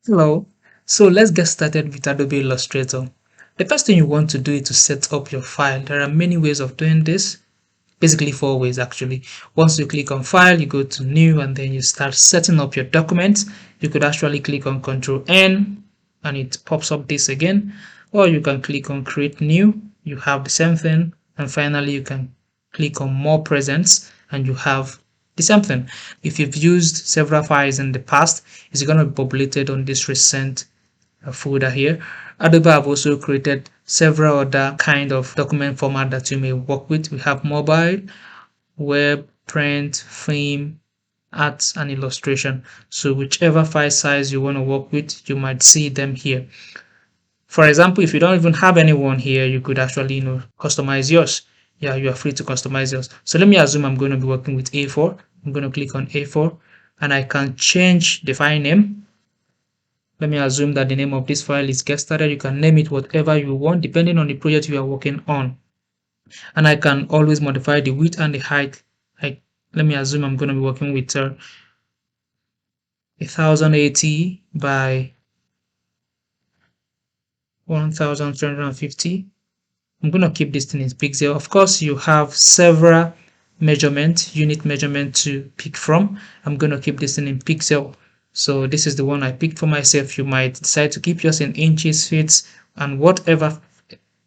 Hello. So let's get started with Adobe Illustrator. The first thing you want to do is to set up your file. There are many ways of doing this, basically four ways actually. Once you click on file, you go to new and then you start setting up your document. You could actually click on Ctrl N and it pops up this again, or you can click on create new. You have the same thing, and finally you can click on more presents and you have the same thing. If you've used several files in the past, it's going to be populated on this recent folder here. Adobe have also created several other kind of document format that you may work with. We have mobile, web, print, film, art, and illustration. So whichever file size you want to work with, you might see them here. For example, if you don't even have anyone here, you could actually, customize yours. Yeah, you are free to customize yours. So let me assume I'm going to be working with A4. I'm going to click on A4 and I can change the file name. Let me assume that the name of this file is get started. You can name it whatever you want depending on the project you are working on. And I can always modify the width and the height. Let me assume I'm going to be working with 1080 by 1350. I'm going to keep this thing in pixel. Of course, you have several unit measurement to pick from. I'm going to keep this thing in pixel. So this is the one I picked for myself. You might decide to keep yours in inches, feet, and whatever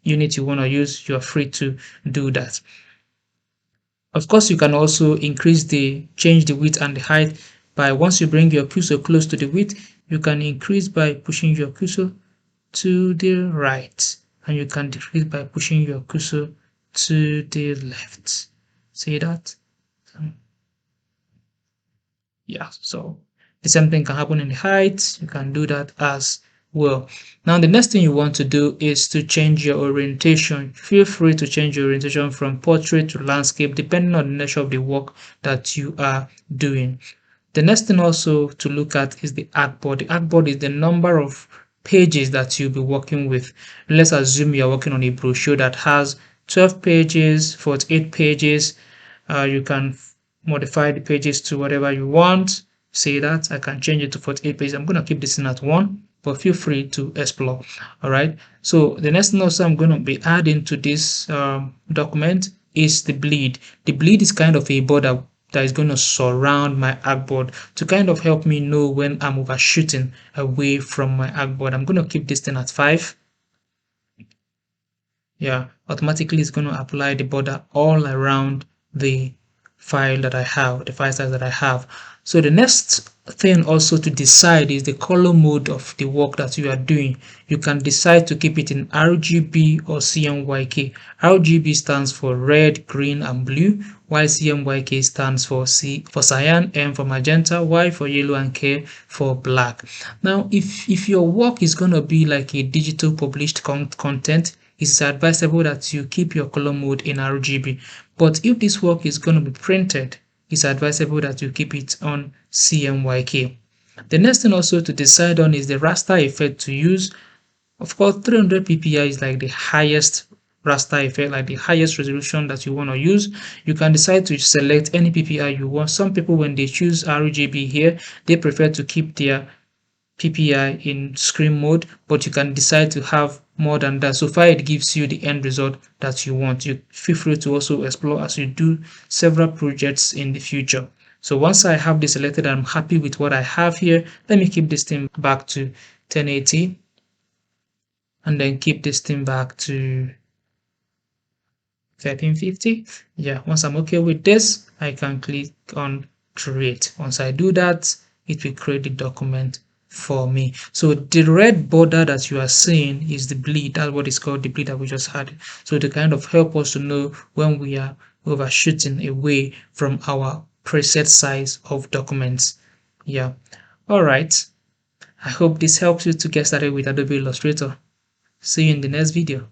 unit you want to use, you are free to do that. Of course, you can also change the width and the height by once you bring your cursor close to the width, you can increase by pushing your cursor to the right, and you can decrease by pushing your cursor to the left. See that? Yeah, so the same thing can happen in the height. You can do that as well. Now, the next thing you want to do is to change your orientation. Feel free to change your orientation from portrait to landscape, depending on the nature of the work that you are doing. The next thing also to look at is the artboard. The artboard is the number of pages that you'll be working with. Let's assume you're working on a brochure that has 12 pages, 48 pages. You can modify the pages to whatever you want. Say that I can change it to 48 pages. I'm going to keep this in at 1, but feel free to explore. All right. So the next thing also I'm going to be adding to this document is the bleed. The bleed is kind of a border that is going to surround my artboard to kind of help me know when I'm overshooting away from my artboard. I'm going to keep this thing at 5. Yeah, automatically it's going to apply the border all around the file that I have, the file size that I have. So the next thing also to decide is the color mode of the work that you are doing. You can decide to keep it in RGB or CMYK. RGB stands for red, green, and blue, while CMYK stands for C for cyan, M for magenta, Y for yellow, and K for black. Now, if your work is going to be like a digital published content, it's advisable that you keep your color mode in RGB. But if this work is going to be printed, it's advisable that you keep it on CMYK. The next thing also to decide on is the raster effect to use. Of course, 300 ppi is like the highest raster effect, like the highest resolution that you want to use. You can decide to select any ppi you want. Some people, when they choose RGB here, they prefer to keep their PPI in screen mode, but you can decide to have more than that. So far, it gives you the end result that you want. You feel free to also explore as you do several projects in the future. So once I have this selected, I'm happy with what I have here. Let me keep this thing back to 1080 and then keep this thing back to 1350. Yeah, once I'm okay with this, I can click on create. Once I do that, it will create the document for me. So the red border that you are seeing is the bleed. That's what is called the bleed that we just had. So to kind of help us to know when we are overshooting away from our preset size of documents. Yeah. All right. I hope this helps you to get started with Adobe Illustrator. See you in the next video.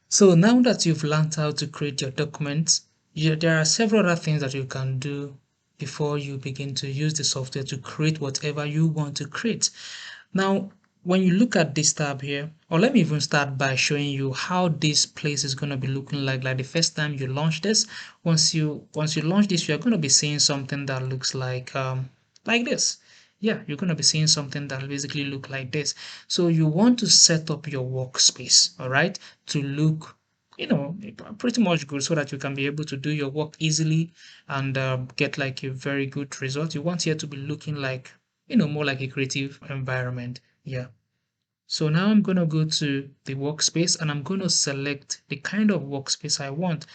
So now that you've learned how to create your documents, there are several other things that you can do before you begin to use the software to create whatever you want to create. Now, when you look at this tab here, or let me even start by showing you how this place is going to be looking like the first time you launch this. Once you launch this, you're going to be seeing something that looks like this. Yeah, you're going to be seeing something that basically look like this. So you want to set up your workspace, all right, to look, you know, pretty much good, so that you can be able to do your work easily and get like a very good result. You want here to be looking like, you know, more like a creative environment. Yeah. So now I'm going to go to the workspace and I'm going to select the kind of workspace I want.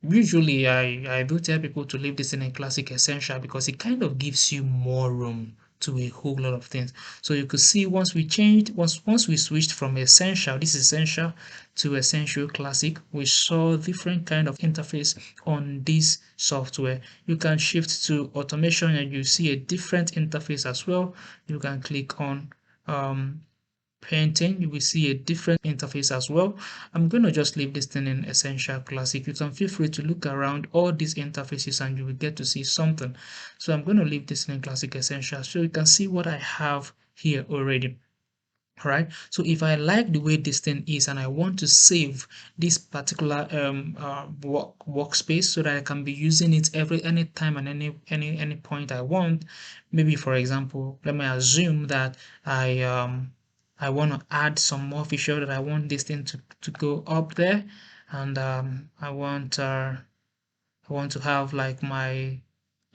Usually I do tell people to leave this in a classic essential because it kind of gives you more room to a whole lot of things. So you could see once we switched from essential, this is essential, to essential classic, we saw different kind of interface on this software. You can shift to automation and you see a different interface as well. You can click on painting, you will see a different interface as well. I'm going to just leave this thing in essential classic. You can feel free to look around all these interfaces and you will get to see something. So I'm going to leave this in classic essential so you can see what I have here already. Right, so if I like the way this thing is and I want to save this particular workspace so that I can be using it any time and any point I want, maybe for example, let me assume that I want to add some more feature, that I want this thing to go up there, and I want to have like my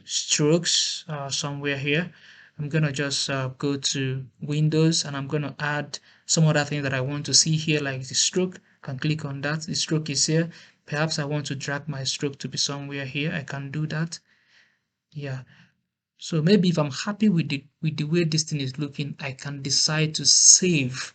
strokes somewhere here. I'm gonna just go to Windows and I'm gonna add some other thing that I want to see here, like the stroke. I can click on that. The stroke is here. Perhaps I want to drag my stroke to be somewhere here. I can do that. Yeah. So maybe if I'm happy with the way this thing is looking, I can decide to save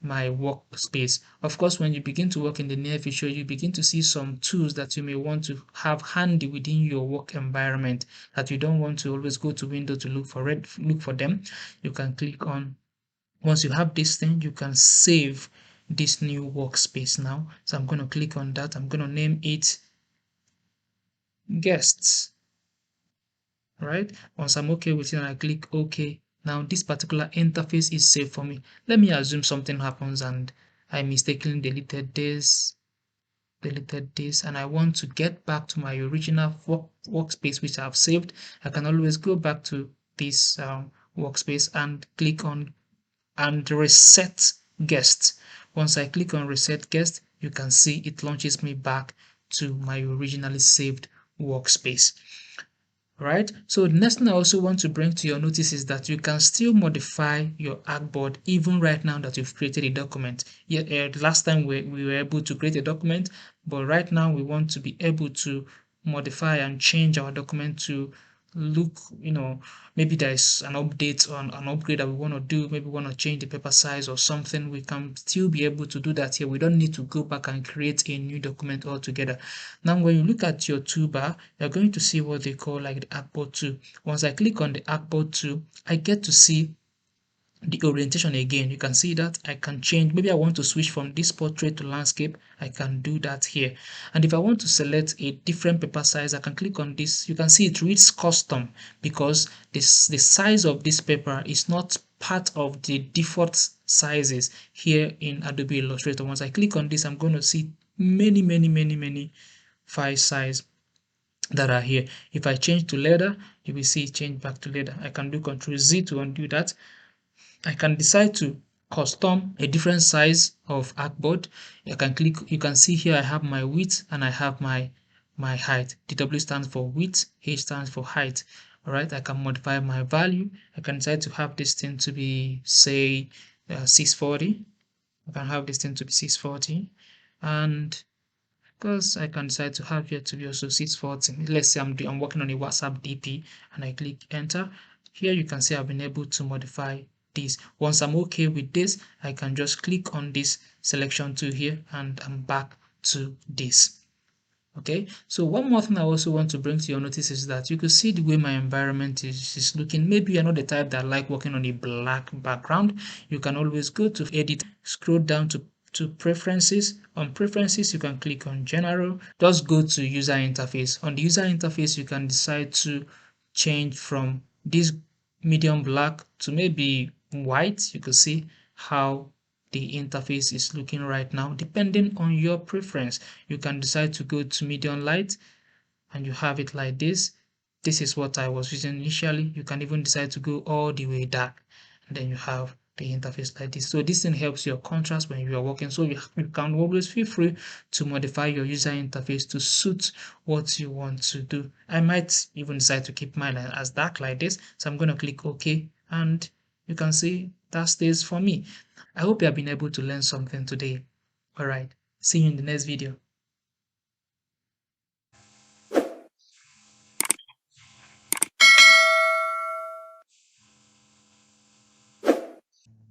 my workspace. Of course, when you begin to work in the near future, you begin to see some tools that you may want to have handy within your work environment, that you don't want to always go to Windows to look for them. You can click on, once you have this thing, you can save this new workspace now. So I'm going to click on that. I'm going to name it guests. Right, once I'm okay with it and I click OK, now this particular interface is safe for me. Let me assume something happens and I mistakenly deleted this, and I want to get back to my original workspace which I've saved. I can always go back to this workspace and click on and reset guest. Once I click on reset guest, you can see it launches me back to my originally saved workspace. Right, so the next thing I also want to bring to your notice is that you can still modify your artboard even right now that you've created a document. Yeah, last time we were able to create a document, but right now we want to be able to modify and change our document to look, you know, maybe there's an update on an upgrade that we want to do, maybe we want to change the paper size or something. We can still be able to do that here. We don't need to go back and create a new document altogether. Now when you look at your toolbar, you're going to see what they call like the artboard tool. Once I click on the artboard tool, I get to see the orientation again. You can see that I can change. Maybe I want to switch from this portrait to landscape. I can do that here. And if I want to select a different paper size, I can click on this. You can see it reads custom because the size of this paper is not part of the default sizes here in Adobe Illustrator. Once I click on this, I'm going to see many file size that are here. If I change to leather, you will see it change back to leather. I can do Ctrl Z to undo that. I can decide to custom a different size of artboard. You can click, you can see here I have my width and I have my height. The W stands for width, H stands for height. All right, I can modify my value. I can decide to have this thing to be, say, 640. I can have this thing to be 640, and because I can decide to have here to be also 640. Let's say I'm working on a WhatsApp DP and I click enter. Here you can see I've been able to modify this. Once I'm okay with this, I can just click on this selection tool here and I'm back to this. Okay, so one more thing I also want to bring to your notice is that you can see the way my environment is looking. Maybe you're not the type that like working on a black background. You can always go to edit, scroll down to preferences. On preferences, you can click on general. Just go to user interface. On the user interface, you can decide to change from this medium black to maybe white. You can see how the interface is looking right now. Depending on your preference, you can decide to go to medium light and you have it like this. This is what I was using initially. You can even decide to go all the way dark, and then you have the interface like this. So this thing helps your contrast when you are working. So you can always feel free to modify your user interface to suit what you want to do. I might even decide to keep mine as dark like this. So I'm going to click OK, and you can see that stays for me. I hope you have been able to learn something today. All right, see you in the next video.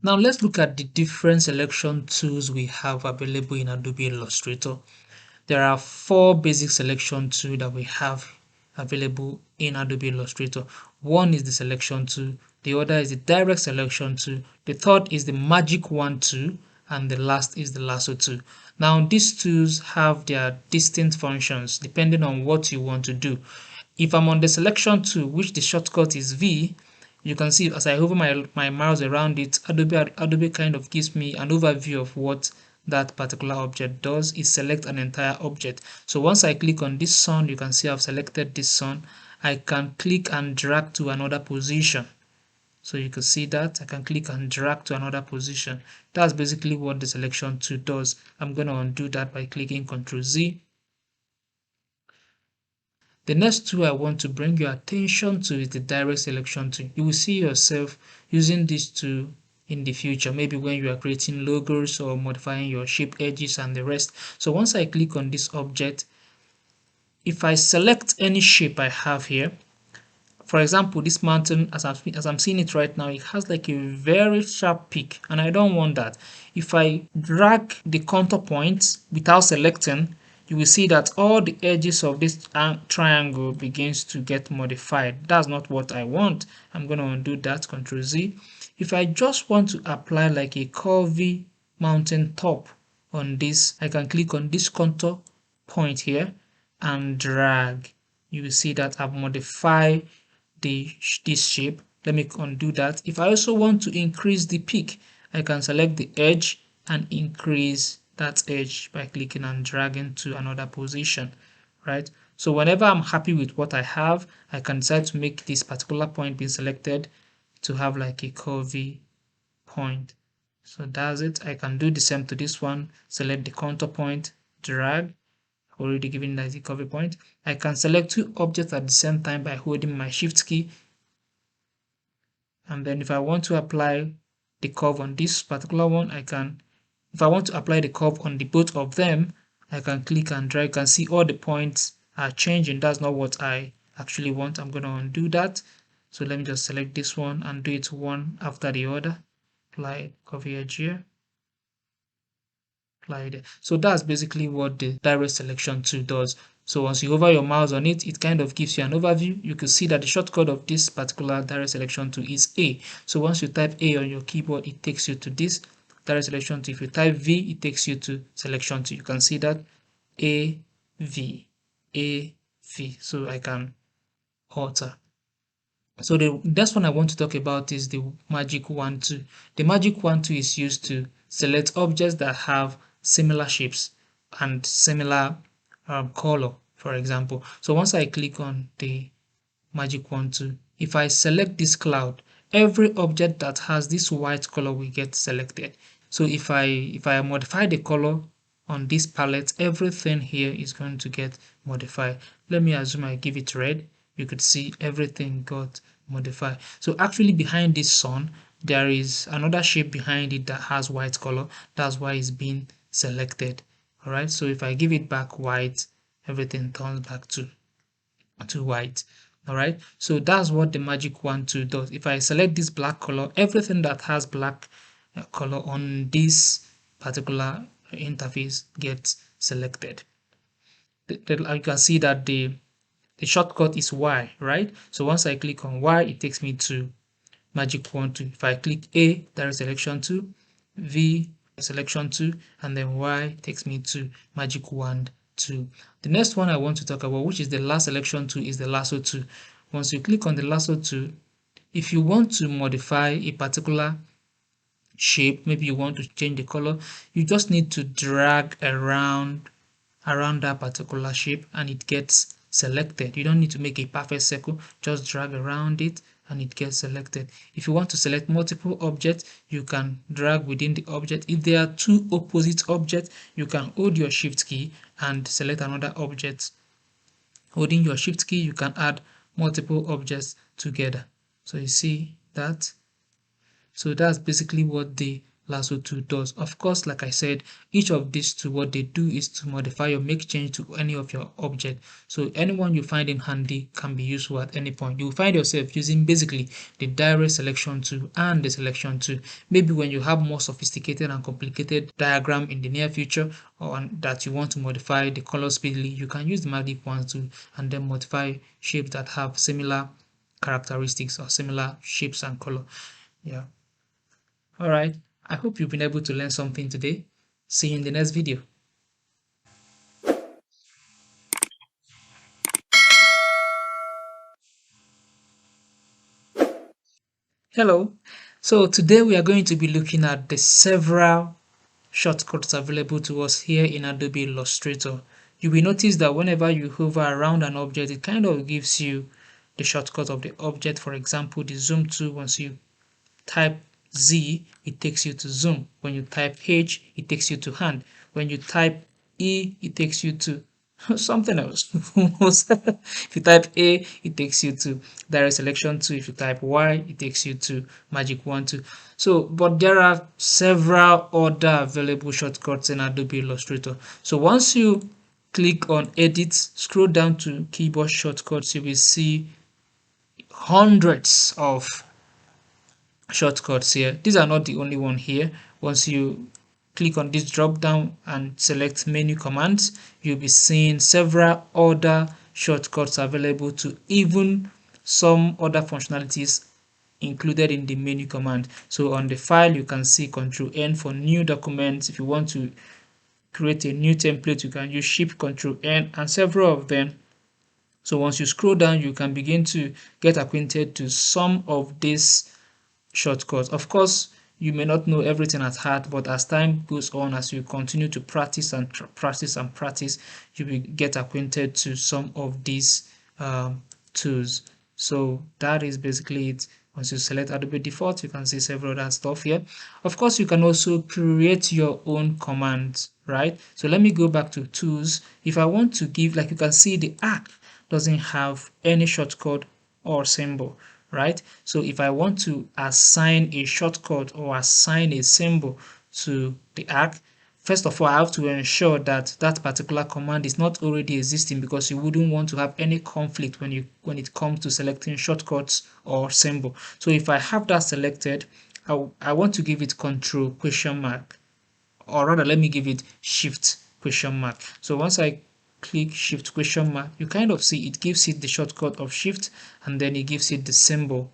Now let's look at the different selection tools we have available in Adobe Illustrator. There are four basic selection tools that we have available in Adobe Illustrator. One is the selection tool, the other is the direct selection tool, the third is the magic wand tool, and the last is the lasso tool. Now these tools have their distinct functions depending on what you want to do. If I'm on the selection tool, which the shortcut is V, you can see as I hover my mouse around it, Adobe kind of gives me an overview of what that particular object does. It selects an entire object. So once I click on this sun, you can see I've selected this sun. I can click and drag to another position. So you can see that I can click and drag to another position. That's basically what the selection tool does. I'm going to undo that by clicking Ctrl Z. The next tool I want to bring your attention to is the direct selection tool. You will see yourself using this tool in the future, maybe when you are creating logos or modifying your shape edges and the rest. So once I click on this object, if I select any shape I have here, for example, this mountain, as I'm seeing it right now, it has like a very sharp peak, and I don't want that. If I drag the contour points without selecting, you will see that all the edges of this triangle begins to get modified. That's not what I want. I'm going to undo that, Ctrl Z. If I just want to apply like a curvy mountain top on this, I can click on this contour point here and drag. You will see that I've modified this shape. Let me undo that. If I also want to increase the peak, I can select the edge and increase that edge by clicking and dragging to another position, right? So whenever I'm happy with what I have, I can decide to make this particular point being selected to have like a curvy point. So that's it. I can do the same to this one. Select the contour point, drag, already given that the curvy point. I can select two objects at the same time by holding my shift key. And then if I want to apply the curve on this particular one, I can. If I want to apply the curve on the both of them, I can click and drag. You can see all the points are changing. That's not what I actually want. I'm going to undo that. So let me just select this one and do it one after the other. Apply curvy edge here. Apply there. So that's basically what the direct selection tool does. So once you hover your mouse on it, it kind of gives you an overview. You can see that the shortcut of this particular direct selection tool is A. So once you type A on your keyboard, it takes you to this direct selection tool. If you type V, it takes you to selection tool. You can see that A, V, A, V. So I can alter. So the next one I want to talk about is the magic wand tool. The magic wand tool is used to select objects that have similar shapes and similar color, for example. So once I click on the magic wand tool, if I select this cloud, every object that has this white color will get selected. So if I modify the color on this palette, everything here is going to get modified. Let me assume I give it red. You could see everything got modified. So actually behind this sun, there is another shape behind it that has white color. That's why it's being selected. All right. So if I give it back white, everything turns back to white. All right. So that's what the magic wand tool does. If I select this black color, everything that has black color on this particular interface gets selected. You can see that the shortcut is Y, right? So once I click on Y, it takes me to magic wand tool. If I click A, there is selection tool, V, selection tool, and then Y takes me to magic wand tool. The next one I want to talk about, which is the last selection tool, is the lasso tool. Once you click on the lasso tool, if you want to modify a particular shape, maybe you want to change the color, you just need to drag around that particular shape and it gets selected. You don't need to make a perfect circle, just drag around it and it gets selected. If you want to select multiple objects, you can drag within the object. If there are two opposite objects, you can hold your shift key and select another object. Holding your shift key, you can add multiple objects together. So you see that. So that's basically what the lasso tool does. Of course, like I said, each of these two, what they do is to modify or make change to any of your object. So anyone you find in handy can be useful at any point. You'll find yourself using basically the direct selection tool and the selection tool. Maybe when you have more sophisticated and complicated diagram in the near future, or that you want to modify the color speedily, you can use the magic wand tool and then modify shapes that have similar characteristics or similar shapes and color. Yeah. All right. I hope you've been able to learn something today. See you in the next video. Hello. So today we are going to be looking at the several shortcuts available to us here in Adobe Illustrator. You will notice that whenever you hover around an object, it kind of gives you the shortcut of the object. For example, the zoom tool, once you type Z, it takes you to zoom. When you type H, it takes you to hand. When you type E, it takes you to something else. If you type A, it takes you to direct selection 2. If you type Y, it takes you to magic 1, 2. So, but there are several other available shortcuts in Adobe Illustrator. So once you click on edit, scroll down to keyboard shortcuts, you will see hundreds of shortcuts here. These are not the only one here. Once you click on this drop down and select menu commands, you'll be seeing several other shortcuts available to even some other functionalities included in the menu command. So on the file, you can see Control N for new documents. If you want to create a new template, you can use Shift Control N and several of them. So once you scroll down, you can begin to get acquainted to some of these shortcuts. Of course, you may not know everything at heart, but as time goes on, as you continue to practice and practice, you will get acquainted to some of these tools. So that is basically it. Once you select Adobe Default, you can see several other stuff here. Of course, you can also create your own commands, right? So let me go back to tools. If I want to give, like you can see, the arc doesn't have any shortcut or symbol, right? So if I want to assign a shortcut or assign a symbol to the arc, first of all, I have to ensure that that particular command is not already existing, because you wouldn't want to have any conflict when it comes to selecting shortcuts or symbol. So if I have that selected, I want to give it control question mark, or rather let me give it shift question mark. So once I click shift question mark, you kind of see it gives it the shortcut of shift, and then it gives it the symbol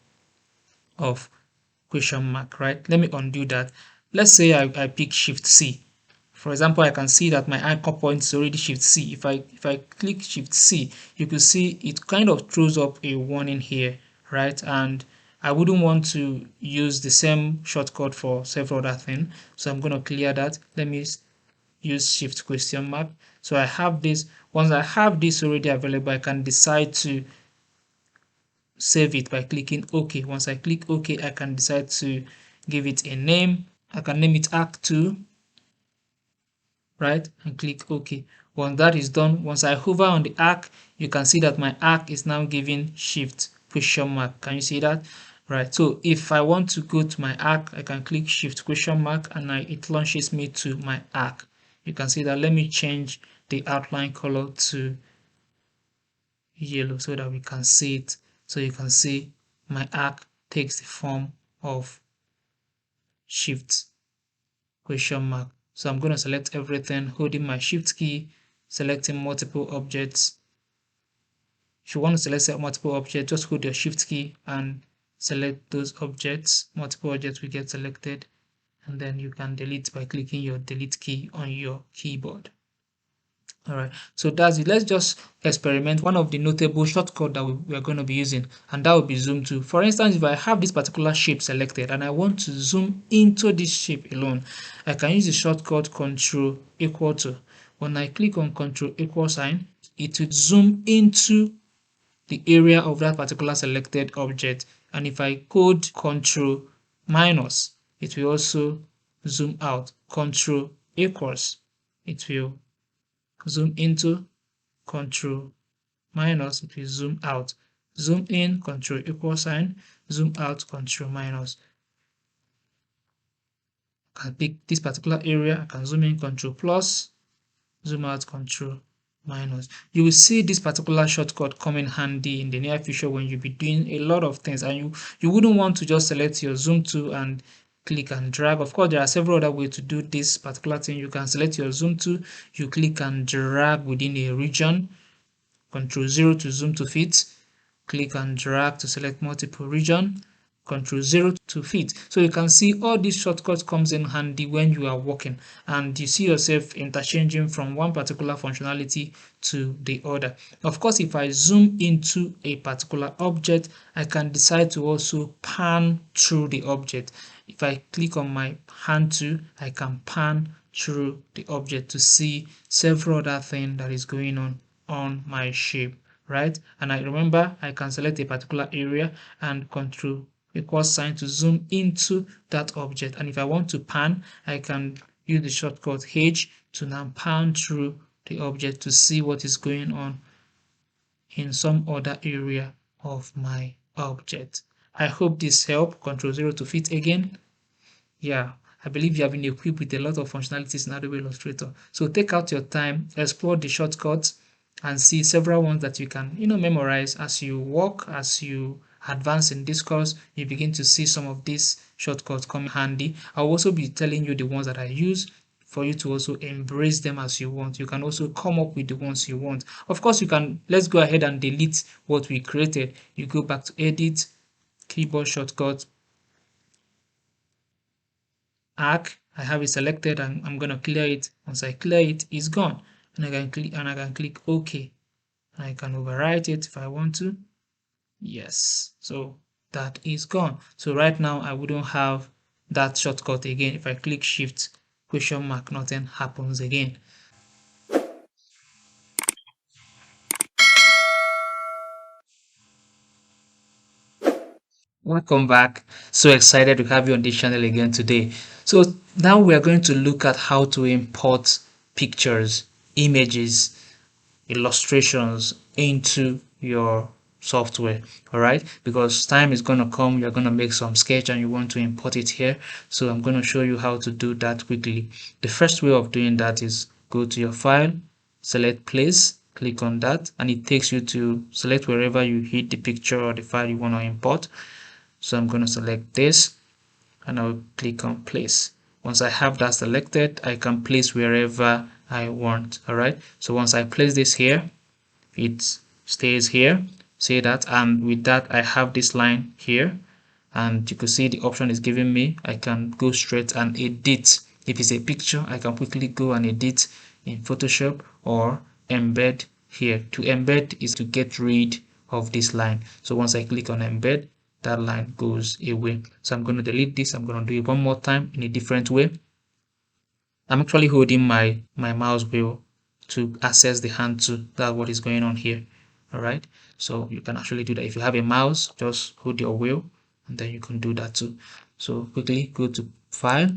of question mark, right? Let me undo that. Let's say I pick shift C. For example, I can see that my anchor point is already shift C. If I click shift C, you can see it kind of throws up a warning here, right? And I wouldn't want to use the same shortcut for several other things, so I'm going to clear that. Let me use shift question mark. So I have this. Once I have this already available, I can decide to save it by clicking OK. Once I click OK, I can decide to give it a name. I can name it Arc 2, right? And click OK. Once that is done, once I hover on the arc, you can see that my arc is now giving shift question mark. Can you see that? Right. So if I want to go to my arc, I can click shift question mark and it launches me to my arc. You can see that. Let me change the outline color to yellow so that we can see it. So you can see my arc takes the form of shift question mark. So I'm going to select everything, holding my shift key, selecting multiple objects. If you want to select multiple objects, just hold your shift key and select those objects. Multiple objects will get selected, and then you can delete by clicking your delete key on your keyboard. All right, so that's it. Let's just experiment one of the notable shortcut that we are going to be using, and that will be zoom to. For instance, if I have this particular shape selected and I want to zoom into this shape alone, I can use the shortcut control equal to. When I click on control equal sign, it will zoom into the area of that particular selected object. And if I code control minus, it will also zoom out. Control equals, it will zoom into. Control minus, it will zoom out. Zoom in, control equal sign. Zoom out, control minus. I can pick this particular area. I can zoom in, control plus. Zoom out, control minus. You will see this particular shortcut come in handy in the near future when you be doing a lot of things, and you wouldn't want to just select your zoom tool and click and drag. Of course, there are several other ways to do this particular thing. You can select your zoom tool, you click and drag within a region. Control 0 to zoom to fit. Click and drag to select multiple region. Control 0 to fit. So you can see all these shortcuts comes in handy when you are working and you see yourself interchanging from one particular functionality to the other. Of course, if I zoom into a particular object, I can decide to also pan through the object. If I click on my hand tool, I can pan through the object to see several other things that is going on my shape, right? And I remember I can select a particular area and control equal sign to zoom into that object. And if I want to pan, I can use the shortcut H to now pan through the object to see what is going on in some other area of my object. I hope this helped. Control 0 to fit again. Yeah, I believe you have been equipped with a lot of functionalities in Adobe Illustrator. So take out your time, explore the shortcuts, and see several ones that you can, memorize as you work, as you advance in this course. You begin to see some of these shortcuts come handy. I'll also be telling you the ones that I use for you to also embrace them as you want. You can also come up with the ones you want. Of course, you can, let's go ahead and delete what we created. You go back to edit, keyboard shortcut, arc. I have it selected and I'm gonna clear it. Once I clear it, it's gone. And I can click OK. And I can overwrite it if I want to. Yes. So that is gone. So right now I wouldn't have that shortcut again. If I click shift question mark, nothing happens again. Welcome back. So excited to have you on this channel again today. So now we are going to look at how to import pictures, images, illustrations into your software. All right, because time is going to come, you're going to make some sketch and you want to import it here. So I'm going to show you how to do that quickly. The first way of doing that is go to your file, select place, click on that, and it takes you to select wherever you hit the picture or the file you want to import. So I'm going to select this and I'll click on place. Once I have that selected, I can place wherever I want. All right, so once I place this here, it stays here. See that, and with that I have this line here, and you can see the option is giving me I can go straight and edit. If it's a picture, I can quickly go and edit in Photoshop or embed here. To embed is to get rid of this line. So once I click on embed, that line goes away. So I'm going to delete this. I'm going to do it one more time in a different way. I'm actually holding my mouse wheel to access the hand tool. That's what is going on here. All right, so you can actually do that. If you have a mouse, just hold your wheel and then you can do that too. So quickly go to file,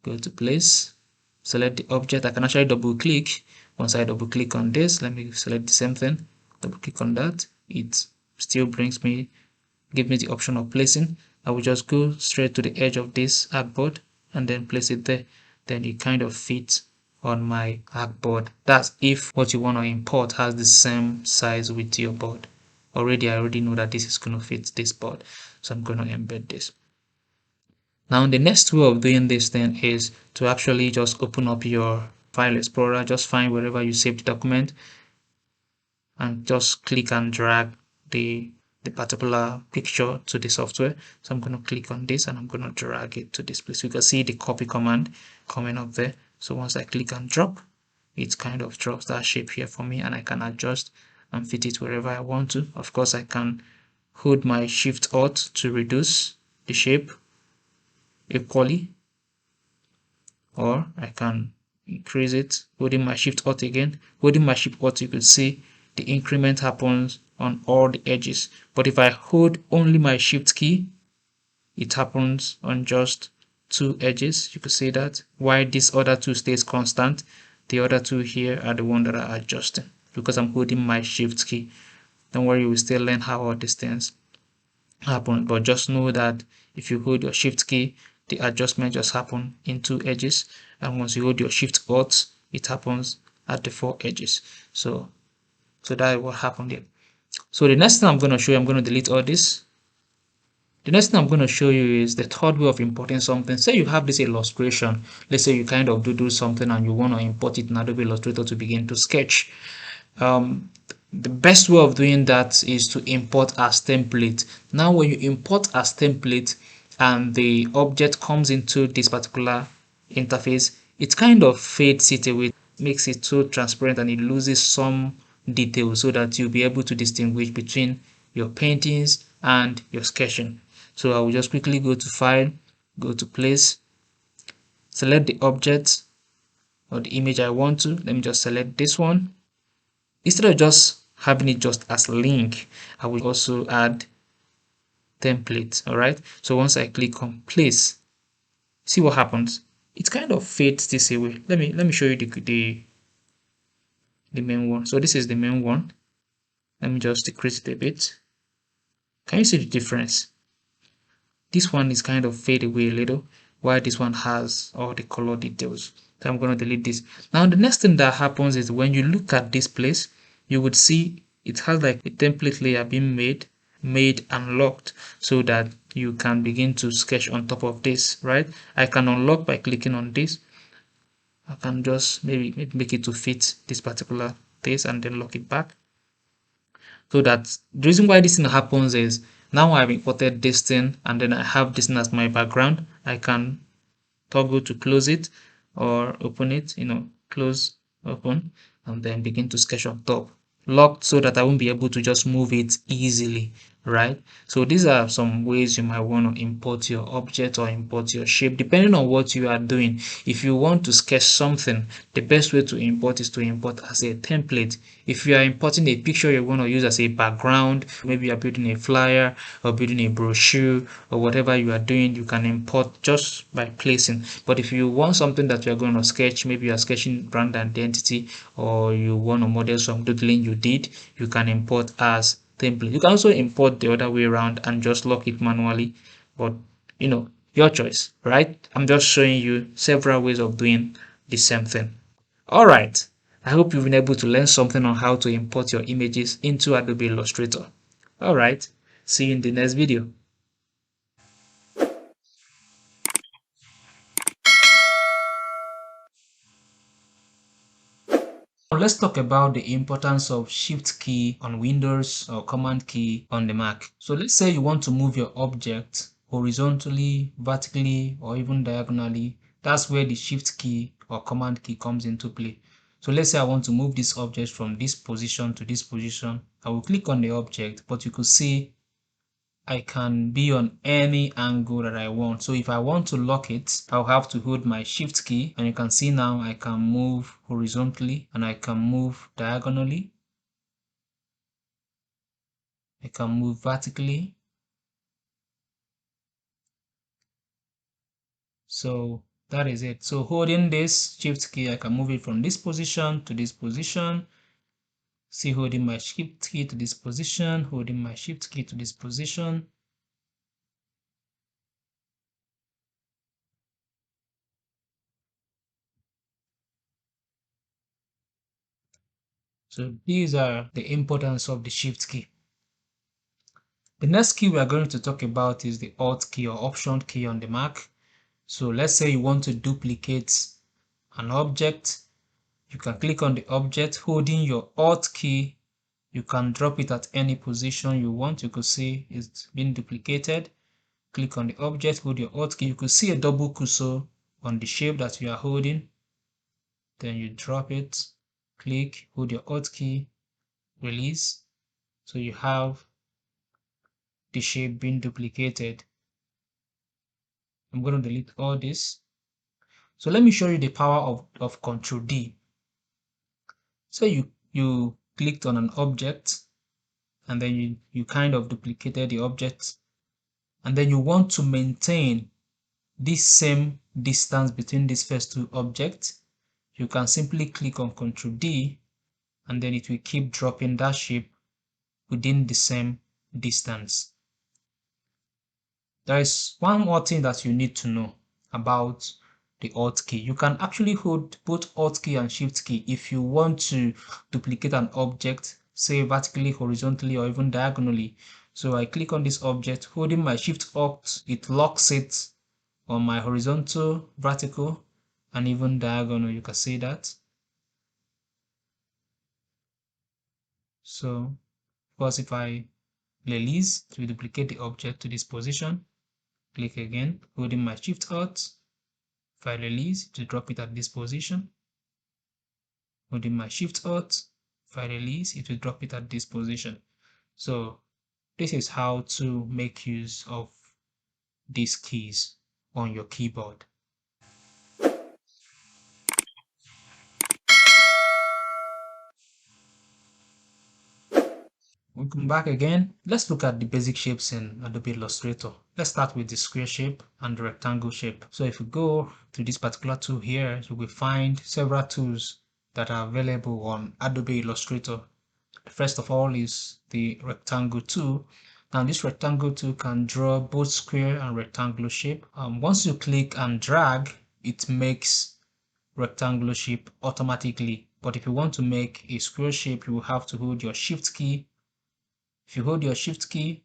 go to place, select the object. I can actually double click. Once I double click on this, let me select the same thing, double click on that. It still brings me, give me the option of placing. I will just go straight to the edge of this artboard and then place it there. Then it kind of fits on my artboard. That's if what you want to import has the same size with your board. I already know that this is going to fit this board, so I'm going to embed this. Now the next way of doing this then is to actually just open up your file explorer. Just find wherever you saved the document and just click and drag the particular picture to the software. So I'm going to click on this and I'm going to drag it to this place. You can see the copy command coming up there. So once I click and drop, it kind of drops that shape here for me, and I can adjust and fit it wherever I want to. Of course, I can hold my Shift Alt to reduce the shape equally, or I can increase it holding my Shift Alt again. Holding my Shift Alt, you could see the increment happens on all the edges, but if I hold only my Shift key, it happens on just two edges. You could see that. While this other two stays constant, the other two here are the ones that are adjusting because I'm holding my Shift key. Don't worry, you will still learn how all these things happen, but just know that if you hold your Shift key, the adjustment just happen in two edges, and once you hold your Shift Alt, it happens at the four edges. So that is what happened here. So the next thing I'm going to show you, I'm going to delete all this. The next thing I'm going to show you is the third way of importing something. Say you have this illustration. Let's say you kind of do something and you want to import it in Adobe Illustrator to begin to sketch. The best way of doing that is to import as template. Now when you import as template and the object comes into this particular interface, it kind of fades it away, makes it so transparent, and it loses some details so that you'll be able to distinguish between your paintings and your sketching. So I will just quickly go to File, go to Place, select the object or the image I want to. Let me just select this one. Instead of just having it just as link, I will also add template. All right. So once I click on Place, see what happens. It kind of fades this away. Let me show you the main one. So this is the main one. Let me just decrease it a bit. Can you see the difference? This one is kind of fade away a little, while this one has all the color details. So I'm going to delete this. Now the next thing that happens is when you look at this place, you would see it has like a template layer being made and locked so that you can begin to sketch on top of this, right? I can unlock by clicking on this. I can just maybe make it to fit this particular place and then lock it back. So that the reason why this thing happens is now I've imported this thing and then I have this thing as my background. I can toggle to close it or open it, close, open, and then begin to sketch on top. Locked so that I won't be able to just move it easily, right? So these are some ways you might want to import your object or import your shape depending on what you are doing. If you want to sketch something, the best way to import is to import as a template. If you are importing a picture you want to use as a background, maybe you're building a flyer or building a brochure or whatever you are doing, you can import just by placing. But if you want something that you're going to sketch, maybe you're sketching brand identity or you want to model some doodling you did, you can import as template. You can also import the other way around and just lock it manually, but your choice, right? I'm just showing you several ways of doing the same thing. All right, I hope you've been able to learn something on how to import your images into Adobe Illustrator. All right, see you in the next video. Now let's talk about the importance of Shift key on Windows or Command key on the Mac. So let's say you want to move your object horizontally, vertically, or even diagonally. That's where the Shift key or Command key comes into play. So let's say I want to move this object from this position to this position. I will click on the object, but you could see I can be on any angle that I want. So if I want to lock it, I'll have to hold my Shift key, and you can see now I can move horizontally and I can move diagonally. I can move vertically. So that is it. So holding this Shift key, I can move it from this position to this position. See, holding my Shift key to this position, holding my Shift key to this position. So these are the importance of the Shift key. The next key we are going to talk about is the Alt key or Option key on the Mac. So let's say you want to duplicate an object. You can click on the object, holding your Alt key. You can drop it at any position you want. You could see it's been duplicated. Click on the object, hold your Alt key. You could see a double cursor on the shape that you are holding. then you drop it, click, hold your Alt key, release. So you have the shape being duplicated. I'm going to delete all this. So let me show you the power of Control D. So you clicked on an object and then you kind of duplicated the object, and then you want to maintain this same distance between these first two objects. You can simply click on Control D and then it will keep dropping that shape within the same distance. There is one more thing that you need to know about the Alt key. You can actually hold both Alt key and Shift key if you want to duplicate an object, say vertically, horizontally, or even diagonally. So I click on this object, holding my Shift Alt, it locks it on my horizontal, vertical, and even diagonal. You can see that. So, of course, if I release to duplicate the object to this position, click again, holding my Shift Alt. If I release to drop it at this position, holding my Shift Alt. If I release, it will drop it at this position. So this is how to make use of these keys on your keyboard. Welcome back again. Let's look at the basic shapes in Adobe Illustrator. Let's start with the square shape and the rectangle shape. So if you go to this particular tool here, you will find several tools that are available on Adobe Illustrator. First of all is the rectangle tool. Now this rectangle tool can draw both square and rectangular shape. Once you click and drag, it makes rectangular shape automatically. But if you want to make a square shape, you will have to hold your Shift key. If you hold your Shift key,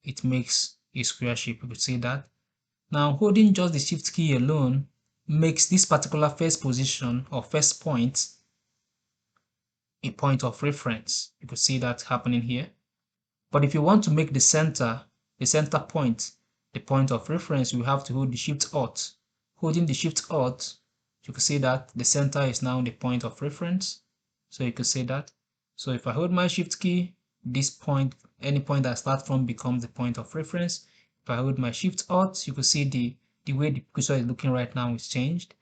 it makes a square shape. You could see that. Now holding just the Shift key alone makes this particular first position or first point a point of reference. You could see that happening here. But if you want to make the center point, the point of reference, you have to hold the Shift Alt. Holding the Shift Alt, you can see that the center is now the point of reference. So you can see that. So if I hold my Shift key, this point, any point that I start from becomes the point of reference. If I hold my Shift Alt, you can see the way the cursor is looking right now is changed.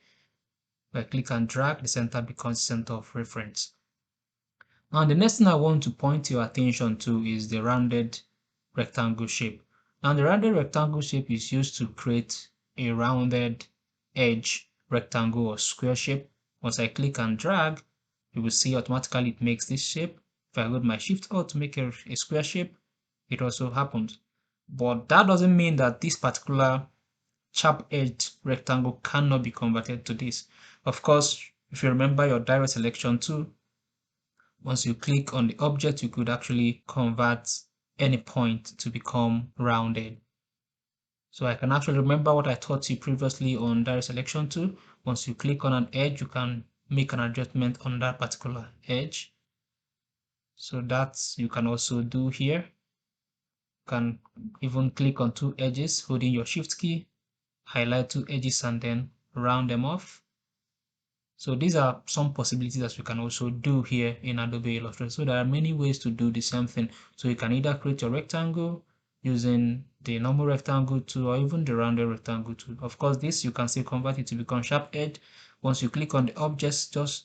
If I click and drag, the center becomes center of reference. Now the next thing I want to point your attention to is the rounded rectangle shape. Now the rounded rectangle shape is used to create a rounded edge rectangle or square shape. Once I click and drag, you will see automatically it makes this shape. If I hold my Shift Alt to make a square shape, it also happens. But that doesn't mean that this particular sharp edged rectangle cannot be converted to this. Of course, if you remember your direct selection tool, once you click on the object, you could actually convert any point to become rounded. So I can actually remember what I taught you previously on direct selection tool. Once you click on an edge, you can make an adjustment on that particular edge. So that you can also do here. You can even click on two edges, holding your Shift key, highlight two edges and then round them off. So these are some possibilities that you can also do here in Adobe Illustrator. So there are many ways to do the same thing. So you can either create your rectangle using the normal rectangle tool or even the rounded rectangle tool. Of course, this you can still convert it to become sharp edge. Once you click on the objects, just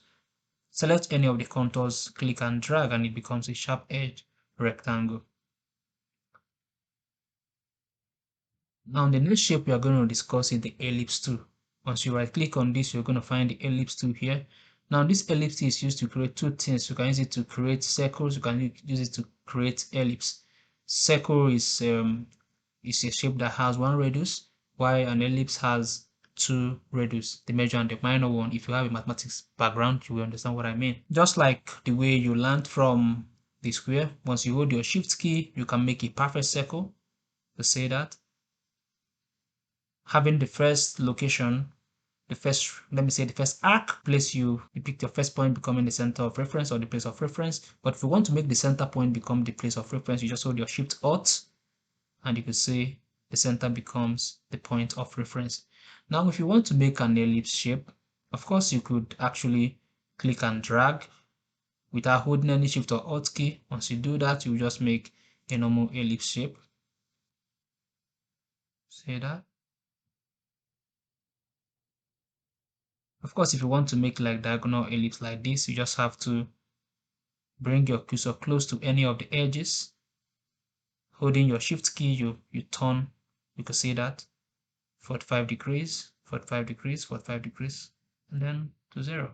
select any of the contours, click and drag, and it becomes a sharp edge rectangle. Now the next shape we are going to discuss is the ellipse tool. Once you right click on this, you're going to find the ellipse tool here. Now this ellipse is used to create two things. You can use it to create circles, you can use it to create ellipse. Circle is a shape that has one radius, while an ellipse has two radius, the major and the minor one. If you have a mathematics background, you will understand what I mean. Just like the way you land from the square, once you hold your Shift key, you can make a perfect circle, to say that. Having the first location, the first, let me say the first arc, place you pick your first point becoming the center of reference or the place of reference. But if you want to make the center point become the place of reference, you just hold your Shift Alt and you can see the center becomes the point of reference. Now if you want to make an ellipse shape, Of course, you could actually click and drag without holding any shift or alt key. Once you do that, you just make a normal ellipse shape. See that? Of course, if you want to make like diagonal ellipse like this, you just have to bring your cursor close to any of the edges. Holding your shift key, you turn, you can see that 45 degrees, 45 degrees, 45 degrees, and then to 0.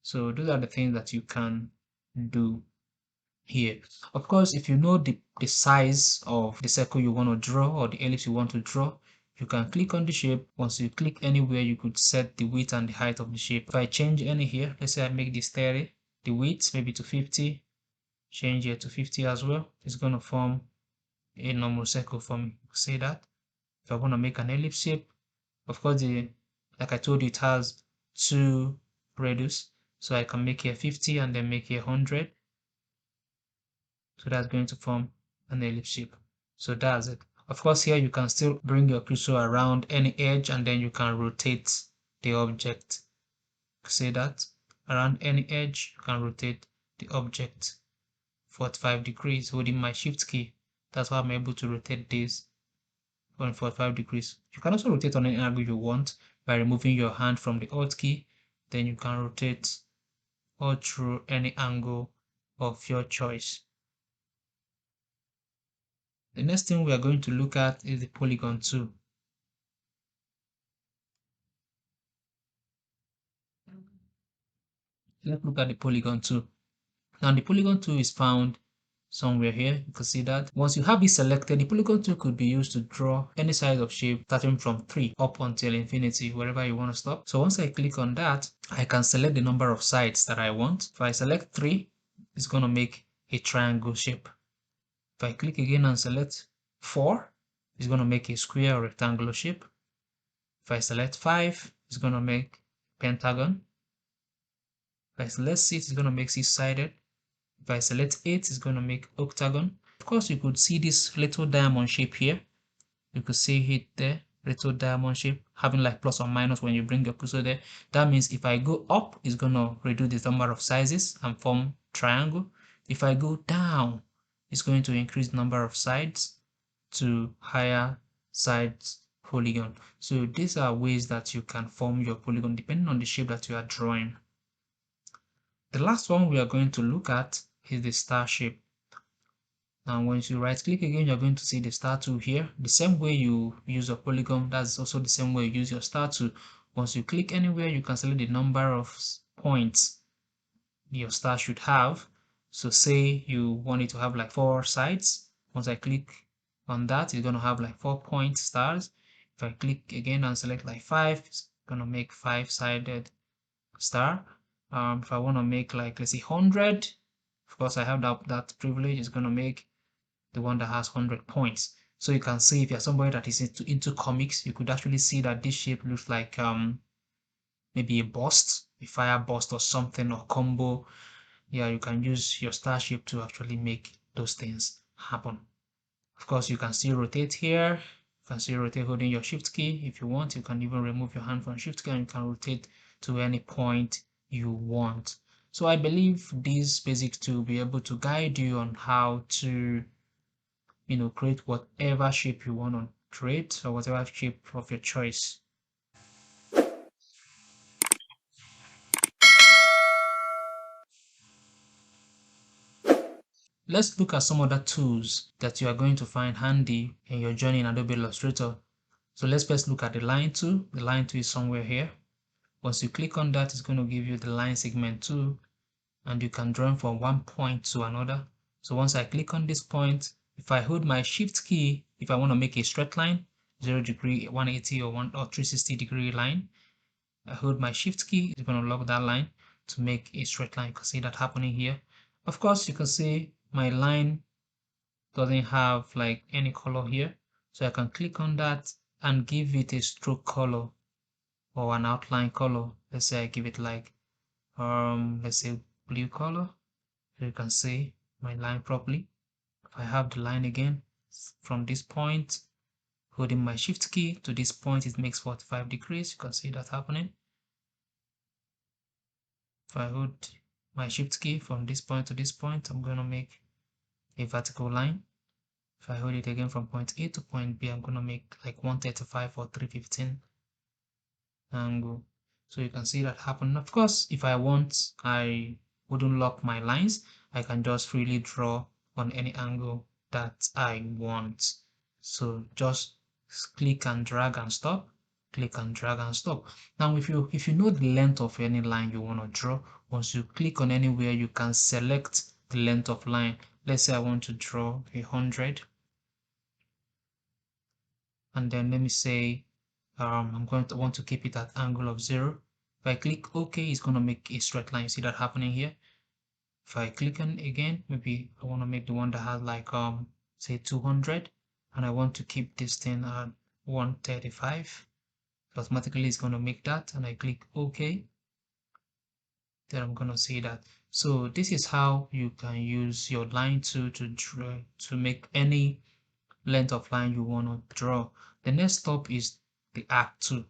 So those are the things that you can do here. Of course, if you know the size of the circle you want to draw or the ellipse you want to draw, you can click on the shape. Once you click anywhere, you could set the width and the height of the shape. If I change any here, let's say I make this 30, the width maybe to 50, change here to 50 as well. It's going to form a normal circle for me. See that? If I want to make an ellipse shape, of course, like I told you, it has two radius. So I can make here 50 and then make here 100. So that's going to form an ellipse shape. So that's it. Of course, here you can still bring your cursor around any edge and then you can rotate the object. See that? Around any edge, you can rotate the object 45 degrees holding my shift key. That's how I'm able to rotate this 45 degrees. You can also rotate on any angle you want by removing your hand from the alt key. Then you can rotate all through any angle of your choice. The next thing we are going to look at is the polygon tool. Let's look at the polygon tool. Now the polygon tool is found somewhere here. You can see that once you have it selected, the polygon tool could be used to draw any size of shape starting from 3 up until infinity, wherever you want to stop. So once I click on that, I can select the number of sides that I want. If I select 3, it's going to make a triangle shape. If I click again and select 4, it's going to make a square or rectangular shape. If I select 5, it's going to make pentagon. If I select 6, it's going to make 6-sided. If I select 8, it's going to make octagon. Of course, you could see this little diamond shape here. You could see it there, little diamond shape, having like plus or minus when you bring your cursor there. That means if I go up, it's going to reduce the number of sizes and form triangle. If I go down, it's going to increase the number of sides to higher sides polygon. So these are ways that you can form your polygon depending on the shape that you are drawing. The last one we are going to look at is the star shape. And once you right click again, you're going to see the star tool here. The same way you use your polygon, that's also the same way you use your star tool. Once you click anywhere, you can select the number of points your star should have. So say you want it to have like 4 sides. Once I click on that, it's going to have like 4-point stars. If I click again and select like 5, it's going to make 5-sided star. If I want to make like, let's say 100, of course I have that privilege, it's going to make the one that has 100 points. So you can see if you're somebody that is into comics, you could actually see that this shape looks like maybe a bust, a fire bust or something, or combo. Yeah, you can use your star shape to actually make those things happen. Of course, you can still rotate here. You can still rotate holding your shift key. If you want, you can even remove your hand from shift key and you can rotate to any point you want. So I believe these basics to be able to guide you on how to create whatever shape you want to create or whatever shape of your choice. Let's look at some other tools that you are going to find handy in your journey in Adobe Illustrator. So let's first look at the line tool. The line tool is somewhere here. Once you click on that, it's going to give you the line segment tool, and you can draw from one point to another. So once I click on this point, if I hold my shift key, if I want to make a straight line, 0 degree, 180 or 360 degree line, I hold my shift key, it's going to lock that line to make a straight line. You can see that happening here. Of course, you can see my line doesn't have like any color here. So I can click on that and give it a stroke color or an outline color. Let's say I give it like, let's say blue color. So you can see my line properly. If I have the line again from this point, holding my shift key to this point, it makes 45 degrees. You can see that happening. If I hold my shift key from this point to this point, I'm going to make a vertical line. If I hold it again from point A to point B, I'm going to make like 135 or 315 angle. So you can see that happen. Of course, if I want, I wouldn't lock my lines. I can just freely draw on any angle that I want. So just click and drag and stop, click and drag and stop. Now if you know the length of any line you want to draw, once you click on anywhere, you can select the length of line. Let's say I want to draw 100, and then let me say I'm going to want to keep it at angle of 0. If I click OK, it's going to make a straight line. See that happening here? If I click on again, maybe I want to make the one that has like say 200, and I want to keep this thing at 135. Automatically it's going to make that, and I click OK. Then I'm going to see that. So this is how you can use your line tool to draw, to make any length of line you want to draw. The next step is the arc tool.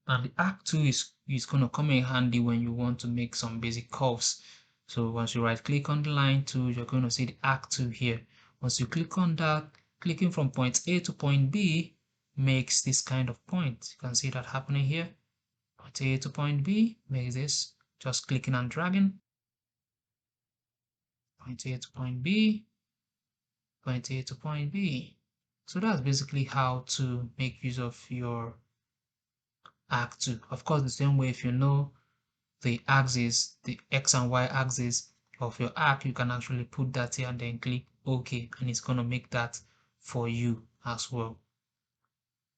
And the arc tool is going to come in handy when you want to make some basic curves. So once you right click on the line tool, you're going to see the arc tool here. Once you click on that, clicking from point A to point B makes this kind of point. You can see that happening here. Point A to point B makes this. Just clicking and dragging. Point A to point B, point A to point B. So that's basically how to make use of your arc tool. Of course, the same way, if you know the axis, the X and Y axis of your arc, you can actually put that here and then click OK, and it's going to make that for you as well.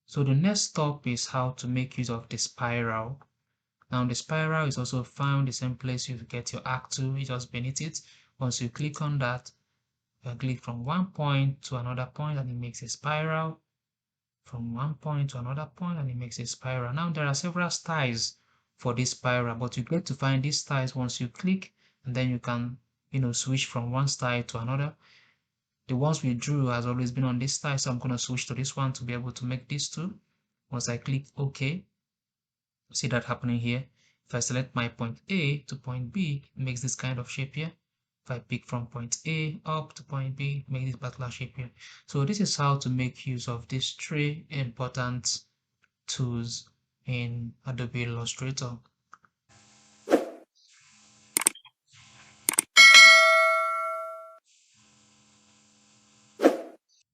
So the next step is how to make use of the spiral. Now the spiral is also found the same place you get your arc tool, it's just beneath it. Once you click on that, you can click from one point to another point and it makes a spiral. From one point to another point and it makes a spiral. Now there are several styles for this spiral, but you get to find these styles once you click, and then you can switch from one style to another. The ones we drew has always been on this style, so I'm going to switch to this one to be able to make these two. Once I click OK, see that happening here. If I select my point A to point B, it makes this kind of shape here. If I pick from point A up to point B, make this particular shape here. So this is how to make use of these three important tools in Adobe Illustrator.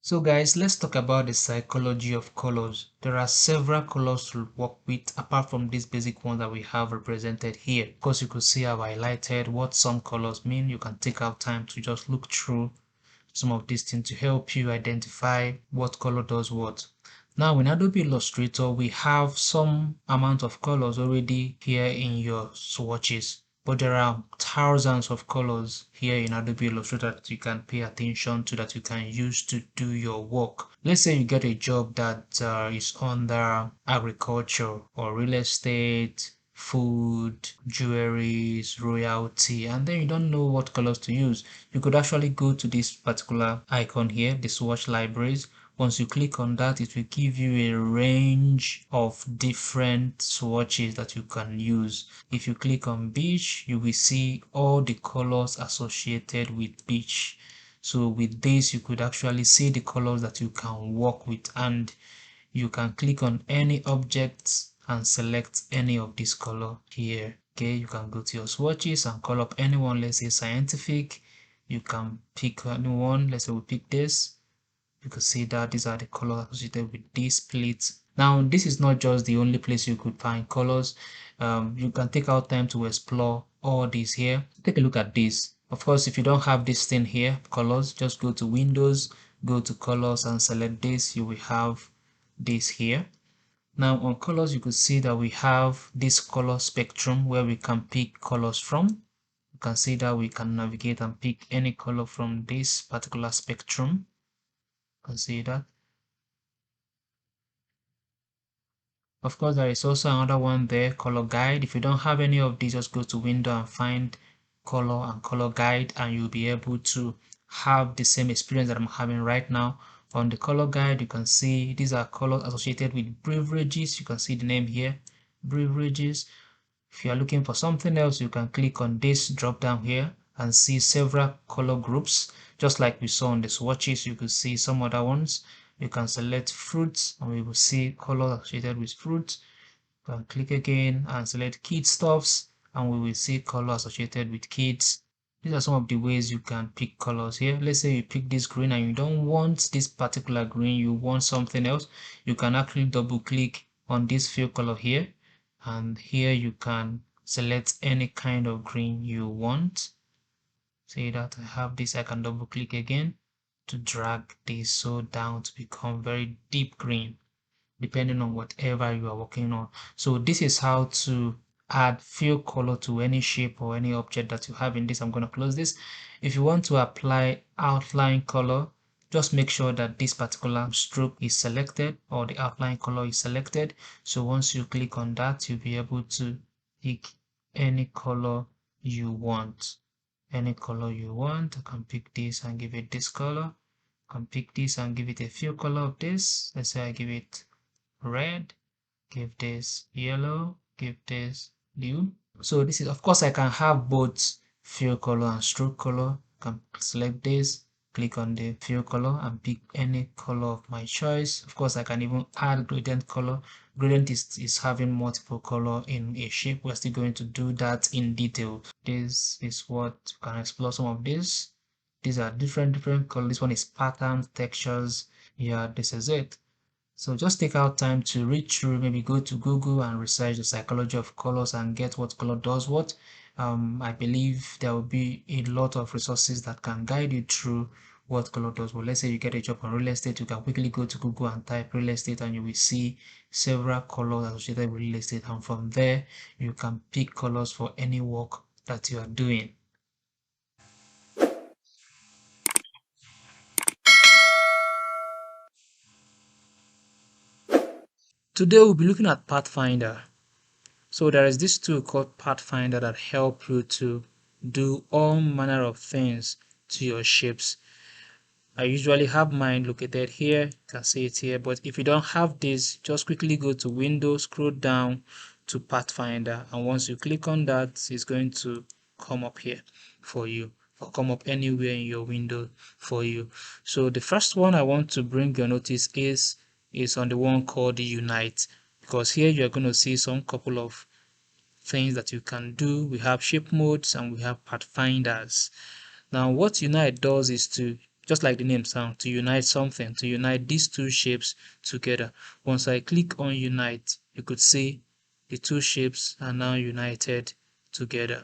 So guys, let's talk about the psychology of colors. There are several colors to work with apart from these basic ones that we have represented here. Of course, you could see I've highlighted what some colors mean. You can take out time to just look through some of these things to help you identify what color does what. Now in Adobe Illustrator, we have some amount of colors already here in your swatches, but there are thousands of colors here in Adobe Illustrator that you can pay attention to, that you can use to do your work. Let's say you get a job that is under agriculture or real estate, food, jewelries, royalty, and then you don't know what colors to use. You could actually go to this particular icon here, the swatch libraries. Once you click on that, it will give you a range of different swatches that you can use. If you click on beach, you will see all the colors associated with beach. So with this, you could actually see the colors that you can work with, and you can click on any objects and select any of this color here. Okay, you can go to your swatches and call up anyone. Let's say scientific. You can pick anyone. Let's say we pick this. You can see that these are the colors associated with these plates. Now this is not just the only place you could find colors. You can take out time to explore all these here. Take a look at this. Of course, if you don't have this thing here, colors, just go to Windows, go to colors and select this. You will have this here. Now on colors, you could see that we have this color spectrum where we can pick colors from. You can see that we can navigate and pick any color from this particular spectrum. You can see that. Of course, there is also another one there, color guide. If you don't have any of these, just go to window and find color and color guide, and you'll be able to have the same experience that I'm having right now. On the color guide, you can see these are colors associated with beverages. You can see the name here, beverages. If you are looking for something else, you can click on this drop down here and see several color groups. Just like we saw on the swatches, you could see some other ones. You can select fruits and we will see colors associated with fruits. You can click again and select kid stuffs and we will see color associated with kids. These are some of the ways you can pick colors here. Let's say you pick this green and you don't want this particular green, you want something else. You can actually double click on this fill color here, and here you can select any kind of green you want. Say that I have this, I can double click again to drag this so down to become very deep green, depending on whatever you are working on. So this is how to add fill color to any shape or any object that you have in this. I'm going to close this. If you want to apply outline color, just make sure that this particular stroke is selected or the outline color is selected. So once you click on that, you'll be able to pick any color you want. Any color you want. I can pick this and give it this color. I can pick this and give it a fill color of this. Let's say I give it red, give this yellow, give this blue. So this is, of course, I can have both fill color and stroke color. I can select this, click on the fill color and pick any color of my choice. Of course, I can even add gradient color. Gradient is having multiple color in a shape. We're still going to do that in detail. This is what you can explore some of this. These are different colors. This one is patterns, textures. Yeah, this is it. So just take out time to read through, maybe go to Google and research the psychology of colors and get what color does what. I believe there will be a lot of resources that can guide you through what color does what. Let's say you get a job on real estate, you can quickly go to Google and type real estate and you will see several colors associated with real estate, and from there you can pick colors for any work that you are doing. Today we'll be looking at Pathfinder. So there is this tool called Pathfinder that help you to do all manner of things to your shapes. I usually have mine located here. You can see it here. But if you don't have this, just quickly go to Windows, scroll down to Pathfinder, and once you click on that, it's going to come up here for you, or come up anywhere in your window for you. So the first one I want to bring your notice is on the one called Unite, because here you're going to see some couple of things that you can do. We have shape modes and we have pathfinders. Now what unite does is to, just like the name sounds, to unite something, to unite these two shapes together. Once I click on unite, you could see the two shapes are now united together.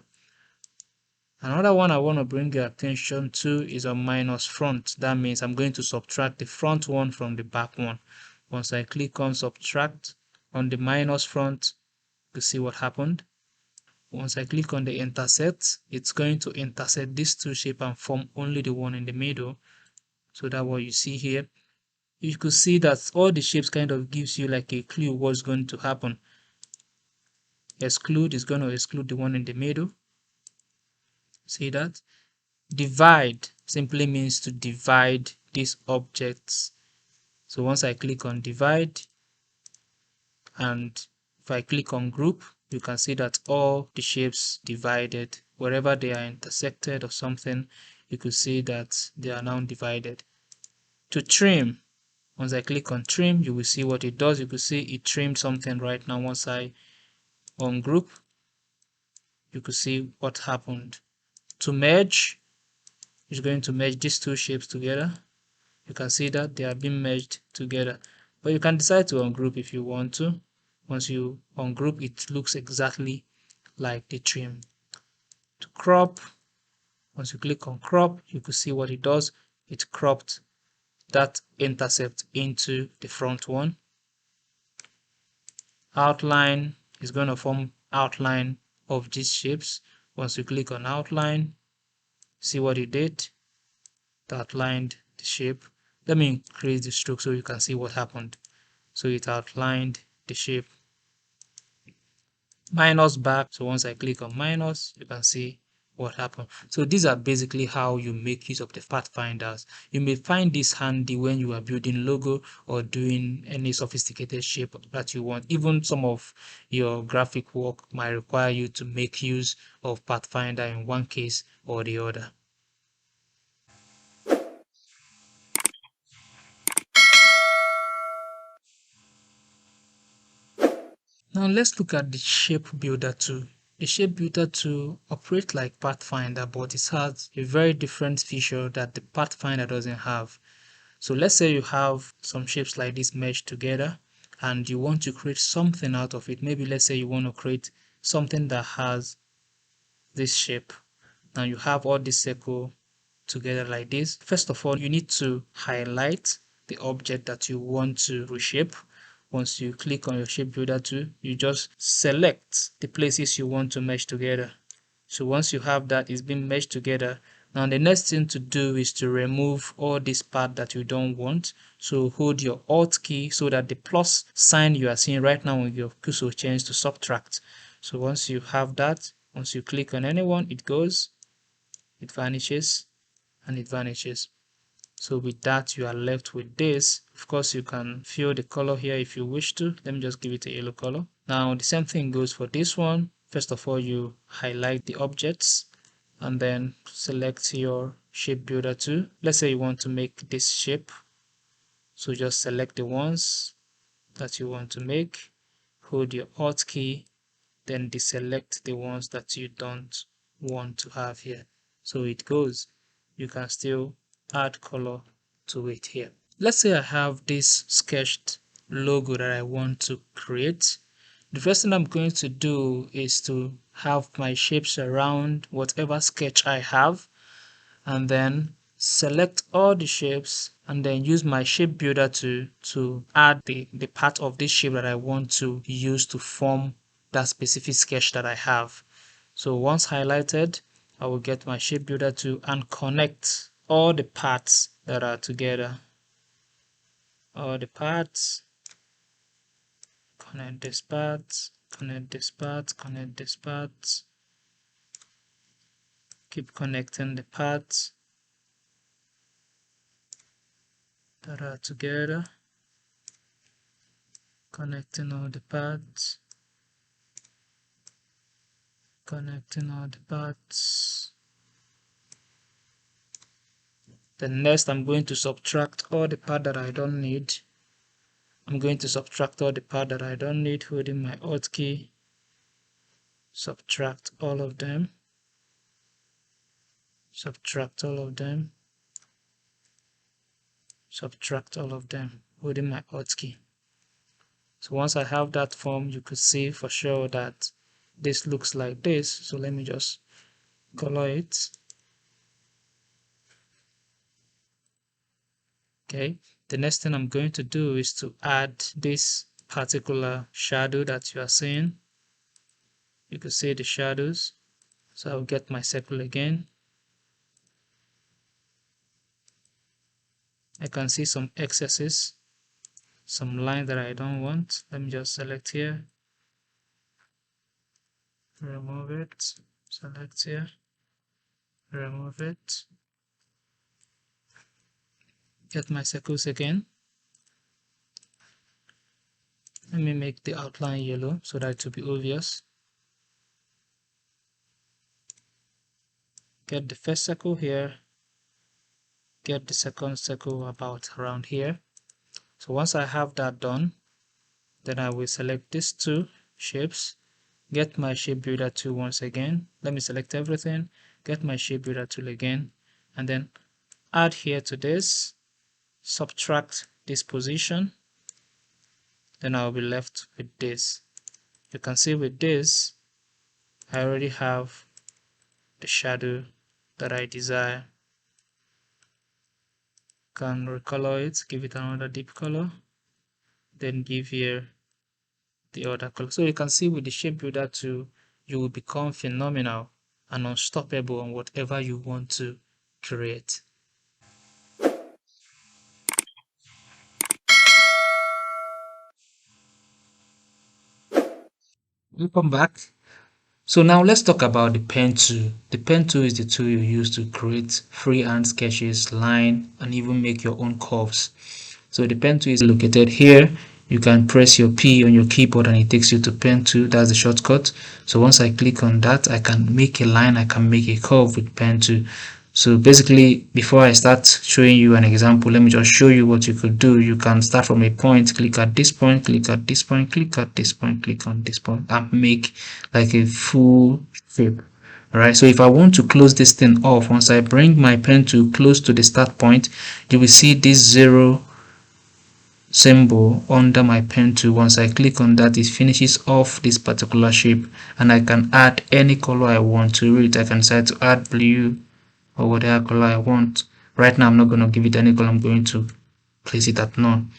Another one I want to bring your attention to is on minus front. That means I'm going to subtract the front one from the back one. Once I click on subtract on the minus front, you see what happened. Once I click on the intersect, it's going to intersect these two shapes and form only the one in the middle. So that's what you see here. You could see that all the shapes kind of gives you like a clue what's going to happen. Exclude is going to exclude the one in the middle. See that? Divide simply means to divide these objects. So once I click on divide, and if I click on group, you can see that all the shapes divided. Wherever they are intersected or something, you could see that they are now divided. To trim, once I click on trim, you will see what it does. You could see it trimmed something right now. Once I ungroup, you could see what happened. To merge, it's going to merge these two shapes together. You can see that they are being merged together. But you can decide to ungroup if you want to. Once you ungroup, it looks exactly like the trim. To crop, once you click on crop, you can see what it does. It cropped that intercept into the front one. Outline is going to form outline of these shapes. Once you click on outline, see what it did. It outlined the shape. Let me increase the stroke so you can see what happened. So it outlined the shape. Minus back, so once I click on minus, you can see what happened. So these are basically how you make use of the pathfinders. You may find this handy when you are building logo or doing any sophisticated shape that you want. Even some of your graphic work might require you to make use of pathfinder in one case or the other. Now let's look at the shape builder tool. The shape builder tool operates like Pathfinder, but it has a very different feature that the Pathfinder doesn't have. So let's say you have some shapes like this meshed together and you want to create something out of it. Maybe let's say you want to create something that has this shape. Now you have all this circle together like this. First of all, you need to highlight the object that you want to reshape. Once you click on your shape builder tool, you just select the places you want to mesh together. So once you have that, it's been meshed together. Now the next thing to do is to remove all this part that you don't want. So hold your Alt key so that the plus sign you are seeing right now on your cursor change to subtract. So once you have that, once you click on anyone, it goes, it vanishes, and it vanishes. So with that, you are left with this. Of course, you can fill the color here if you wish to. Let me just give it a yellow color. Now the same thing goes for this one. First of all, you highlight the objects and then select your shape builder tool. Let's say you want to make this shape. So just select the ones that you want to make. Hold your Alt key, then deselect the ones that you don't want to have here. So it goes. You can still add color to it here. Let's say I have this sketched logo that I want to create. The first thing I'm going to do is to have my shapes around whatever sketch I have, and then select all the shapes and then use my shape builder to add the part of this shape that I want to use to form that specific sketch that I have. So once highlighted, I will get my shape builder tool and connect all the parts that are together. All the parts, connect this part, connect this part, connect this part. Keep connecting the parts that are together. Connecting all the parts, connecting all the parts. Then next I'm going to subtract all the part that I don't need. I'm going to subtract all the part that I don't need, holding my Alt key. Subtract all of them. Subtract all of them. Subtract all of them, holding my Alt key. So once I have that form, you could see for sure that this looks like this. So let me just color it. Okay, the next thing I'm going to do is to add this particular shadow that you are seeing. You can see the shadows. So I'll get my circle again. I can see some excesses, some line that I don't want. Let me just select here, remove it, select here, remove it. Get my circles again. Let me make the outline yellow so that it will be obvious. Get the first circle here, get the second circle about around here. So once I have that done, then I will select these two shapes, get my shape builder tool once again. Let me select everything, get my shape builder tool again, and then add here to this, subtract this position, then I'll be left with this. You can see with this, I already have the shadow that I desire. Can recolor it, give it another deep color, then give here the other color. So you can see with the shape builder tool, you will become phenomenal and unstoppable on whatever you want to create. Welcome back. So now let's talk about the pen tool. The pen tool is the tool you use to create freehand sketches, line, and even make your own curves. So the pen tool is located here. You can press your P on your keyboard and it takes you to pen tool. That's the shortcut. So once I click on that, I can make a line, I can make a curve with pen tool. So basically, before I start showing you an example, let me just show you what you could do. You can start from a point, click at this point, click at this point, click at this point, click on this point, and make like a full shape. Alright, so if I want to close this thing off, once I bring my pen tool close to the start point, you will see this 0 symbol under my pen tool. Once I click on that, it finishes off this particular shape, and I can add any color I want to it. I can decide to add blue or whatever color I want. Right now I'm not going to give it any color, I'm going to place it at none.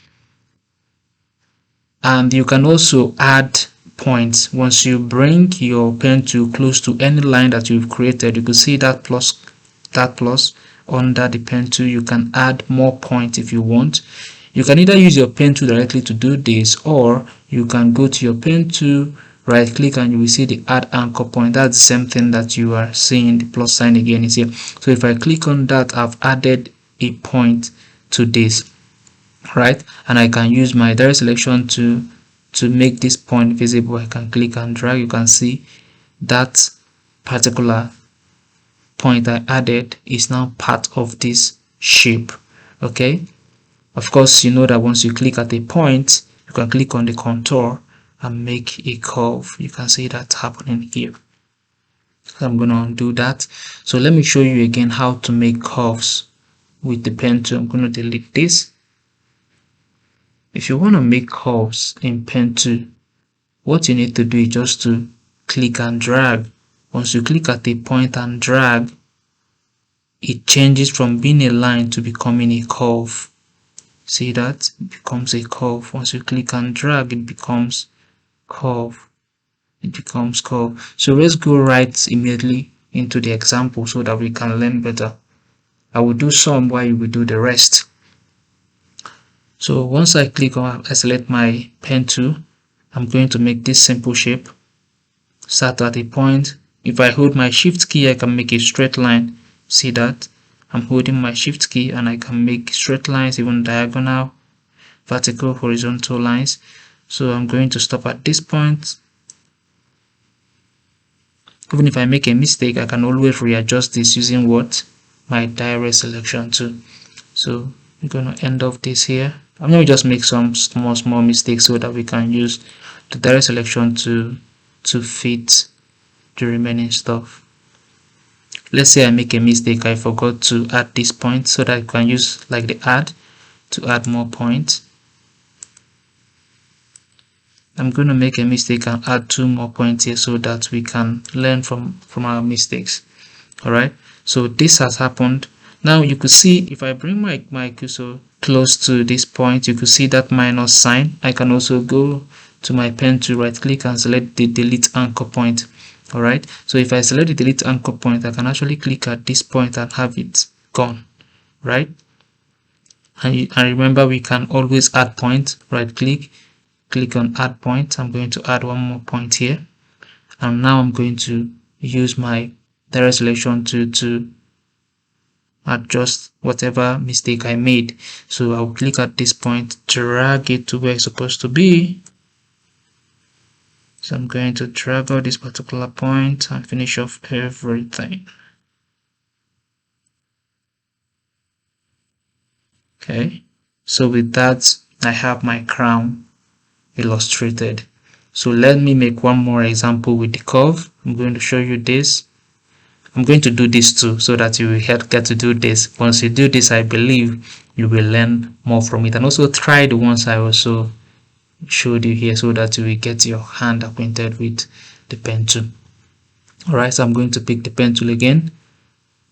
And you can also add points. Once you bring your pen tool close to any line that you've created, you can see that plus under the pen tool. You can add more points if you want. You can either use your pen tool directly to do this, or you can go to your pen tool, right click, and you will see the add anchor point. That's the same thing that you are seeing. The plus sign again is here. So if I click on that, I've added a point to this, right? And I can use my direct selection to make this point visible. I can click and drag. You can see that particular point I added is now part of this shape. Okay, of course, you know that once you click at a point, you can click on the contour and make a curve. You can see that happening here. So I'm going to undo that. So let me show you again how to make curves with the pen tool. I'm going to delete this. If you want to make curves in pen tool, what you need to do is just to click and drag. Once you click at a point and drag, it changes from being a line to becoming a curve. See that? It becomes a curve. Once you click and drag, it becomes curve. It becomes curve. So let's go right immediately into the example so that we can learn better. I will do some while you will do the rest. So once I click on, I select my pen tool, I'm going to make this simple shape. Start at a point. If I hold my shift key, I can make a straight line. See that? I'm holding my shift key and I can make straight lines, even diagonal, vertical, horizontal lines. So I'm going to stop at this point. Even if I make a mistake, I can always readjust this using what? My direct selection tool. So I'm going to end off this here. I'm going to just make some small mistakes so that we can use the direct selection to fit the remaining stuff. Let's say I make a mistake, I forgot to add this point, so that I can use like the add to add more points. I'm going to make a mistake and add 2 more points here so that we can learn from our mistakes. Alright, so this has happened. Now you could see if I bring my cursor close to this point, you could see that minus sign. I can also go to my pen to right click and select the delete anchor point. Alright, so if I select the delete anchor point, I can actually click at this point and have it gone, right? And remember, we can always add point. Right click, click on add point. I'm going to add 1 more point here, and now I'm going to use my direct selection to adjust whatever mistake I made. So I'll click at this point, drag it to where it's supposed to be. So I'm going to drag out this particular point and finish off everything. Okay, so with that, I have my crown illustrated. So let me make one more example with the curve. I'm going to show you this. I'm going to do this too so that you will get to do this. Once you do this, I believe you will learn more from it, and also try the ones I also showed you here so that you will get your hand acquainted with the pen tool. Alright, so I'm going to pick the pen tool again.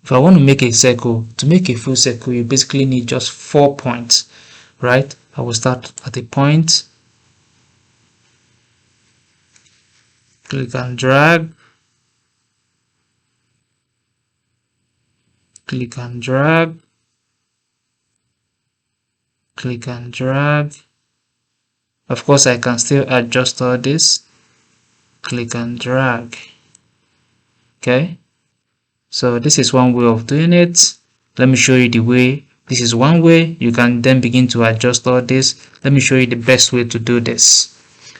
If I want to make a circle, to make a full circle, you basically need just 4 points, right? I will start at a point, click and drag, click and drag, click and drag. Of course, I can still adjust all this, click and drag. Okay, so this is one way of doing it. Let me show you the way. This is one way. You can then begin to adjust all this. Let me show you the best way to do this.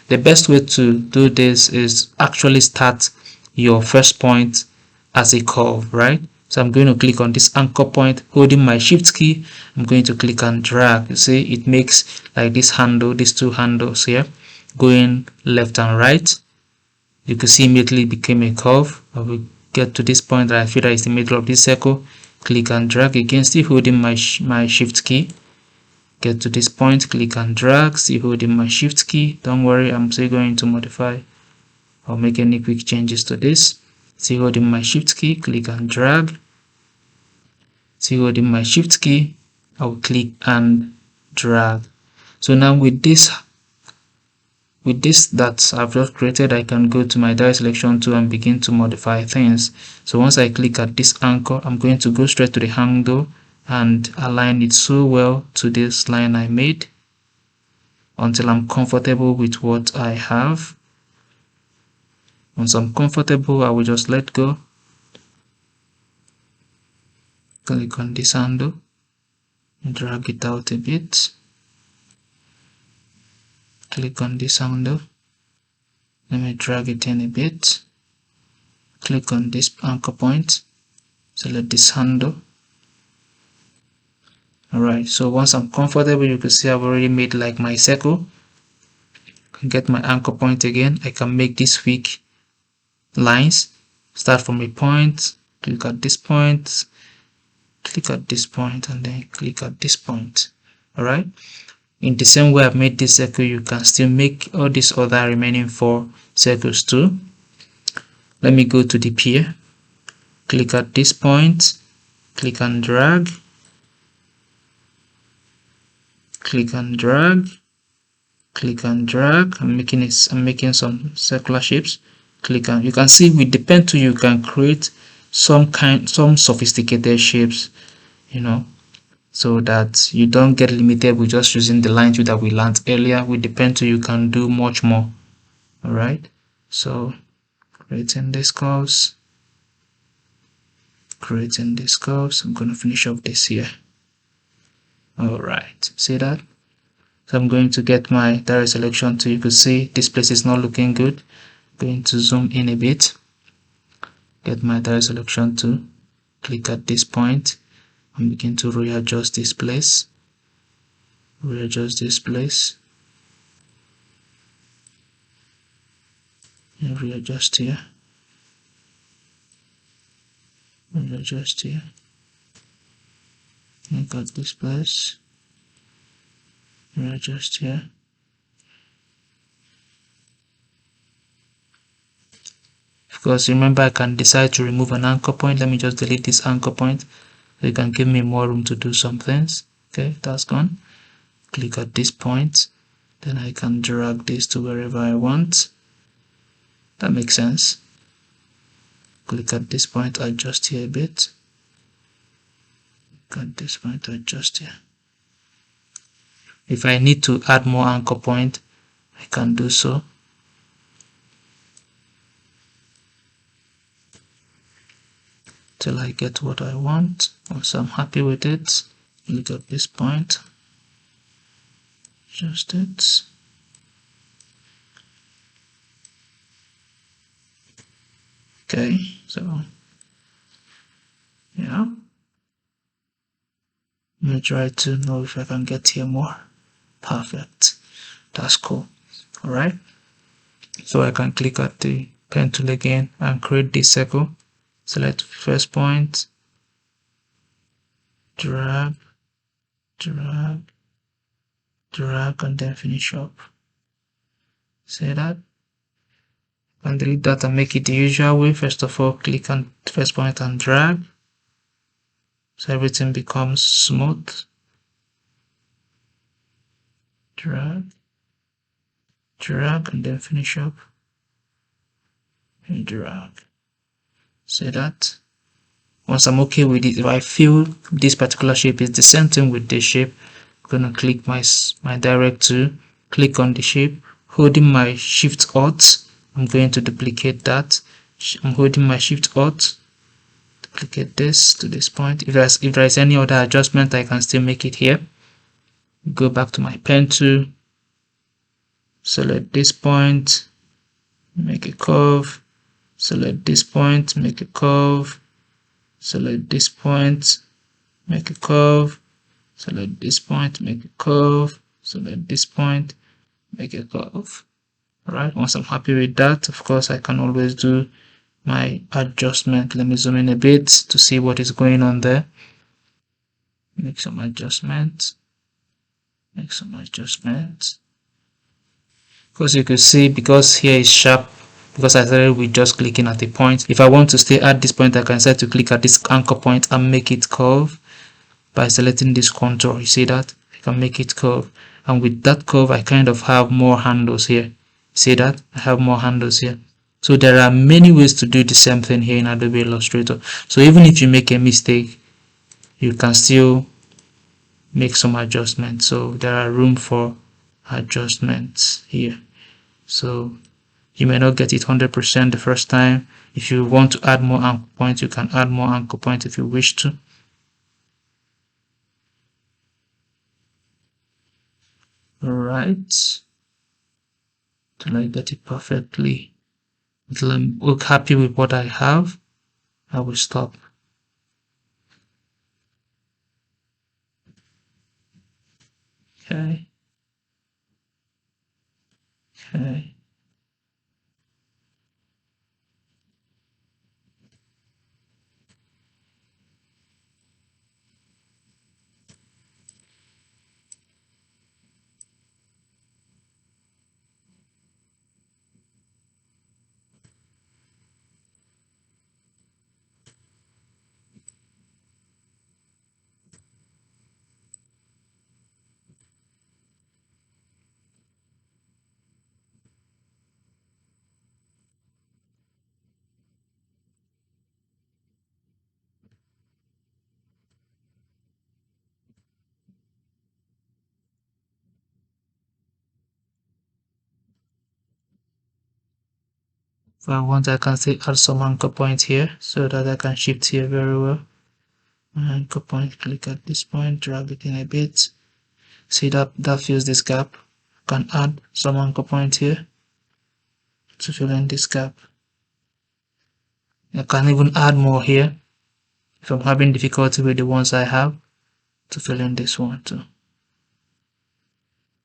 The best way to do this is actually start your first point as a curve, right? So I'm going to click on this anchor point, holding my shift key. I'm going to click and drag. You see, it makes like this handle, these two handles here, going left and right. You can see immediately it became a curve. I will get to this point that I feel that is the middle of this circle. Click and drag again, still holding my shift key. Get to this point, click and drag, still holding my shift key. Don't worry, I'm still going to modify or make any quick changes to this. Still holding my shift key, click and drag. Still holding my shift key, I will click and drag. So now with this that I've just created, I can go to my direct selection tool and begin to modify things. So once I click at this anchor, I'm going to go straight to the handle and align it so well to this line I made until I'm comfortable with what I have. Once I'm comfortable, I will just let go. Click on this handle and drag it out a bit. Click on this handle. Let me drag it in a bit. Click on this anchor point. Select this handle. Alright, so once I'm comfortable, you can see I've already made like my circle. I can get my anchor point again. I can make these quick lines. Start from a point, click at this point, click at this point, and then click at this point. Alright, in the same way I've made this circle, you can still make all these other remaining 4 circles too. Let me go to the peer, click at this point, click and drag, click and drag, click and drag. I'm making some circular shapes. Click and you can see with the pen tool you can create some sophisticated shapes, you know, so that you don't get limited with just using the line tool that we learned earlier. With the pen tool you can do much more. All right, so creating these curves, I'm going to finish off this here. All right, see that? So I'm going to get my direct selection tool. You can see this place is not looking good. Going to zoom in a bit, get my direct selection tool, click at this point and begin to readjust this place. Readjust this place and readjust here. Readjust here. And got this place. Readjust here. Because remember, I can decide to remove an anchor point. Let me just delete this anchor point so it can give me more room to do some things. Okay, that's gone. Click at this point, then I can drag this to wherever I want. That makes sense. Click at this point, adjust here a bit. Click at this point, adjust here. If I need to add more anchor point, I can do so. Till I get what I want. Once I'm happy with it, look at this point, adjust it. Okay, so yeah, let me try to know if I can get here more. Perfect, that's cool. All right, so I can click at the pen tool again and create this circle. Select first point, drag, drag, drag, and then finish up. See that? And delete that and make it the usual way. First of all, click on first point and drag, so everything becomes smooth. Drag, drag, and then finish up. And drag. See that? Once I'm okay with it, if I feel this particular shape is the same thing with this shape, I'm gonna click my direct tool, click on the shape, holding my Shift Alt. I'm going to duplicate that, I'm holding my shift alt, duplicate this to this point. If there's any other adjustment, I can still make it here. Go back to my pen tool, select this point, make a curve, select this point, make a curve, select this point, make a curve, select this point, make a curve, select this point, make a curve. Alright, once I'm happy with that, of course, I can always do my adjustment. Let me zoom in a bit to see what is going on there. Make some adjustments. Make some adjustments. Because you can see, because here is sharp, because I started with just clicking at a point. If I want to stay at this point, I can set to click at this anchor point and make it curve by selecting this contour. You see that? I can make it curve. And with that curve, I kind of have more handles here. See that? I have more handles here. So there are many ways to do the same thing here in Adobe Illustrator. So even if you make a mistake, you can still make some adjustments. So there are room for adjustments here. So you may not get it 100% the first time. If you want to add more anchor points, you can add more anchor points if you wish to. Alright. Till I get it perfectly. Until I'm happy with what I have, I will stop. Okay. Okay. If I want, I can say add some anchor points here so that I can shift here very well. Anchor point, click at this point, drag it in a bit. See that fills this gap. I can add some anchor points here to fill in this gap. I can even add more here if I'm having difficulty with the ones I have to fill in this one too.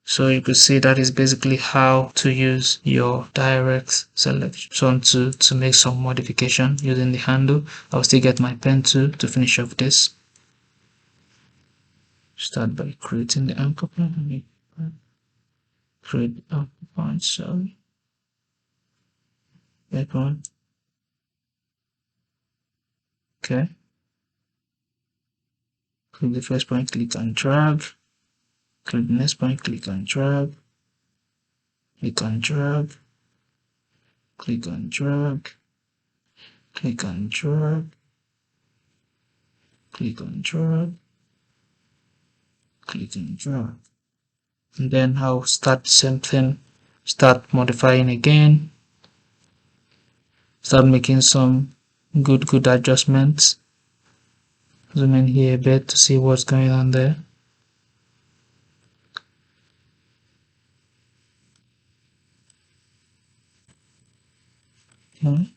So you could see that is basically how to use your direct selection to make some modification using the handle. I'll still get my pen tool to finish off this. Start by creating the anchor point. Create the anchor point, sorry. Back on. Okay. Click the first point, click and drag. Click the next point, click and drag. Click and drag. Click and drag. Click and drag. Click and drag. Click and drag. And then I'll start the same thing. Start modifying again. Start making some good adjustments. Zoom in here a bit to see what's going on there. Okay.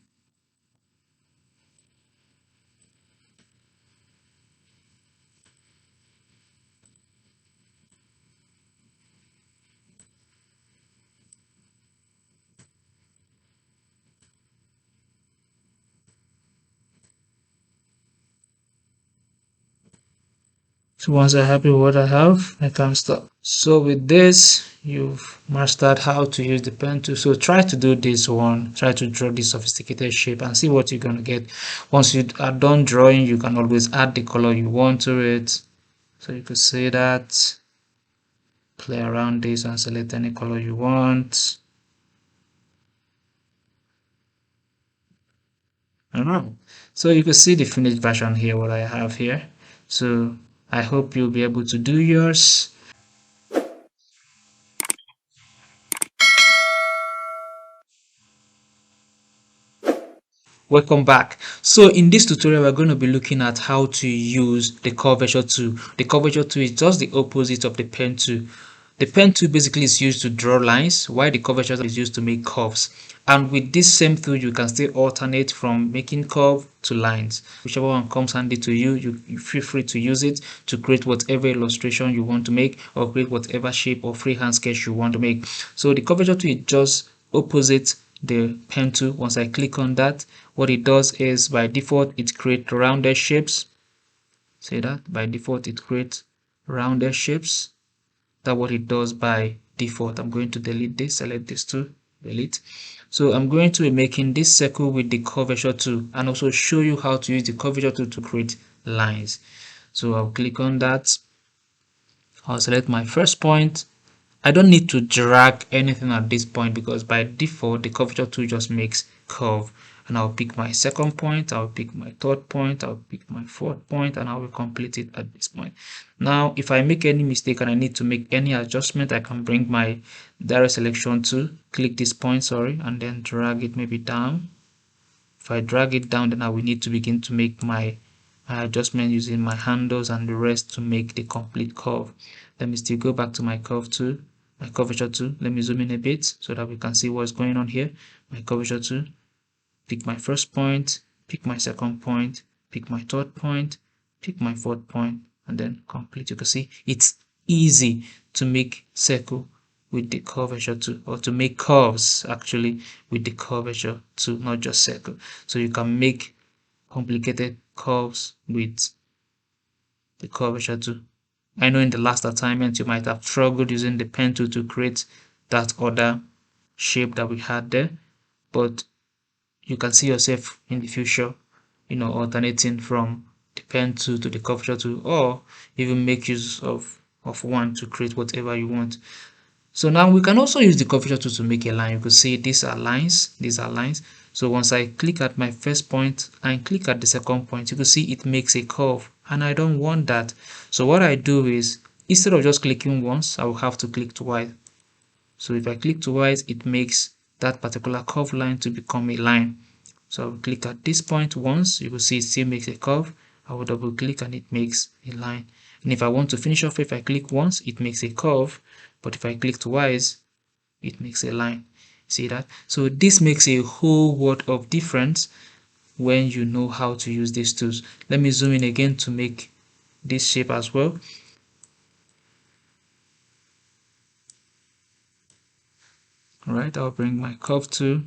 So once I'm happy with what I have, I can stop. So with this, you've mastered how to use the pen tool. So try to do this one, try to draw this sophisticated shape and see what you're going to get. Once you are done drawing, you can always add the color you want to it. So you could say that, play around this and select any color you want. Alright, so you can see the finished version here, what I have here. So I hope you'll be able to do yours. Welcome back. So in this tutorial, we're going to be looking at how to use the curvature tool. The curvature tool is just the opposite of the pen tool. The pen tool basically is used to draw lines, while the curvature is used to make curves. And with this same tool, you can still alternate from making curve to lines. Whichever one comes handy to you, you feel free to use it to create whatever illustration you want to make, or create whatever shape or freehand sketch you want to make. So the curvature tool is just opposite the pen tool. Once I click on that, what it does is by default it creates rounded shapes. See that? By default it creates rounded shapes. That's what it does by default. I'm going to delete this, select this tool, delete. So I'm going to be making this circle with the curvature tool, and also show you how to use the curvature tool to create lines. So I'll click on that. I'll select my first point. I don't need to drag anything at this point because by default the curvature tool just makes curve. And I'll pick my second point, I'll pick my third point, I'll pick my fourth point, and I will complete it at this point. Now if I make any mistake and I need to make any adjustment, I can bring my direct selection tool, click this point, and then drag it maybe down. If I drag it down, then I will need to begin to make my adjustment using my handles and the rest to make the complete curve. Let me still go back to my curve tool, my curvature tool. Let me zoom in a bit so that we can see what's going on here. My curvature tool, pick my first point, pick my second point, pick my third point, pick my fourth point, and then complete. You can see it's easy to make circle with the curvature tool, or to make curves actually with the curvature tool, not just circle. So you can make complicated curves with the curvature tool. I know in the last assignment you might have struggled using the pen tool to create that other shape that we had there, but you can see yourself in the future, alternating from the pen tool to the curvature tool, or even make use of one to create whatever you want. So now we can also use the curvature tool to make a line. You could see these are lines, So once I click at my first point and click at the second point, you can see it makes a curve, and I don't want that. So what I do is, instead of just clicking once, I will have to click twice. So if I click twice, it makes that particular curve line to become a line. So I will click at this point once, you will see it still makes a curve. I will double click and it makes a line. And if I want to finish off, if I click once, it makes a curve, but if I click twice, it makes a line. See that? So this makes a whole world of difference when you know how to use these tools. Let me zoom in again to make this shape as well. All right, I'll bring my curve tool,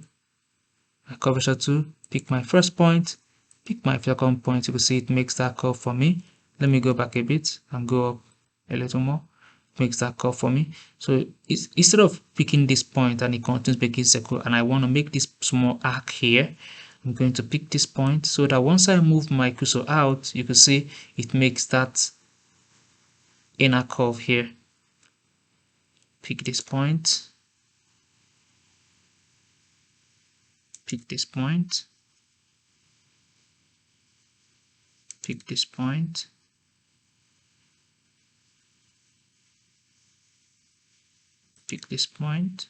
my curvature tool, pick my first point, pick my second point. You can see it makes that curve for me. Let me go back a bit and go up a little more. It makes that curve for me. So instead of picking this point and it continues making circle, and I want to make this small arc here, I'm going to pick this point so that once I move my cursor out, you can see it makes that inner curve here. Pick this point, pick this point, pick this point, pick this point,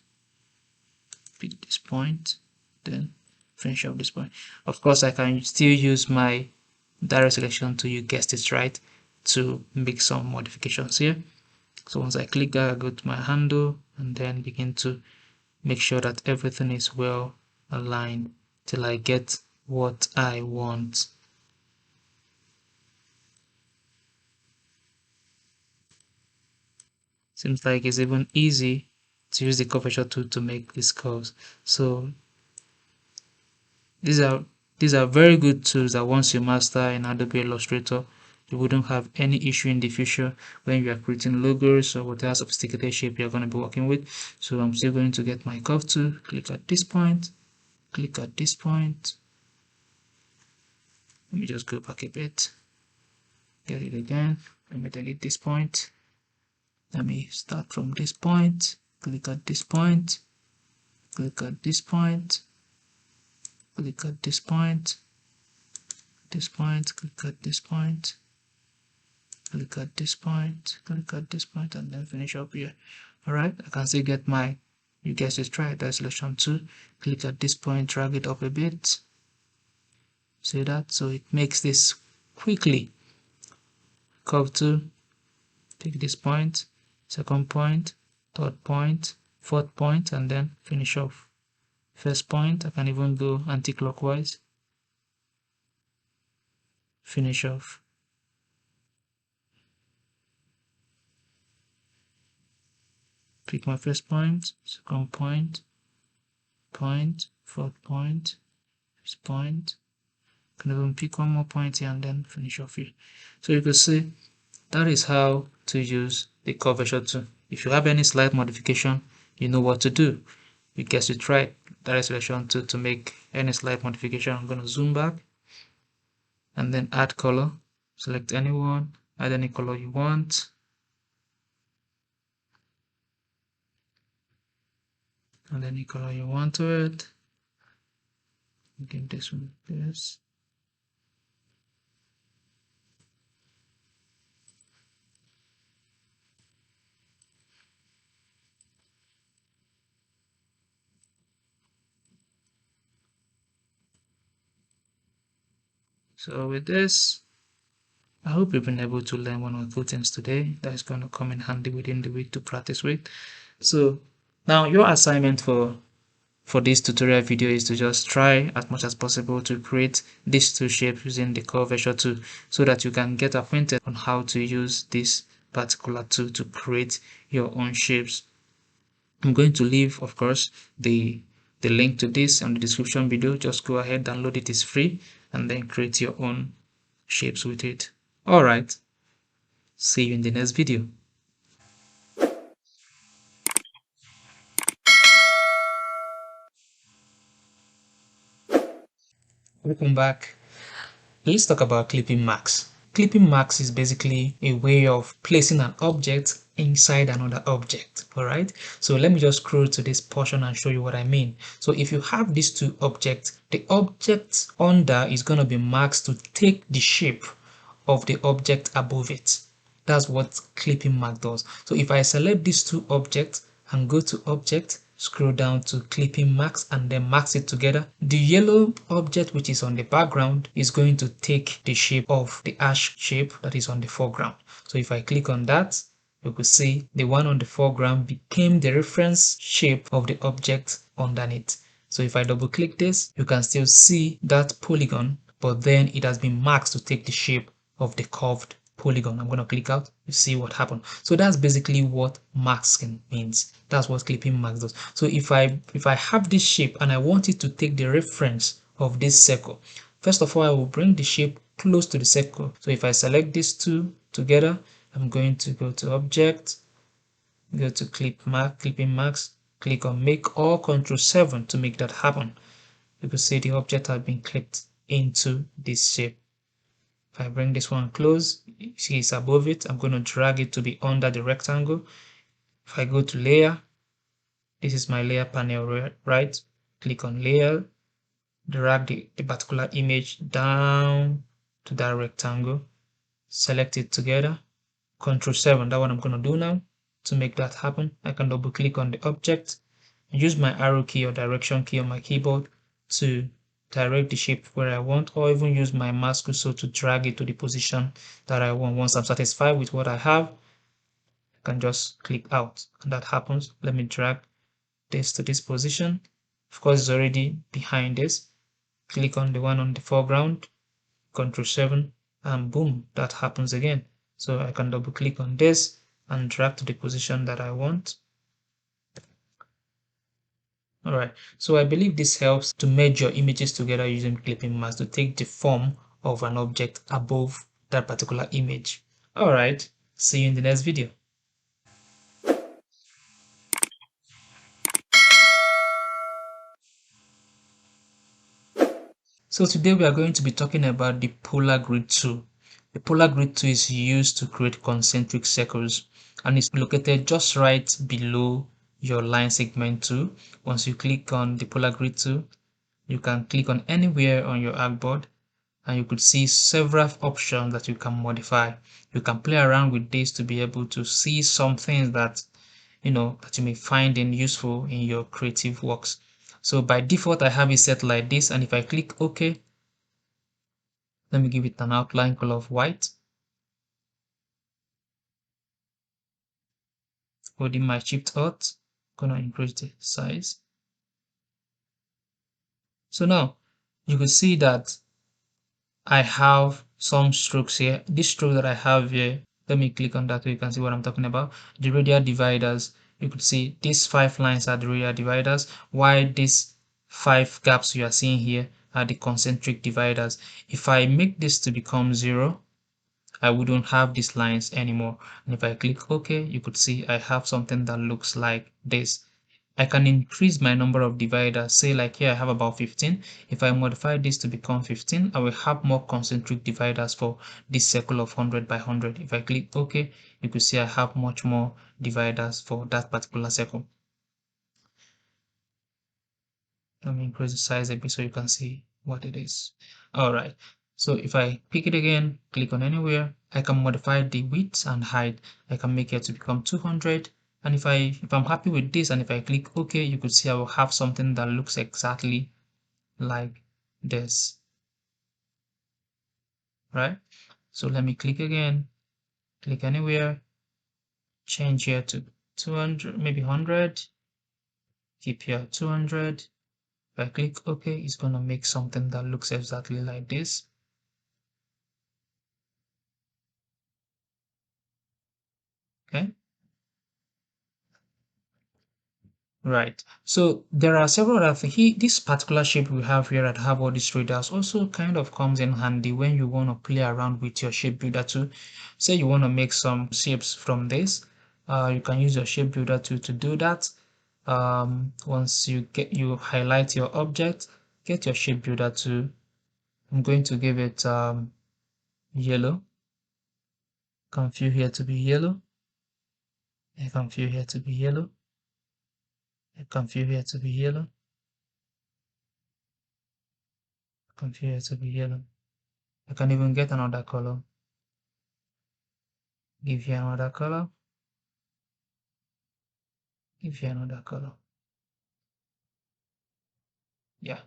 pick this point, then finish up this point. Of course, I can still use my direct selection tool, you guessed it right, to make some modifications here. So once I click that, I go to my handle and then begin to make sure that everything is well aligned till I get what I want. Seems like it's even easy to use the curvature tool to make these curves. So these are very good tools that once you master in Adobe Illustrator, you wouldn't have any issue in the future when you are creating logos or whatever sophisticated shape you're going to be working with. So I'm still going to get my curve tool, click at this point, click at this point. Let me just go back a bit, get it again. Let me delete this point. Let me start from this point, click at this point, click at this point, click at this point, this point, click at this point, click at this point, click at this point, and then finish up here. Alright, I can still get my, you guys just try that selection tool, click at this point, drag it up a bit, See that? So it makes this quickly. Curve tool, take this point, second point, third point, fourth point, and then finish off. First point, I can even go anti-clockwise, finish off. Pick my first point, second point, fourth point, fifth point. Can even pick one more point here and then finish off here. So you can see that is how to use the curvature tool. If you have any slight modification, you know what to do. You guess you try direct selection tool to make any slight modification. I'm going to zoom back and then add color. Select anyone, add any color you want. Add any color you want to it. Give this one this. So with this, I hope you've been able to learn one or two things today that is going to come in handy within the week to practice with. So now your assignment for this tutorial video is to just try as much as possible to create these two shapes using the curvature tool so that you can get acquainted on how to use this particular tool to create your own shapes. I'm going to leave, of course, the link to this on the description video. Just go ahead, download it, it's free, and then create your own shapes with it. Alright, see you in the next video. Welcome back. Let's talk about clipping marks. Clipping marks is basically a way of placing an object inside another object. Alright, so let me just scroll to this portion and show you what I mean. So if you have these two objects, the object under is going to be marked to take the shape of the object above it. That's what clipping mark does. So if I select these two objects and go to object, scroll down to clipping marks and then marks it together, the yellow object which is on the background is going to take the shape of the ash shape that is on the foreground. So if I click on that, you could see the one on the foreground became the reference shape of the object underneath. So if I double click this, you can still see that polygon, but then it has been marked to take the shape of the curved polygon. I'm going to click out, you see what happened. So that's basically what masking means. That's what clipping marks does. So if I have this shape and I want it to take the reference of this circle, first of all, I will bring the shape close to the circle. So if I select these two together, I'm going to go to object, go to clipping marks, click on make, or Ctrl 7 to make that happen. You can see the object has been clipped into this shape. If I bring this one close, you see it's above it. I'm going to drag it to be under the rectangle. If I go to layer, this is my layer panel, right? Click on layer, drag the particular image down to that rectangle, select it together, Ctrl 7, that what I'm going to do now. To make that happen, I can double click on the object and use my arrow key or direction key on my keyboard to direct the shape where I want, or even use my mouse cursor to drag it to the position that I want. Once I'm satisfied with what I have, I can just click out and that happens. Let me drag this to this position. Of course, it's already behind this. Click on the one on the foreground, Ctrl 7, and boom, that happens again. So I can double click on this and drag to the position that I want. Alright, so I believe this helps to merge your images together using clipping marks to take the form of an object above that particular image. Alright, see you in the next video. So today we are going to be talking about the polar grid tool. The polar grid tool is used to create concentric circles and is located just right below your line segment tool. Once you click on the polar grid tool, you can click on anywhere on your artboard and you could see several options that you can modify. You can play around with this to be able to see some things that that you may find useful in your creative works. So by default I have it set like this, and if I click OK, Let me give it an outline color of white. Holding my Shift Alt, gonna increase the size. So now you can see that I have some strokes here. This stroke that I have here, let me click on that so you can see what I'm talking about. The radial dividers, you could see these 5 lines are the radial dividers, while these 5 gaps you are seeing here are the concentric dividers. If I make this to become 0, I wouldn't have these lines anymore. And if I click OK, you could see I have something that looks like this. I can increase my number of dividers. Say like here I have about 15. If I modify this to become 15, I will have more concentric dividers for this circle of 100 by 100. If I click OK, you can see I have much more dividers for that particular circle. Let me increase the size a bit so you can see what it is. All right. So if I pick it again, click on anywhere, I can modify the width and height. I can make it to become 200. And if I'm happy with this and if I click OK, you could see I will have something that looks exactly like this, right? So let me click again, click anywhere, change here to 200, maybe 100, keep here 200. If I click OK, it's gonna make something that looks exactly like this. Okay. Right. So there are several other things. This particular shape we have here at Adobe Illustrator also kind of comes in handy when you want to play around with your shape builder tool. Say you want to make some shapes from this. You can use your shape builder tool to do that. Once you highlight your object, get your shape builder tool. I'm going to give it yellow. Configure here to be yellow. I configure here to be yellow. I configure here to be yellow. Configure here to be yellow. I can even get another color. Give you another color. Give you another color. Yeah.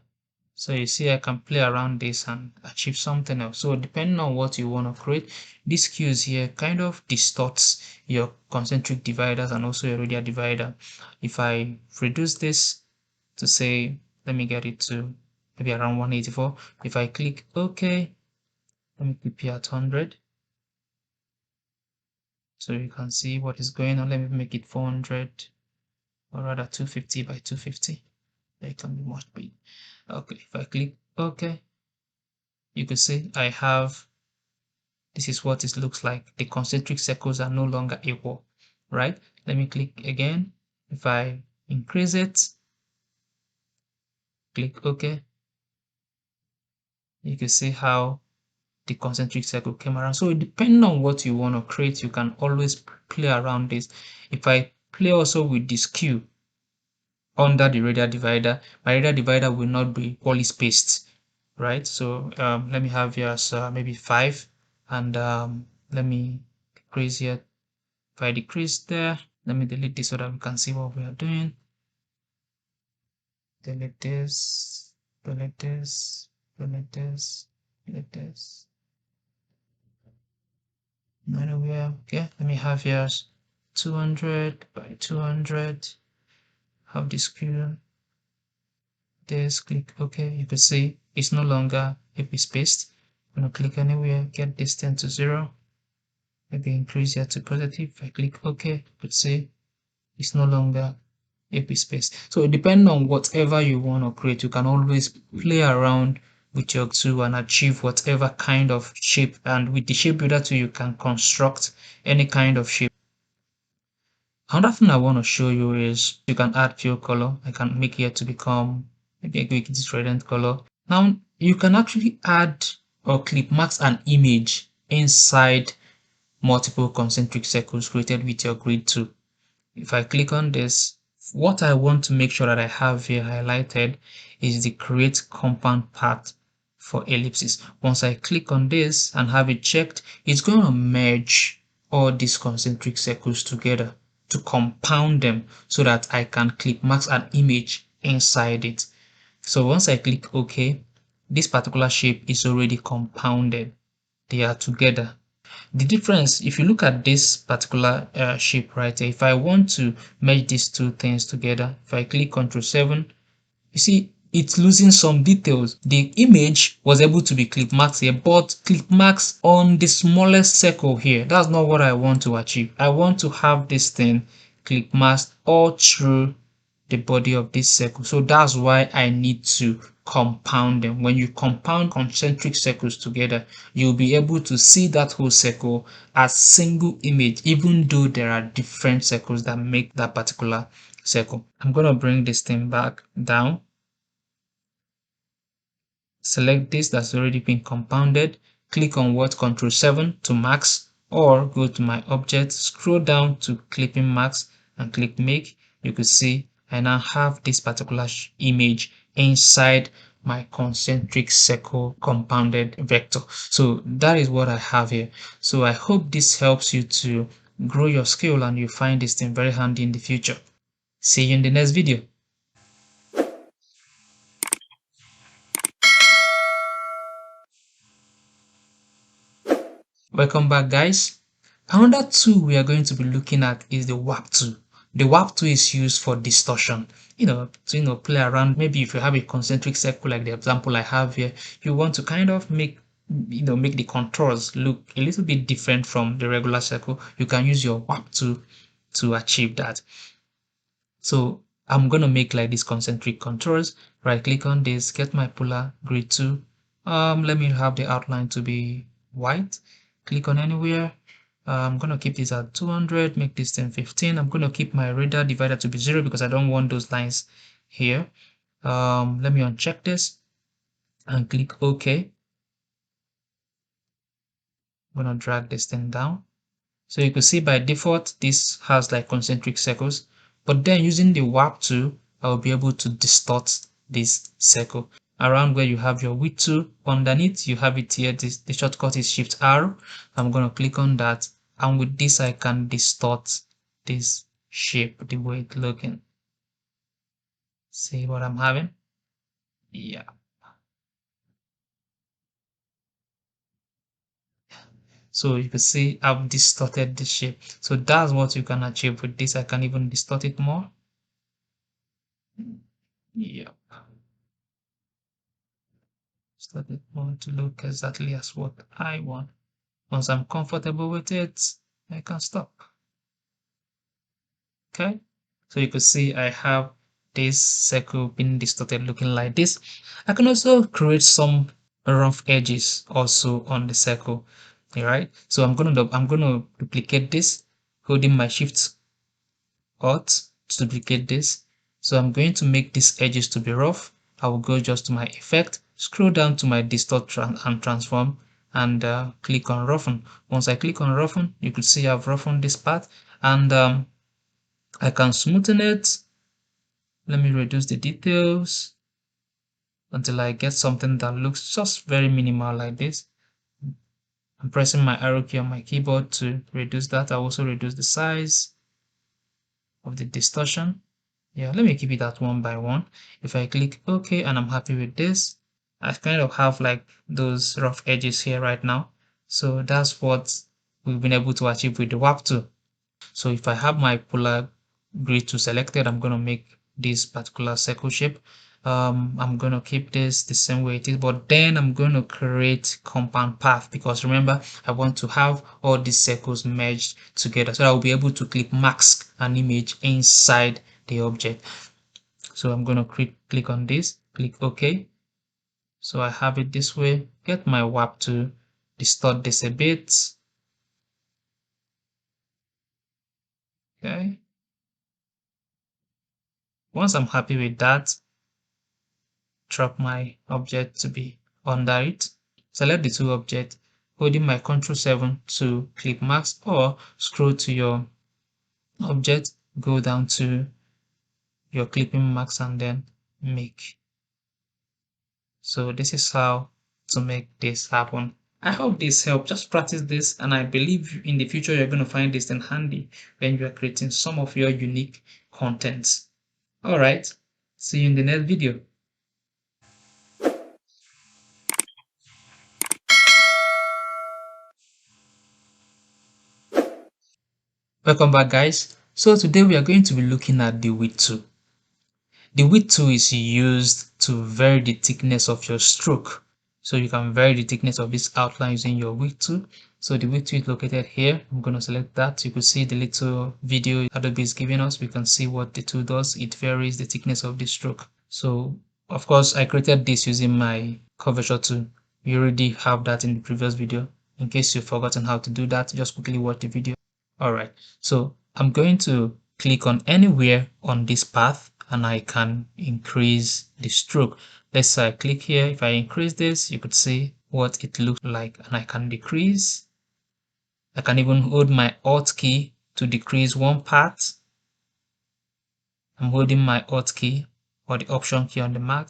So you see I can play around this and achieve something else. So depending on what you want to create, this cues here kind of distorts your concentric dividers and also your radial divider. If I reduce this to say, let me get it to maybe around 184. If I click OK, let me keep here at 100. So you can see what is going on. Let me make it 400 or rather 250 by 250. It can be much big. Okay, if I click OK, you can see I have, this is what it looks like. The concentric circles are no longer equal, right? Let me click again. If I increase it, click OK, you can see how the concentric circle came around. So depending on what you want to create, you can always play around this. If I play also with the skew under the radial divider, my radial divider will not be equally spaced, right? So let me have here as maybe 5, and let me decrease here. If I decrease there, let me delete this so that we can see what we are doing. Delete this, delete this, delete this, delete this. Nowhere. Okay, let me have here 200 by 200. Have this skew. This, click OK. You can see it's no longer AP spaced. I'm gonna click anywhere, get this 10 to 0. Maybe increase here to positive. If I click OK, you could see it's no longer AP space. So depending on whatever you want to create, you can always play around with your tool and achieve whatever kind of shape. And with the shape builder tool, you can construct any kind of shape. Another thing I want to show you is you can add fill color. I can make it to become, maybe I make this redent color. Now you can actually add or clip mask an image inside multiple concentric circles created with your grid tool. If I click on this, what I want to make sure that I have here highlighted is the create compound path for ellipses. Once I click on this and have it checked, it's going to merge all these concentric circles together to compound them so that I can clip mask an image inside it. So once I click OK, this particular shape is already compounded. They are together. The difference, if you look at this particular shape right here, if I want to merge these two things together, if I click Ctrl 7, you see it's losing some details. The image was able to be clip marked here, but clip marks on the smallest circle here. That's not what I want to achieve. I want to have this thing clip marked all through the body of this circle. So that's why I need to compound them. When you compound concentric circles together, you'll be able to see that whole circle as single image, even though there are different circles that make that particular circle. I'm going to bring this thing back down. Select this that's already been compounded. Click on what? Ctrl 7 to max, or go to my object, scroll down to clipping max and click make. You could see I now have this particular image inside my concentric circle compounded vector. So that is what I have here. So I hope this helps you to grow your skill and you find this thing very handy in the future. See you in the next video. Welcome back, guys. Another tool we are going to be looking at is the warp tool. The warp tool is used for distortion, to play around. Maybe if you have a concentric circle like the example I have here, you want to kind of make the contours look a little bit different from the regular circle. You can use your warp tool to achieve that. So I'm going to make like these concentric contours. Right click on this, get my polar grid tool. Let me have the outline to be white. Click on anywhere. I'm going to keep this at 200, make this 1015. I'm going to keep my radar divider to be 0 because I don't want those lines here. Let me uncheck this and click OK. I'm going to drag this thing down. So you can see by default, this has like concentric circles, but then using the warp tool, I'll be able to distort this circle around where you have your width tool. Underneath, you have it here. The shortcut is Shift R. I'm going to click on that. And with this, I can distort this shape, the way it's looking. See what I'm having? Yeah. So you can see I've distorted the shape. So that's what you can achieve with this. I can even distort it more. Yeah. Start it want to look exactly as what I want. Once I'm comfortable with it, I can stop. Okay, so you can see I have this circle being distorted looking like this. I can also create some rough edges also on the circle. All right, so I'm gonna duplicate this, holding my Shift Alt to duplicate this. So I'm going to make these edges to be rough. I will go just to my effect, scroll down to my distort and transform, and click on roughen. Once I click on roughen, you could see I've roughened this part, and I can smoothen it. Let me reduce the details until I get something that looks just very minimal like this. I'm pressing my arrow key on my keyboard to reduce that. I also reduce the size of the distortion. Yeah, let me keep it at 1 by 1. If I click OK and I'm happy with this, I kind of have like those rough edges here right now. So that's what we've been able to achieve with the warp tool. So if I have my polar grid tool selected, I'm going to make this particular circle shape. I'm going to keep this the same way it is, but then I'm going to create compound path, because remember, I want to have all these circles merged together so I'll be able to click mask an image inside the object. So I'm going to click on this, click OK. So I have it this way. Get my warp to distort this a bit. Okay. Once I'm happy with that, drop my object to be under it. Select the two objects, holding my Ctrl 7 to clip mask, or scroll to your object, go down to your clipping mask and then make. So this is how to make this happen. I hope this helped. Just practice this, and I believe in the future you're going to find this thing handy when you are creating some of your unique contents. All right, see you in the next video. Welcome back, guys. So today we are going to be looking at the width tool. The width tool is used to vary the thickness of your stroke. So you can vary the thickness of this outline using your width tool. So the width tool is located here. I'm going to select that. You can see the little video Adobe is giving us. We can see what the tool does. It varies the thickness of the stroke. So of course I created this using my curvature tool. You already have that in the previous video. In case you've forgotten how to do that, just quickly watch the video. Alright, so I'm going to click on anywhere on this path and I can increase the stroke. Let's say I click here. If I increase this, you could see what it looks like, and I can decrease. I can even hold my Alt key to decrease one part. I'm holding my Alt key or the Option key on the Mac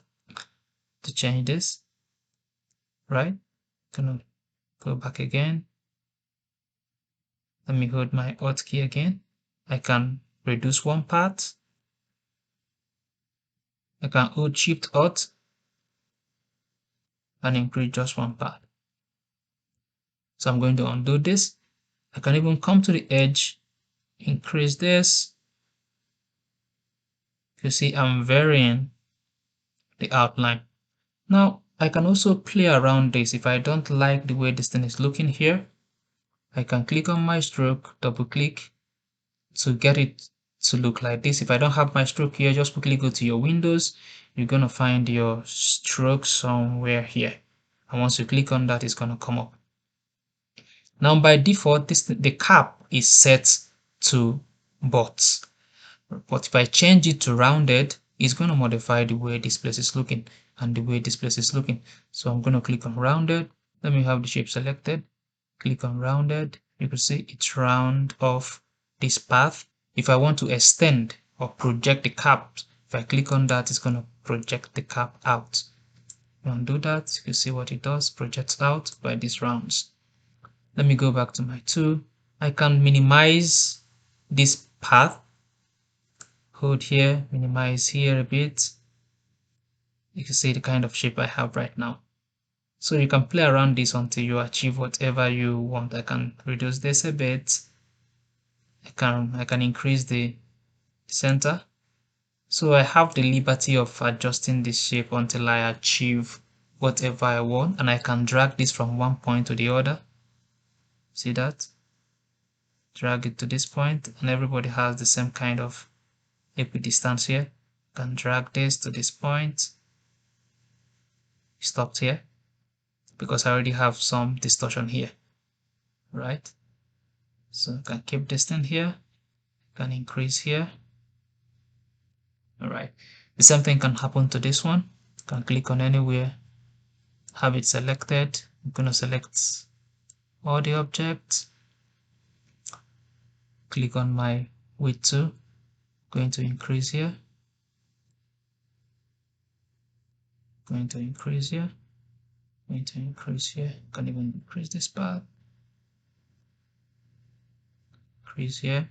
to change this, right? Gonna go back again. Let me hold my Alt key again. I can reduce one part. I can hold Shift Alt and increase just one part. So I'm going to undo this. I can even come to the edge, increase this. You see, I'm varying the outline. Now, I can also play around this. If I don't like the way this thing is looking here, I can click on my stroke, double click to get it to look like this. If I don't have my stroke here, just quickly go to your windows. You're going to find your stroke somewhere here. And once you click on that, it's going to come up. Now, by default, the cap is set to box. But if I change it to rounded, it's going to modify the way this place is looking and the way this place is looking. So I'm going to click on rounded. Let me have the shape selected. Click on rounded. You can see it's round off this path. If I want to extend or project the cap, if I click on that, it's going to project the cap out. Undo that. You can see what it does, projects out by these rounds. Let me go back to my tool. I can minimize this path. Hold here, minimize here a bit. You can see the kind of shape I have right now. So you can play around this until you achieve whatever you want. I can reduce this a bit. I can increase the center. So I have the liberty of adjusting this shape until I achieve whatever I want, and I can drag this from one point to the other. See that? Drag it to this point, and everybody has the same kind of equidistance here. I can drag this to this point. Stopped here because I already have some distortion here, right? So I can keep this thing here, can increase here. All right, the same thing can happen to this one. Can click on anywhere, have it selected. I'm going to select all the objects, click on my width tool, going to increase here, going to increase here, going to increase here. Can even increase this part, increase here.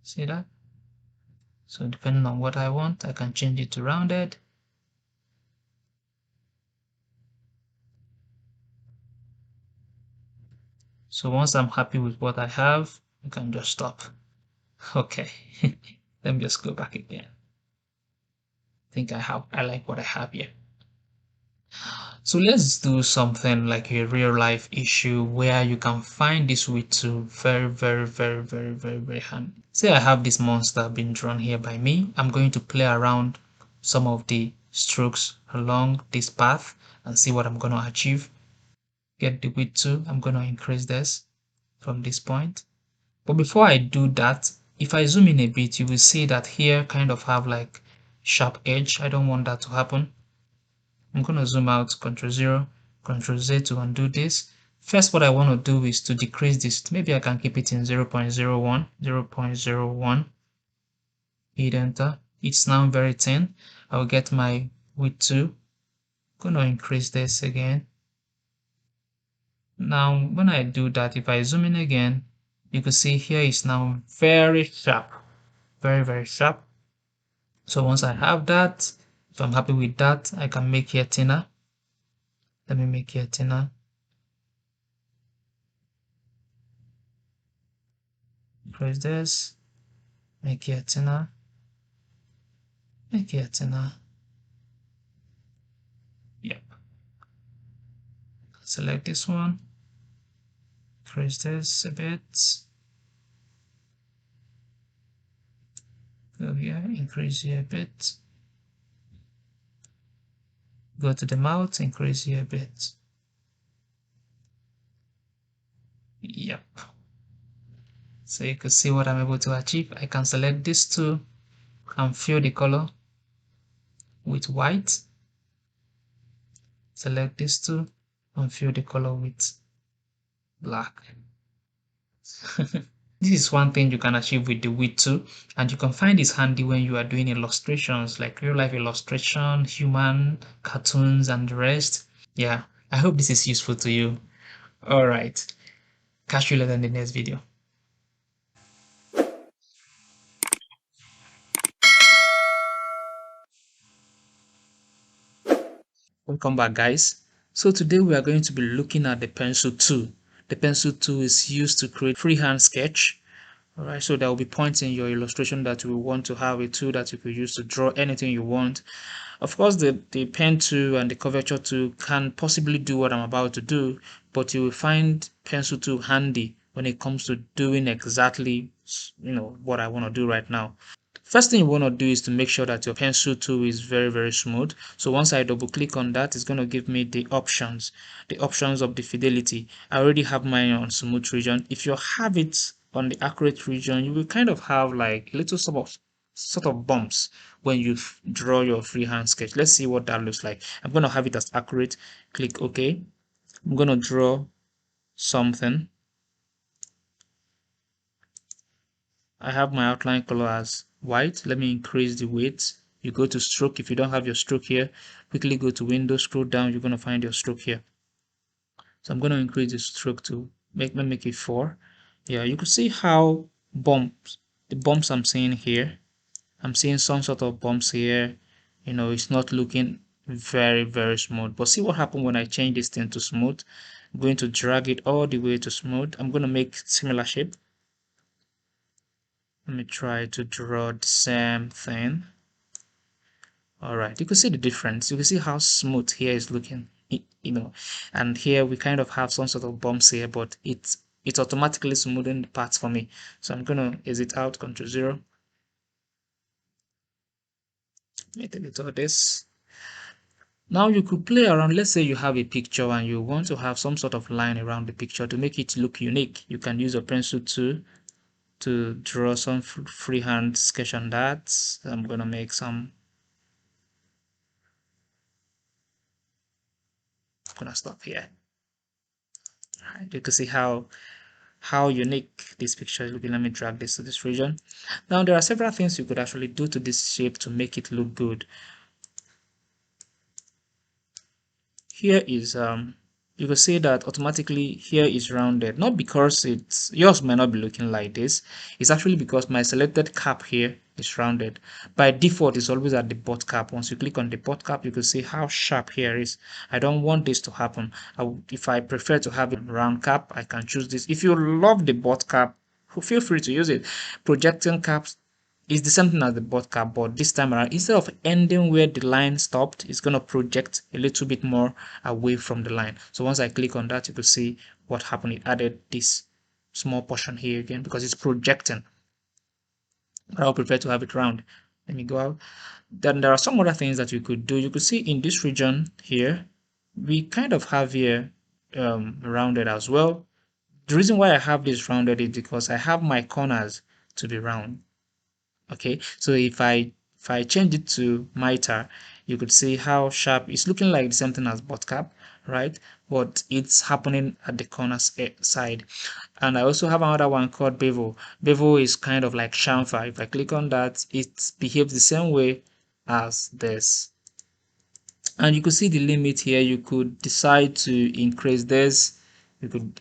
See that? So depending on what I want, I can change it to rounded. So once I'm happy with what I have, I can just stop. Okay, let me just go back again. I think I like what I have here. So let's do something like a real life issue where you can find this width tool very handy. Say I have this monster being drawn here by me. I'm going to play around some of the strokes along this path and see what I'm going to achieve. Get the width tool. I'm going to increase this from this point. But before I do that, if I zoom in a bit, you will see that here kind of have like sharp edge. I don't want that to happen. I'm going to zoom out, Ctrl 0, Ctrl Z to undo this. First, what I want to do is to decrease this. Maybe I can keep it in 0.01, 0.01. Hit enter. It's now very thin. I will get my width tool. I'm going to increase this again. Now, when I do that, if I zoom in again, you can see here it's now very sharp, very sharp. So once I have that, if I'm happy with that, I can make here thinner. Let me make here thinner. Increase this, make it thinner, make it thinner. Yep. Select this one, increase this a bit. Go here, increase here a bit. Go to the mouth, increase here a bit. Yep. So you can see what I'm able to achieve. I can select these two and fill the color with white. Select these two and fill the color with black. This is one thing you can achieve with the width too, and you can find this handy when you are doing illustrations like real life illustration, human, cartoons, and the rest. Yeah, I hope this is useful to you. All right, catch you later in the next video. Welcome back, guys. So today we are going to be looking at the pencil tool. The pencil tool is used to create freehand sketch. All right, so there will be points in your illustration that you will want to have a tool that you could use to draw anything you want. Of course, the pen tool and the curvature tool can possibly do what I'm about to do, but you will find pencil tool handy when it comes to doing exactly, what I want to do right now. First thing you want to do is to make sure that your pencil tool is very smooth. So once I double click on that, it's going to give me the options of the fidelity. I already have mine on smooth region. If you have it on the accurate region, you will kind of have like little sort of bumps when you draw your freehand sketch. Let's see what that looks like. I'm going to have it as accurate. Click OK. I'm going to draw something. I have my outline color as white. Let me increase the weight. You go to stroke. If you don't have your stroke here, quickly go to Windows, scroll down. You're going to find your stroke here. So I'm going to increase the stroke to make it 4. Yeah, you can see how the bumps I'm seeing here. I'm seeing some sort of bumps here. It's not looking very smooth. But see what happened when I change this thing to smooth. I'm going to drag it all the way to smooth. I'm going to make similar shape. Let me try to draw the same thing. All right, you can see the difference. You can see how smooth here is looking, and here we kind of have some sort of bumps here, but it's automatically smoothing the parts for me. So I'm gonna exit out, Control 0. Make a little of this. Now you could play around. Let's say you have a picture and you want to have some sort of line around the picture to make it look unique. You can use a pencil tool to draw some freehand sketch on that. I'm gonna make some. I'm gonna stop here. Right, you can see how unique this picture is looking. Let me drag this to this region. Now there are several things you could actually do to this shape to make it look good. Here is you can see that automatically here is rounded, not because it's yours might not be looking like this. It's actually because my selected cap here is rounded. By default it's always at the butt cap. Once you click on the butt cap, you can see how sharp here is. I don't want this to happen. If I prefer to have a round cap, I can choose this. If you love the butt cap, feel free to use it. Projecting caps is the same thing as the butt cap, but this time around, instead of ending where the line stopped, it's going to project a little bit more away from the line. So once I click on that, you can see what happened. It added this small portion here again because it's projecting. But I'll prefer to have it round. Let me go out. Then there are some other things that you could do. You could see in this region here, we kind of have here rounded as well. The reason why I have this rounded is because I have my corners to be round. Okay, so if I change it to mitre, you could see how sharp it's looking, like the same thing as butt cap, right? But it's happening at the corner side. And I also have another one called bevel. Bevel is kind of like chamfer. If I click on that, it behaves the same way as this. And you could see the limit here. You could decide to increase this.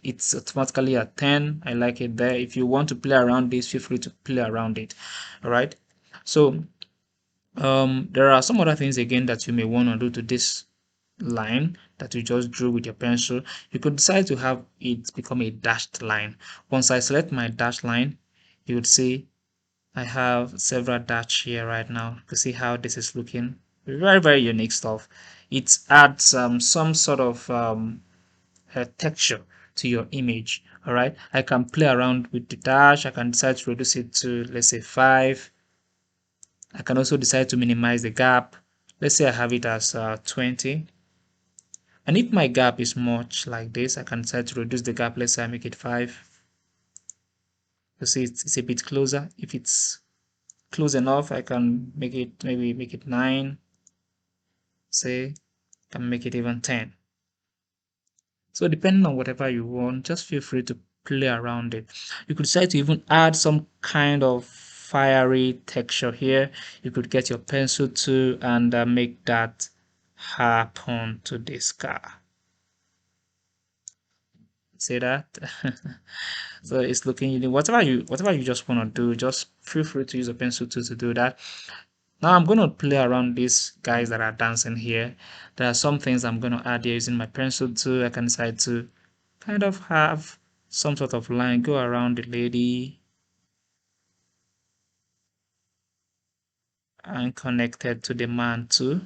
It's automatically at 10. I like it there. If you want to play around this, feel free to play around it. All right, so there are some other things again that you may want to do to this line that you just drew with your pencil. You could decide to have it become a dashed line. Once I select my dashed line, you would see I have several dash here right now. You see how this is looking. Very, very unique stuff. It adds some sort of texture to your image. All right. I can play around with the dash. I can decide to reduce it to, let's say, 5. I can also decide to minimize the gap. Let's say I have it as 20. And if my gap is much like this, I can decide to reduce the gap. Let's say I make it 5. You see it's a bit closer. If it's close enough, I can make it, maybe make it 9. Say, I can make it even 10. So depending on whatever you want, just feel free to play around it. You could decide to even add some kind of fiery texture here. You could get your pencil tool and make that happen to this car. See that? So it's looking unique. Whatever you just want to do, just feel free to use a pencil tool to do that. Now I'm going to play around these guys that are dancing here. There are some things I'm going to add here using my pencil tool. I can decide to kind of have some sort of line go around the lady and connected to the man too.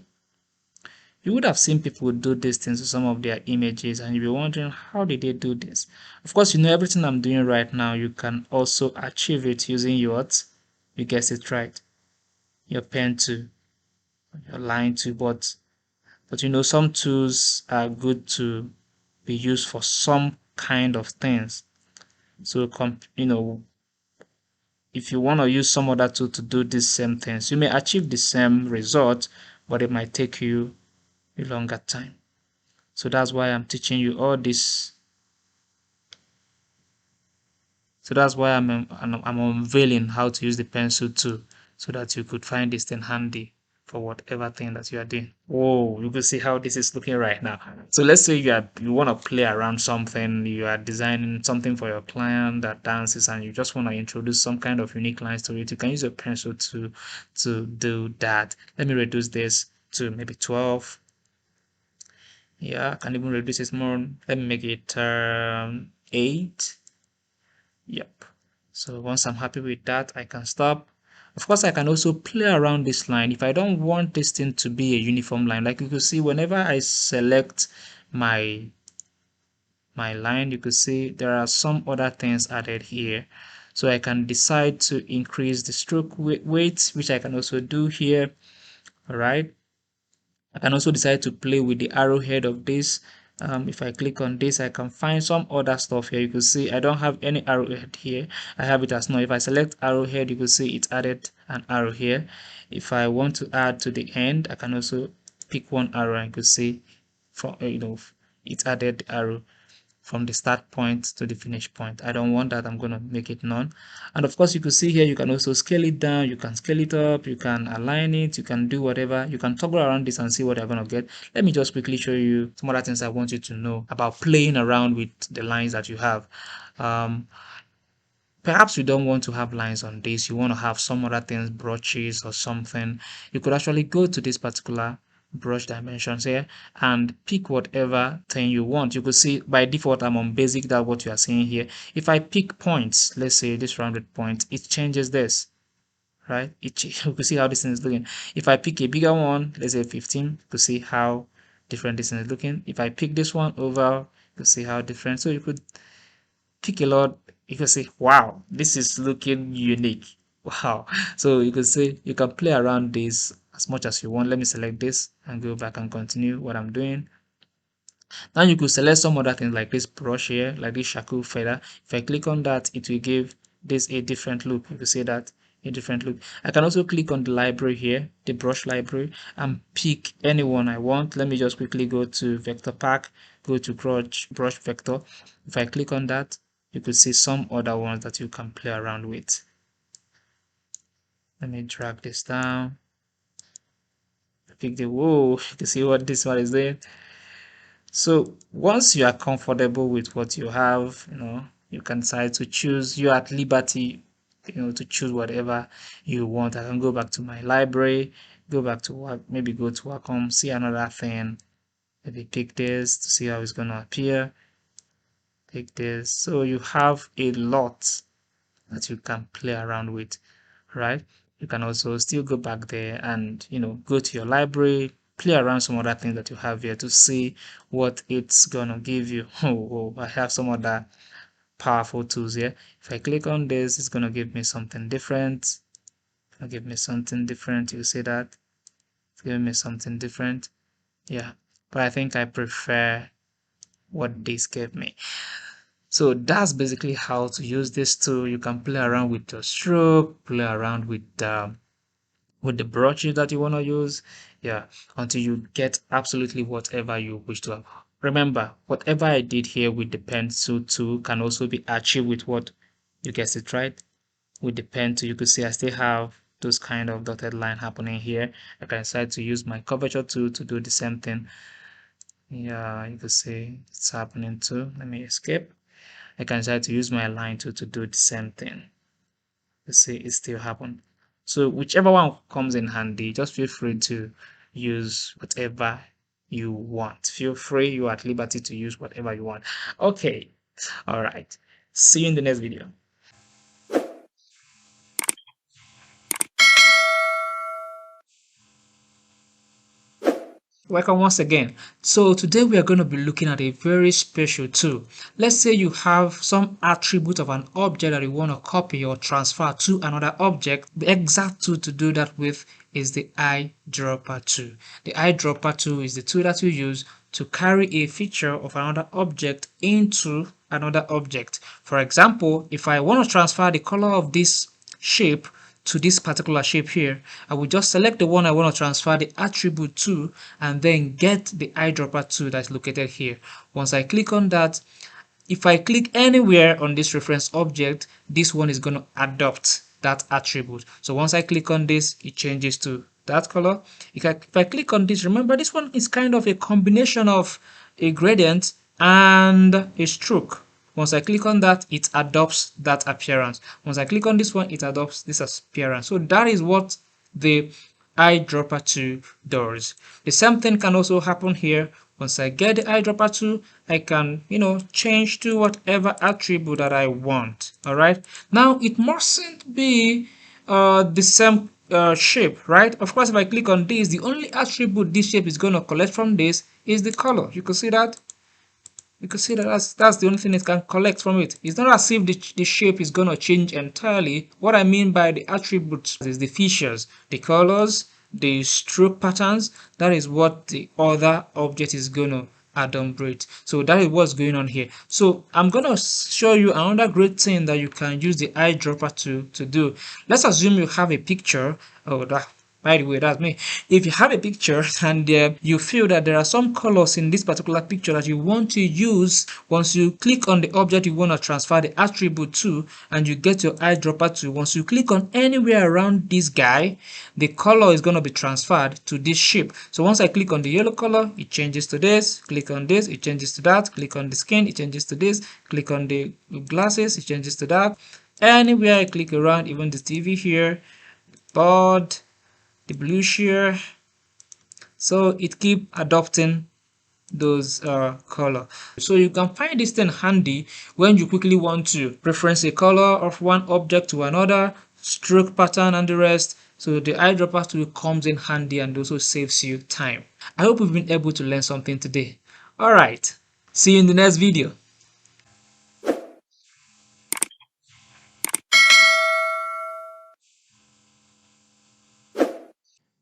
You would have seen people do these things to some of their images and you'll be wondering how did they do this. Of course, everything I'm doing right now, you can also achieve it using yours. You guess it right. Your pen tool, your line tool, but some tools are good to be used for some kind of things. So if you want to use some other tool to do these same things, you may achieve the same result, but it might take you a longer time. So that's why I'm teaching you all this. So that's why I'm unveiling how to use the pencil tool so that you could find this thing handy for whatever thing that you are doing. Oh, you can see how this is looking right now. So let's say you want to play around something, you are designing something for your client that dances and you just want to introduce some kind of unique lines to it. You can use your pencil to do that. Let me reduce this to maybe 12. Yeah, I can even reduce it more. Let me make it 8. Yep. So once I'm happy with that, I can stop. Of course, I can also play around this line if I don't want this thing to be a uniform line. Like you can see, whenever I select my line, you can see there are some other things added here. So I can decide to increase the stroke weight, which I can also do here. All right. I can also decide to play with the arrowhead of this. If I click on this, I can find some other stuff here. You can see I don't have any arrowhead here. I have it as no. If I select arrowhead, you can see it added an arrow here. If I want to add to the end, I can also pick one arrow and you can see from it added the arrow from the start point to the finish point. I don't want that. I'm going to make it none. And of course, you can see here, you can also scale it down, you can scale it up, you can align it, you can do whatever. You can toggle around this and see what you're going to get. Let me just quickly show you some other things I want you to know about playing around with the lines that you have. Perhaps you don't want to have lines on this, you want to have some other things, brushes or something. You could actually go to this particular brush dimensions here and pick whatever thing you want. You could see by default I'm on basic, that's what you are seeing here. If I pick points, let's say this rounded point, it changes this, right? You can see how this thing is looking. If I pick a bigger one, let's say 15, you can see how different this thing is looking. If I pick this one over, you can see how different. So you could pick a lot. You can say, wow, this is looking unique. Wow. So you can say you can play around this as much as you want. Let me select this and go back and continue what I'm doing. Now you could select some other things like this brush here, like this shaku feather. If I click on that, it will give this a different look. You can see that a different look. I can also click on the library here, the brush library, and pick any one I want. Let me just quickly go to vector pack, go to brush vector. If I click on that, you could see some other ones that you can play around with. Let me drag this down. Pick the whoa, you can see what this one is doing. So once you are comfortable with what you have, you can decide to choose. You're at liberty, to choose whatever you want. I can go back to my library, go back to work, maybe go to Wacom, see another thing, maybe pick this to see how it's going to appear. Take this. So you have a lot that you can play around with, right? You can also still go back there and, go to your library, play around some other things that you have here to see what it's gonna give you. Oh, I have some other powerful tools here. If I click on this, it's gonna give me something different. It'll give me something different. You see that? It's giving me something different. Yeah, but I think I prefer what this gave me. So that's basically how to use this tool. You can play around with your stroke, play around with the brushes that you want to use, yeah, until you get absolutely whatever you wish to have. Remember, whatever I did here with the pencil tool can also be achieved with what, you guessed it right, with the pen tool. You could see I still have those kind of dotted line happening here. I can decide to use my curvature tool to do the same thing. Yeah, you could see it's happening too. Let me escape. I can decide to use my line tool to do the same thing. You see it still happen. So whichever one comes in handy, just feel free to use whatever you want. Feel free, you are at liberty to use whatever you want. Okay, all right. See you in the next video. Welcome once again. So today we are going to be looking at a very special tool. Let's say you have some attribute of an object that you want to copy or transfer to another object. The exact tool to do that with is the eyedropper tool. The eyedropper tool is the tool that you use to carry a feature of another object into another object. For example, if I want to transfer the color of this shape to this particular shape here, I will just select the one I want to transfer the attribute to and then get the eyedropper tool that's located here. Once I click on that, if I click anywhere on this reference object, this one is going to adopt that attribute. So once I click on this, it changes to that color. If I click on this, remember this one is kind of a combination of a gradient and a stroke. Once I click on that, it adopts that appearance. Once I click on this one, it adopts this appearance. So that is what the eyedropper tool does. The same thing can also happen here. Once I get the eyedropper tool, I can, change to whatever attribute that I want. All right. Now it mustn't be the same shape, right? Of course, if I click on this, the only attribute this shape is going to collect from this is the color. You can see that. You can see that that's the only thing it can collect from it. It's not as if the shape is going to change entirely. What I mean by the attributes is the features, the colors, the stroke patterns. That is what the other object is going to adumbrate. So that is what's going on here. So I'm going to show you another great thing that you can use the eyedropper to do. Let's assume you have a picture. Oh, that by the way, that's me. If you have a picture and you feel that there are some colors in this particular picture that you want to use, once you click on the object you want to transfer the attribute to and you get your eyedropper to, once you click on anywhere around this guy, the color is going to be transferred to this shape. So once I click on the yellow color, it changes to this. Click on this, it changes to that. Click on the skin, it changes to this. Click on the glasses, it changes to that. Anywhere I click around, even the TV here, board, the blue shear, so it keep adopting those color. So you can find this thing handy when you quickly want to preference a color of one object to another, stroke pattern and the rest. So the eyedropper tool comes in handy and also saves you time. I hope you've been able to learn something today. All right, see you in the next video.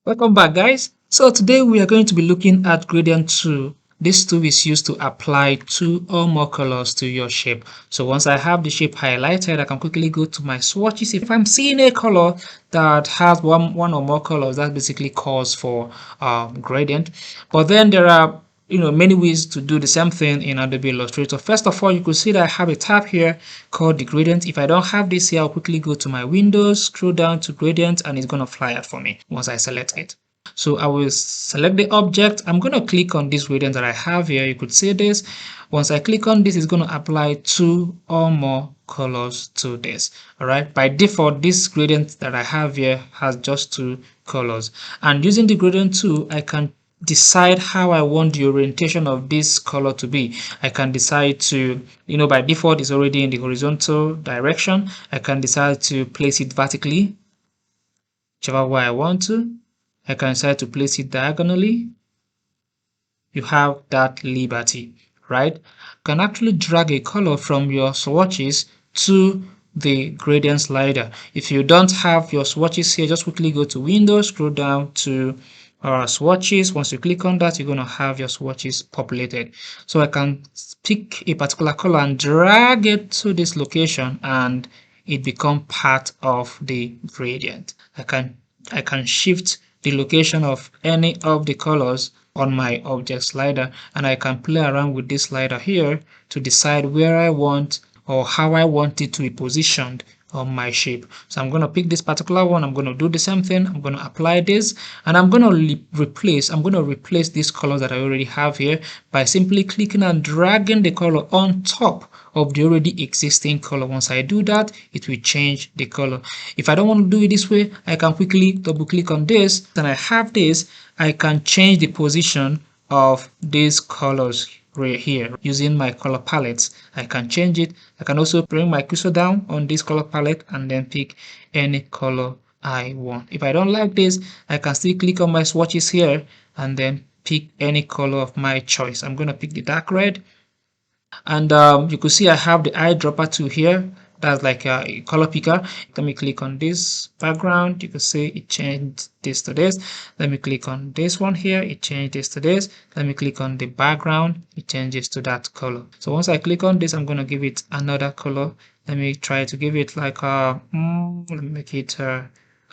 Welcome back, guys. So today we are going to be looking at gradient tool. This tool is used to apply two or more colors to your shape. So once I have the shape highlighted, I can quickly go to my swatches. If I'm seeing a color that has one or more colors, that basically calls for gradient. But then there are many ways to do the same thing in Adobe Illustrator. First of all, you could see that I have a tab here called the gradient. If I don't have this here, I'll quickly go to my windows, scroll down to gradient, and it's going to fly out for me once I select it. So I will select the object. I'm going to click on this gradient that I have here. You could see this. Once I click on this, it's going to apply two or more colors to this. All right. By default, this gradient that I have here has just two colors. And using the gradient tool, I can decide how I want the orientation of this color to be. I can decide to, by default it's already in the horizontal direction. I can decide to place it vertically, whichever way I want to. I can decide to place it diagonally. You have that liberty, right? You can actually drag a color from your swatches to the gradient slider. If you don't have your swatches here, just quickly go to Windows, scroll down to swatches. Once you click on that, you're going to have your swatches populated. So I can pick a particular color and drag it to this location, and it become part of the gradient. I can shift the location of any of the colors on my object slider, and I can play around with this slider here to decide where I want or how I want it to be positioned on my shape. So I'm going to pick this particular one. I'm going to do the same thing. I'm going to apply this, and I'm going to replace this color that I already have here by simply clicking and dragging the color on top of the already existing color. Once I do that, it will change the color. If I don't want to do it this way, I can quickly double click on this, and I have this. I can change the position of these colors right here using my color palettes. I can change it. I can also bring my cursor down on this color palette and then pick any color I want. If I don't like this, I can still click on my swatches here and then pick any color of my choice. I'm going to pick the dark red, and you could see I have the eyedropper tool here. That's like a color picker. Let me click on this background. You can see it changed this to this. Let me click on this one here. It changed this to this. Let me click on the background. It changes to that color. So once I click on this, I'm going to give it another color. Let me try to give it like let me make it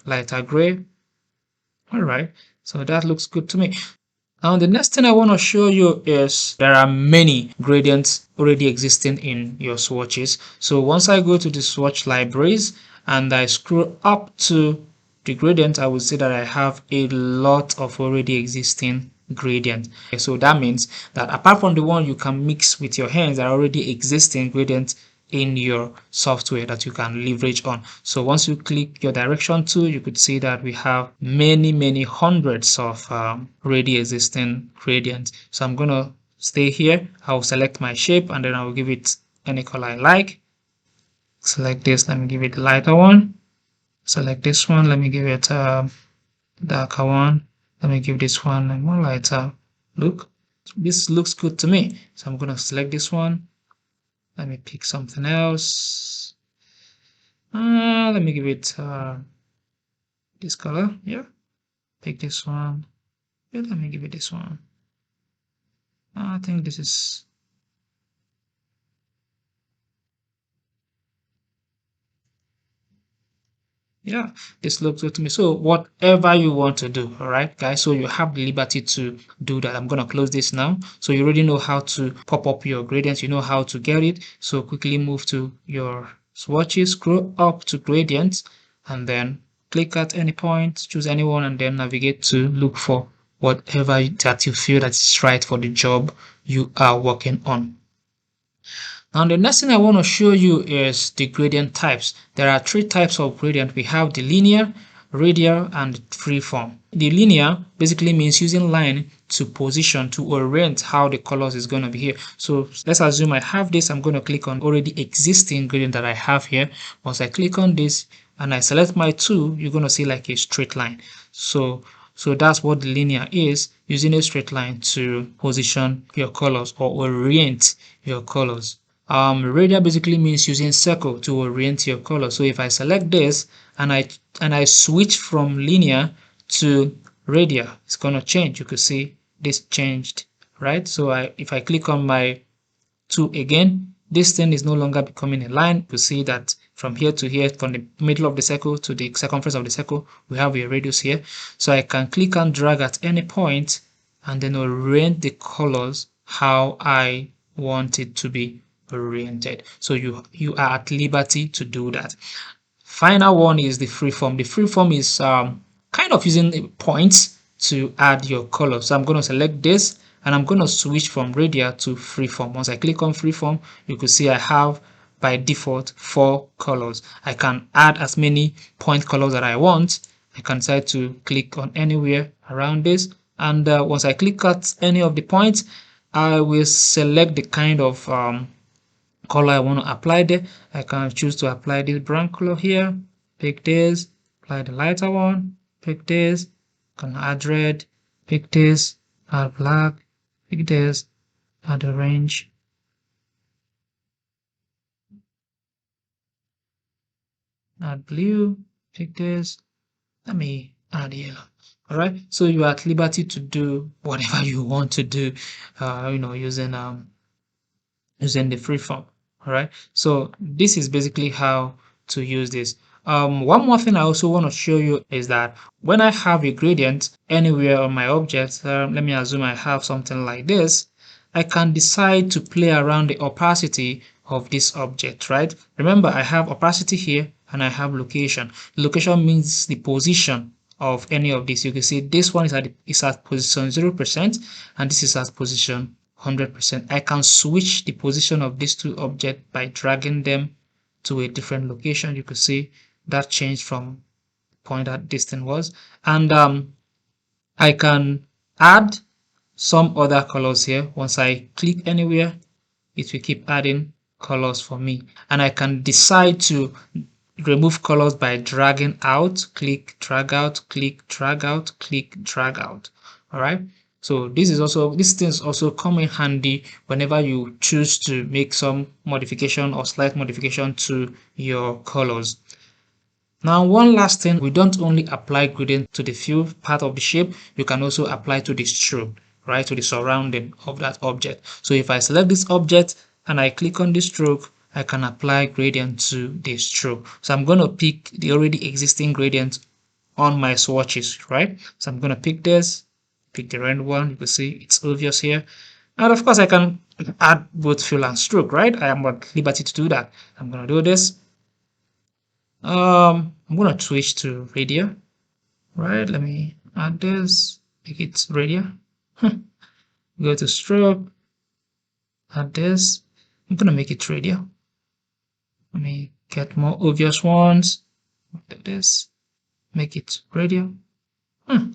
lighter gray. All right. So that looks good to me. Now the next thing I want to show you is there are many gradients already existing in your swatches. So once I go to the swatch libraries and I scroll up to the gradient, I will see that I have a lot of already existing gradients. So that means that apart from the one you can mix with your hands, there are already existing gradients in your software that you can leverage on. So once you click your direction tool, you could see that we have many hundreds of already existing gradients. So I'm going to stay here. I'll select my shape and then I'll give it any color I like. Select this. Let me give it a lighter one. Select this one. Let me give it a darker one. Let me give this one a more lighter look. This looks good to me. So I'm going to select this one. Let me pick something else. Let me give it this color. Yeah. Pick this one. Yeah, let me give it this one. I think this is. Yeah, this looks good to me. So whatever you want to do, all right, guys. So you have the liberty to do that. I'm gonna close this now. So you already know how to pop up your gradients. You know how to get it. So quickly move to your swatches, scroll up to gradients, and then click at any point, choose anyone, and then navigate to look for whatever that you feel that is right for the job you are working on. Now the next thing I want to show you is the gradient types. There are three types of gradient. We have the linear, radial, and freeform. The linear basically means using line to position, to orient how the colors is going to be here. So let's assume I have this. I'm going to click on already existing gradient that I have here. Once I click on this and I select my tool, you're going to see like a straight line. So that's what the linear is, using a straight line to position your colors or orient your colors. Radial basically means using circle to orient your color. So if I select this and I switch from linear to radial, it's gonna change. You could see this changed, right? So if I click on my 2 again, this thing is no longer becoming a line. You see that from here to here, from the middle of the circle to the circumference of the circle, we have a radius here. So I can click and drag at any point and then orient the colors how I want it to be oriented. So you are at liberty to do that. Final one is the freeform. The freeform is kind of using points to add your color. So I'm going to select this and I'm going to switch from radial to freeform. Once I click on freeform, you can see I have by default 4 colors. I can add as many point colors that I want. I can decide to click on anywhere around this And once I click at any of the points, I will select the kind of color I want to apply there. I can choose to apply this brown color here, pick this, apply the lighter one, pick this, can add red, pick this, add black, pick this, add orange, add blue, pick this, let me add yellow. All right, so you are at liberty to do whatever you want to do, using the free form. All right, so this is basically how to use this. One more thing I also want to show you is that when I have a gradient anywhere on my object, let me assume I have something like this, I can decide to play around the opacity of this object, right? Remember, I have opacity here and I have location. Location means the position of any of these. You can see this one is at position 0% and this is at position 100%. I can switch the position of these two objects by dragging them to a different location. You could see that changed from the point that this thing was. And I can add some other colors here. Once I click anywhere, it will keep adding colors for me. And I can decide to remove colors by dragging out, click, drag out, click, drag out, click, drag out. All right. So these things also come in handy whenever you choose to make some modification or slight modification to your colors. Now, one last thing, we don't only apply gradient to the fill part of the shape, you can also apply to the stroke, right, to the surrounding of that object. So if I select this object and I click on the stroke, I can apply gradient to the stroke. So I'm going to pick the already existing gradient on my swatches, right? So I'm going to pick this, pick the red one. You can see it's obvious here. And of course, I can add both fill and stroke, right? I am at liberty to do that. I'm going to do this. I'm gonna switch to radial, right? Let me add this, make it radial. Go to stroke, add this. I'm gonna make it radial. Let me get more obvious ones. Do this, make it radial.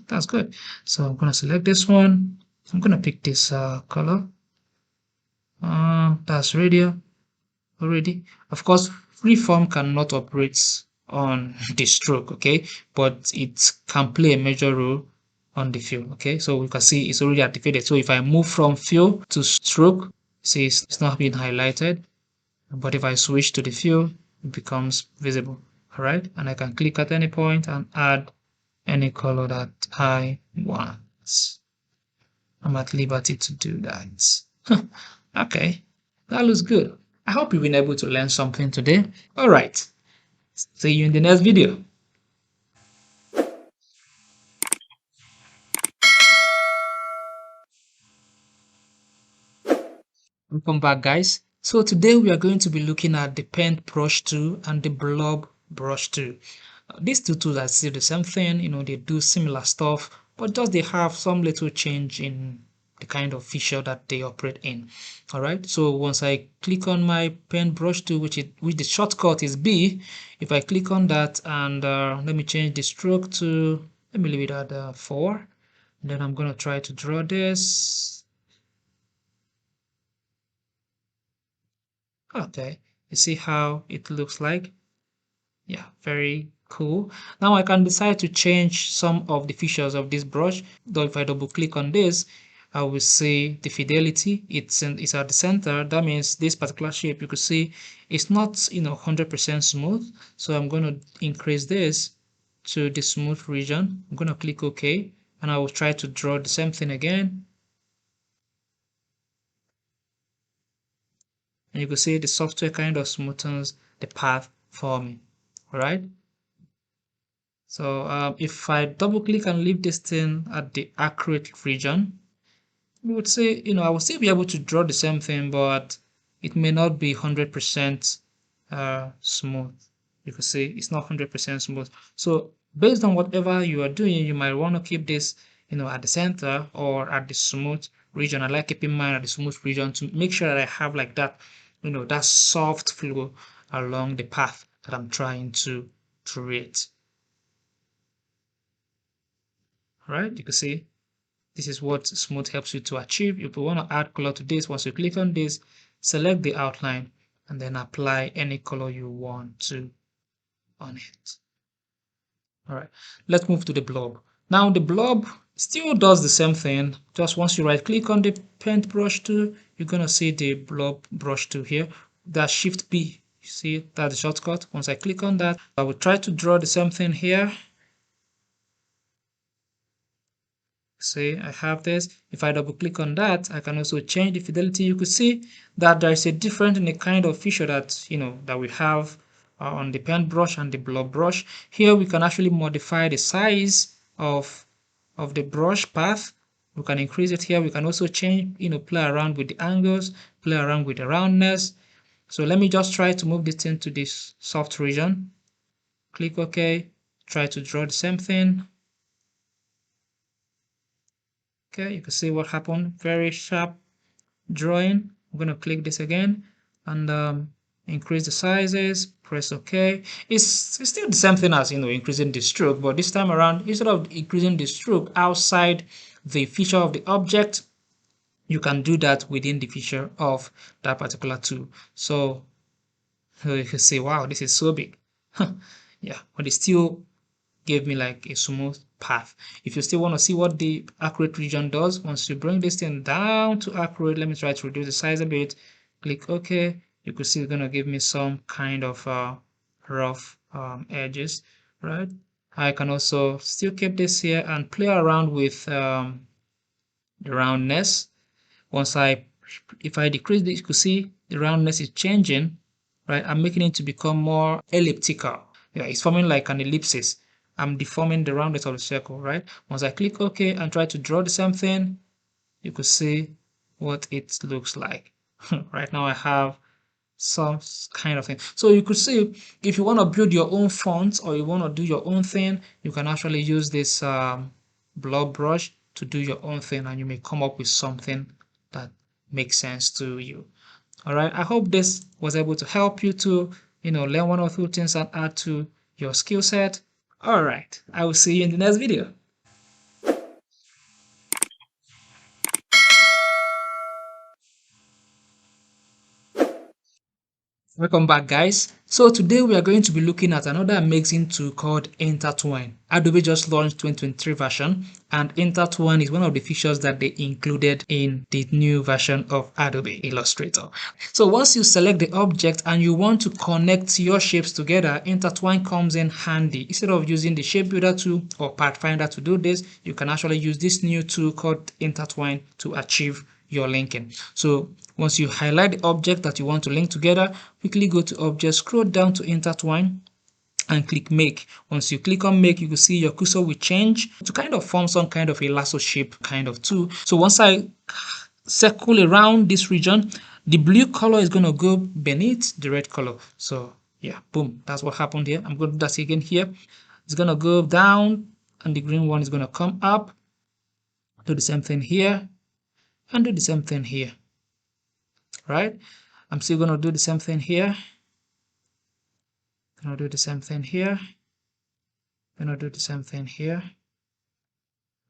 That's good. So I'm gonna select this one. I'm gonna pick this color. That's radial already. Of course, freeform cannot operate on the stroke, okay, but it can play a major role on the fill. Okay, so we can see it's already activated. So if I move from fill to stroke, see it's not being highlighted, but if I switch to the fill, it becomes visible. All right, and I can click at any point and add any color that I want. I'm at liberty to do that. Okay, that looks good. I hope you've been able to learn something today. All right, see you in the next video. Welcome back, guys. So today we are going to be looking at the pen brush tool and the blob brush tool. These two tools are still the same thing, they do similar stuff, but just they have some little change in the kind of feature that they operate in. All right, so once I click on my pen brush tool, which the shortcut is B, if I click on that and let me change the stroke to, let me leave it at 4, and then I'm going to try to draw this. Okay, you see how it looks like? Yeah, very cool. Now I can decide to change some of the features of this brush. Though if I double click on this, I will see the fidelity. It's at the center. That means this particular shape, you could see it's not 100% smooth. So I'm going to increase this to the smooth region. I'm going to click OK, and I will try to draw the same thing again. And you can see the software kind of smoothens the path for me. All right. So if I double click and leave this thing at the accurate region, we would say, I will still be able to draw the same thing, but it may not be 100% smooth. You can see it's not 100% smooth. So based on whatever you are doing, you might want to keep this, at the center or at the smooth region. I like keeping mine at the smooth region to make sure that I have like that, that soft flow along the path that I'm trying to create. Right? You can see This is what smooth helps you to achieve. If you want to add color to this, once you click on this, select the outline and then apply any color you want to on it. All right, let's move to the blob. Now the blob still does the same thing. Just once you right click on the paintbrush tool, you're gonna see the blob brush tool here. That's Shift B. You see that's the shortcut. Once I click on that, I will try to draw the same thing here. See, I have this. If I double click on that, I can also change the fidelity. You could see that there is a difference in the kind of feature that that we have on the paintbrush and the blob brush. Here we can actually modify the size of the brush path. We can increase it here. We can also change, play around with the angles, play around with the roundness. So let me just try to move this thing to this soft region. Click OK. Try to draw the same thing. Okay, you can see what happened. Very sharp drawing. I'm going to click this again and increase the sizes. Press OK. It's still the same thing as increasing the stroke, but this time around, instead of increasing the stroke outside the feature of the object, you can do that within the feature of that particular tool. So you can say, wow, this is so big. Yeah, but it's still gave me like a smooth path. If you still want to see what the accurate region does, once you bring this thing down to accurate, let me try to reduce the size a bit. Click OK. You could see it's gonna give me some kind of rough edges, right? I can also still keep this here and play around with the roundness. If I decrease this, you could see the roundness is changing, right? I'm making it to become more elliptical. Yeah, it's forming like an ellipsis. I'm deforming the roundness of the circle, right? Once I click OK and try to draw the same thing, you could see what it looks like. Right now I have some kind of thing. So you could see if you want to build your own fonts or you want to do your own thing, you can actually use this blob brush to do your own thing, and you may come up with something that makes sense to you. All right, I hope this was able to help you to learn one or two things and add to your skill set. All right, I will see you in the next video. Welcome back, guys. So today we are going to be looking at another amazing tool called Intertwine. Adobe just launched 2023 version, and Intertwine is one of the features that they included in the new version of Adobe Illustrator. So once you select the object and you want to connect your shapes together, Intertwine comes in handy. Instead of using the Shape Builder tool or Pathfinder to do this, you can actually use this new tool called Intertwine to achieve your linking. So once you highlight the object that you want to link together, quickly go to Object, scroll down to Intertwine and click Make. Once you click on Make, you will see your cursor will change to kind of form some kind of a lasso shape kind of tool. So once I circle around this region, the blue color is going to go beneath the red color. So yeah, boom, that's what happened here. I'm going to do that again here. It's going to go down and the green one is going to come up. Do the same thing here and do the same thing here. Right? I'm still going to do the same thing here. Gonna do the same thing here. Gonna do the same thing here.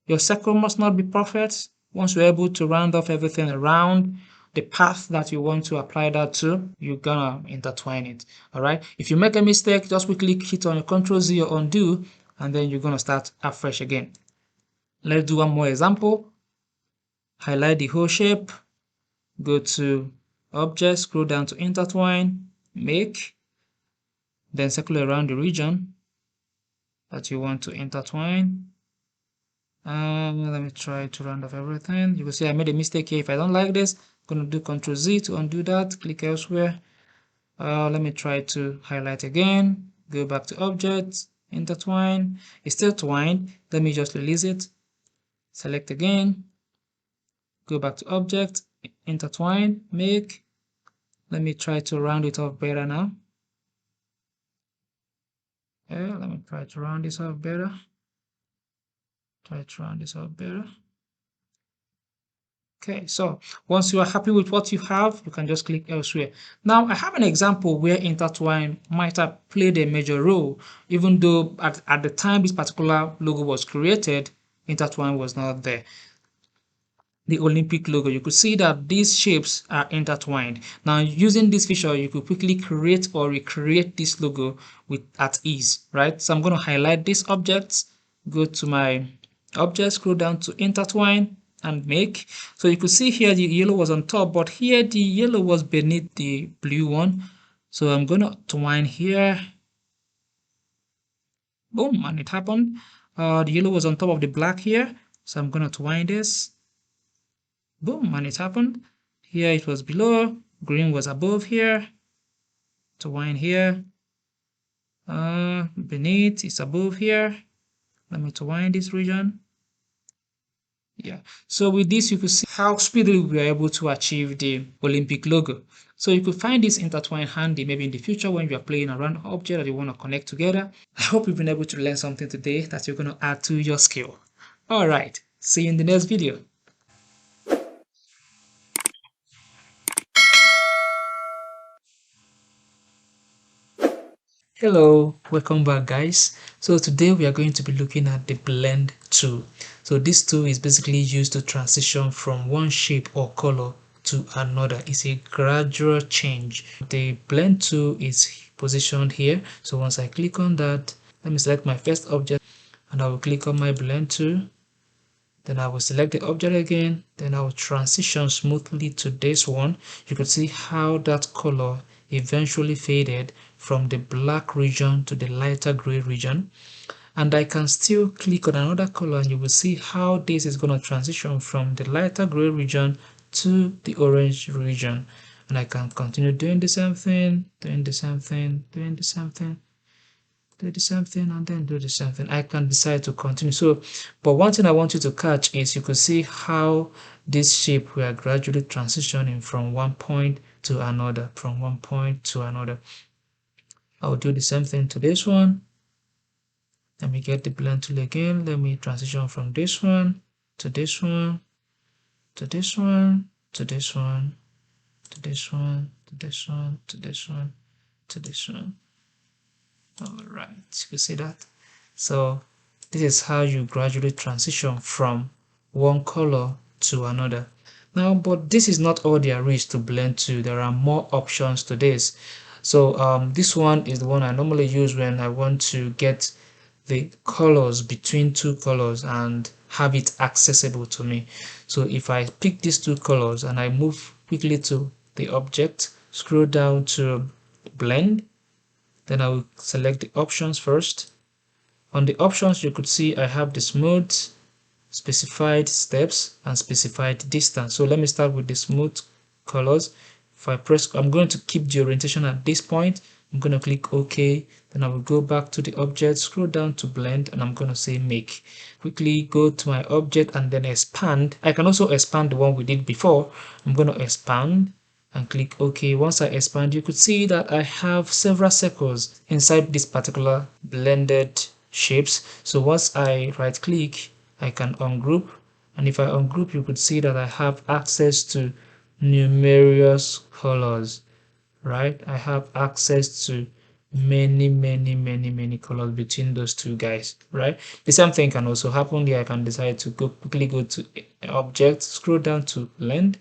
Your circle must not be perfect. Once you're able to round off everything around the path that you want to apply that to, you're gonna intertwine it. All right. If you make a mistake, just quickly hit on your Control Z or undo, and then you're gonna start afresh again. Let's do one more example. Highlight the whole shape. Go to Object, scroll down to Intertwine, Make, then circle around the region that you want to intertwine. Let me try to round off everything. You will see I made a mistake here. If I don't like this, I'm going to do Ctrl Z to undo that. Click elsewhere. Let me try to highlight again. Go back to Object, Intertwine. It's still twined. Let me just release it. Select again. Go back to Object, Intertwine, Make. Let me try to round it off better now. Yeah, let me try to round this off better. Try to round this off better. Okay, so once you are happy with what you have, you can just click elsewhere. Now, I have an example where Intertwine might have played a major role, even though at the time this particular logo was created, Intertwine was not there. the Olympic logo, you could see that these shapes are intertwined. Now, using this feature, you could quickly create or recreate this logo with at ease, right? So I'm going to highlight these objects, go to my object, scroll down to intertwine and make. So you could see here the yellow was on top, but here the yellow was beneath the blue one. So I'm going to twine here. Boom, and it happened. The yellow was on top of the black here. So I'm going to twine this. Boom, and it happened. Here it was below, green was above here, twine here, beneath it's above here. Let me twine this region. Yeah, so with this you could see how speedily we were able to achieve the Olympic logo. So you could find this intertwine handy maybe in the future when you are playing around an object that you want to connect together. I hope you've been able to learn something today that you're going to add to your skill. All right, see you in the next video. Hello, welcome back guys. So today we are going to be looking at the blend tool. So this tool is basically used to transition from one shape or color to another. It's a gradual change. The blend tool is positioned here. So once I click on that, let me select my first object and I will click on my blend tool. Then I will select the object again, then I will transition smoothly to this one. You can see how that color eventually faded from the black region to the lighter gray region. And I can still click on another color and you will see how this is going to transition from the lighter gray region to the orange region. And I can continue doing the same thing, doing the same thing, doing the same thing, do the same thing and then do the same thing. I can decide to continue. So, but one thing I want you to catch is you can see how this shape we are gradually transitioning from one point to another, from one point to another. I'll do the same thing to this one. Let me get the blend tool again. Let me transition from this one to this one to this one to this one to this one to this one to this one to this one. All right, you can see that. So this is how you gradually transition from one color to another. Now, but this is not all there is to blend to. There are more options to this. So this one is the one I normally use when I want to get the colors between two colors and have it accessible to me. So if I pick these two colors and I move quickly to the object, scroll down to blend, then I will select the options first. On the options, you could see I have the smooth, specified steps, and specified distance. So let me start with the smooth colors. If I press, I'm going to keep the orientation at this point. I'm going to click OK. Then I will go back to the object, scroll down to blend, and I'm going to say make. Quickly go to my object and then expand. I can also expand the one we did before. I'm going to expand and click OK. Once I expand, you could see that I have several circles inside this particular blended shapes. So once I right click, I can ungroup, and if I ungroup, you could see that I have access to numerous colors, right? I have access to many colors between those two guys, right? The same thing can also happen here. I can decide to quickly go to object, scroll down to blend.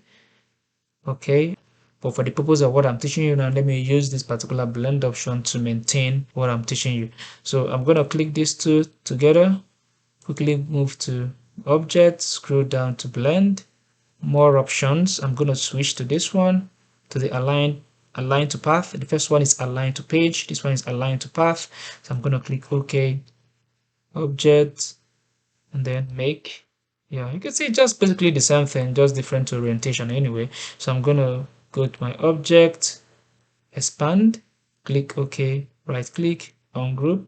Okay, but for the purpose of what I'm teaching you now, let me use this particular blend option to maintain what I'm teaching you. So I'm going to click these two together, quickly move to object, scroll down to blend, more options. I'm going to switch to this one, to the align to path. The first one is align to page, this one is align to path. So I'm going to click OK, object, and then make. Yeah, you can see just basically the same thing, just different orientation anyway. So I'm gonna go to my object, expand, click OK, right click, ungroup,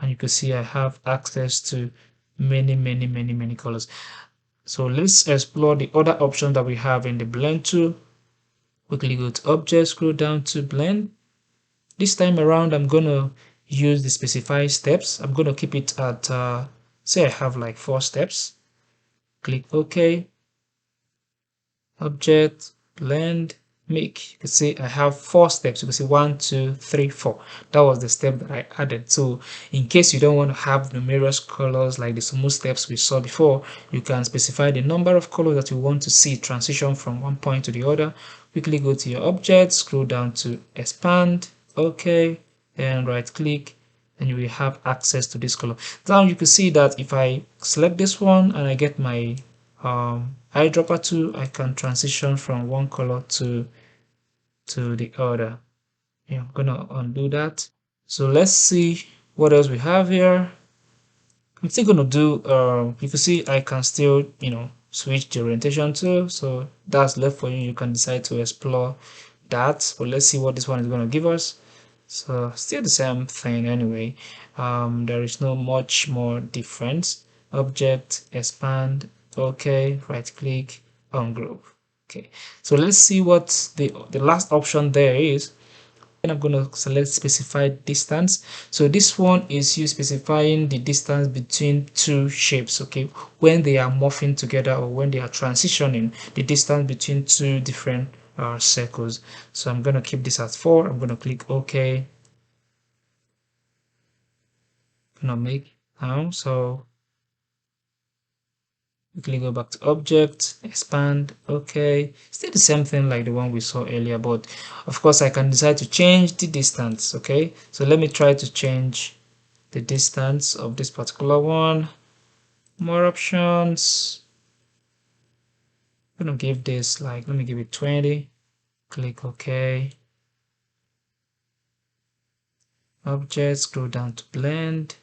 and you can see I have access to many colors. So let's explore the other options that we have in the blend tool. Quickly go to object, scroll down to blend. This time around, I'm gonna use the specified steps. I'm gonna keep it at say I have like 4 steps. Click OK, object, blend, make, you can see I have 4 steps. You can see 1, 2, 3, 4. That was the step that I added. So in case you don't want to have numerous colors like the smooth steps we saw before, you can specify the number of colors that you want to see transition from one point to the other. Quickly go to your object, scroll down to expand, okay, and right click, and you will have access to this color. Now you can see that if I select this one and I get my eyedropper tool, I can transition from one color to the other. Yeah, I'm gonna undo that. So let's see what else we have here. I'm still gonna do you can see I can still, switch the orientation to, so that's left for you. You can decide to explore that, but let's see what this one is gonna give us. So still the same thing anyway. There is no much more difference. Object, expand, okay, right click, ungroup. Okay, so let's see what the last option there is. And I'm going to select specified distance. So this one is you specifying the distance between two shapes, okay, when they are morphing together or when they are transitioning, the distance between two different circles. So I'm going to keep this at 4. I'm going to click OK. I'm going to make now. So quickly go back to object, expand, okay. Still the same thing like the one we saw earlier, but of course I can decide to change the distance, okay. So let me try to change the distance of this particular one. More options. I'm gonna give this like, let me give it 20. Click OK. Object, scroll down to blend,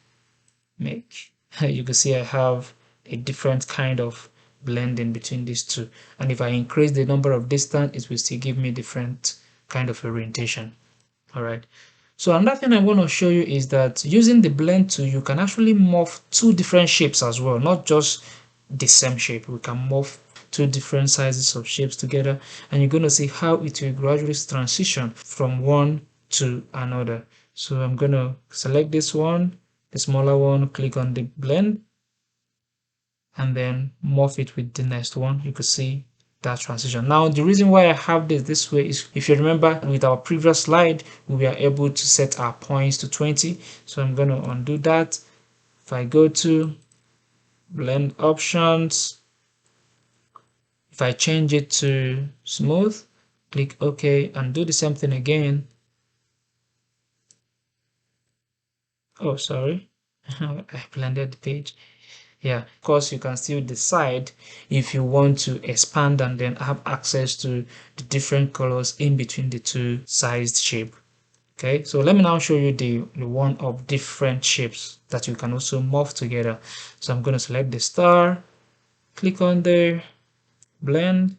make. You can see I have a different kind of blending between these two, and if I increase the number of distance, it will still give me different kind of orientation. All right, so another thing I want to show you is that using the blend tool, you can actually morph two different shapes as well, not just the same shape. We can morph two different sizes of shapes together, and you're going to see how it will gradually transition from one to another. So I'm going to select this one, the smaller one, click on the blend, and then morph it with the next one. You could see that transition. Now the reason why I have this way is, if you remember with our previous slide, we were able to set our points to 20. So I'm going to undo that. If I go to blend options, if I change it to smooth, click OK and do the same thing again. Oh, sorry. I blended the page. Yeah, of course, you can still decide if you want to expand and then have access to the different colors in between the two sized shape. Okay, so let me now show you the one of different shapes that you can also morph together. So I'm going to select the star, click on there, blend,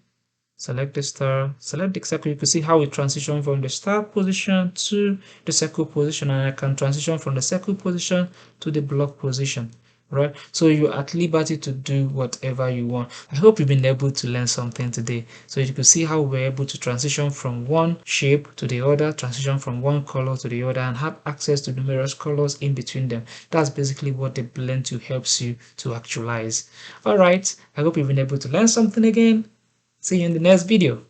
select the star, select the circle. You can see how it transitions from the star position to the circle position, and I can transition from the circle position to the block position. Right, so you're at liberty to do whatever you want. I hope you've been able to learn something today. So you can see how we're able to transition from one shape to the other, transition from one color to the other, and have access to numerous colors in between them. That's basically what the blend tool helps you to actualize. All right, I hope you've been able to learn something again. See you in the next video.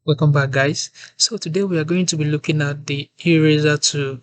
Welcome back, guys. So today we are going to be looking at the eraser tool.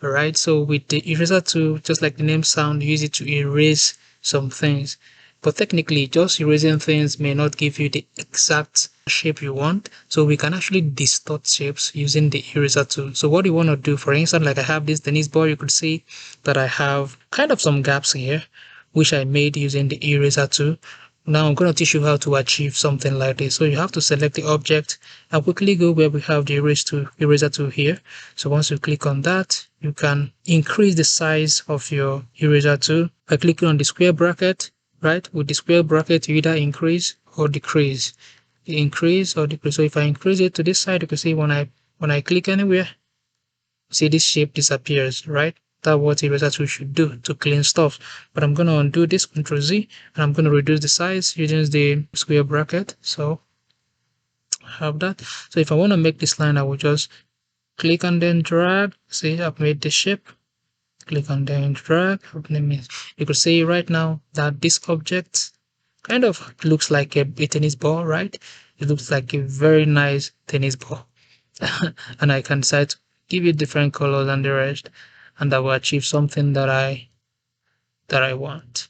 Alright, so with the eraser tool, just like the name sound, use it to erase some things. But technically, just erasing things may not give you the exact shape you want. So we can actually distort shapes using the eraser tool. So what you want to do, for instance, like I have this tennis ball, you could see that I have kind of some gaps here, which I made using the eraser tool. Now I'm going to teach you how to achieve something like this. So you have to select the object and quickly go where we have the eraser tool here. So once you click on that, you can increase the size of your eraser tool by clicking on the square bracket, right? With the square bracket, you either increase or decrease. Increase or decrease. So if I increase it to this side, you can see when I click anywhere, see this shape disappears, right? That's what eraser tool should do to clean stuff. But I'm going to undo this, Ctrl Z, and I'm going to reduce the size using the square bracket. So I have that. So if I want to make this line, I will just click and then drag. See, I've made the shape. click on the drag. You could see right now that this object kind of looks like a tennis ball, right? It looks like a very nice tennis ball. And I can decide to give it different colors than the rest, and I will achieve something that I want.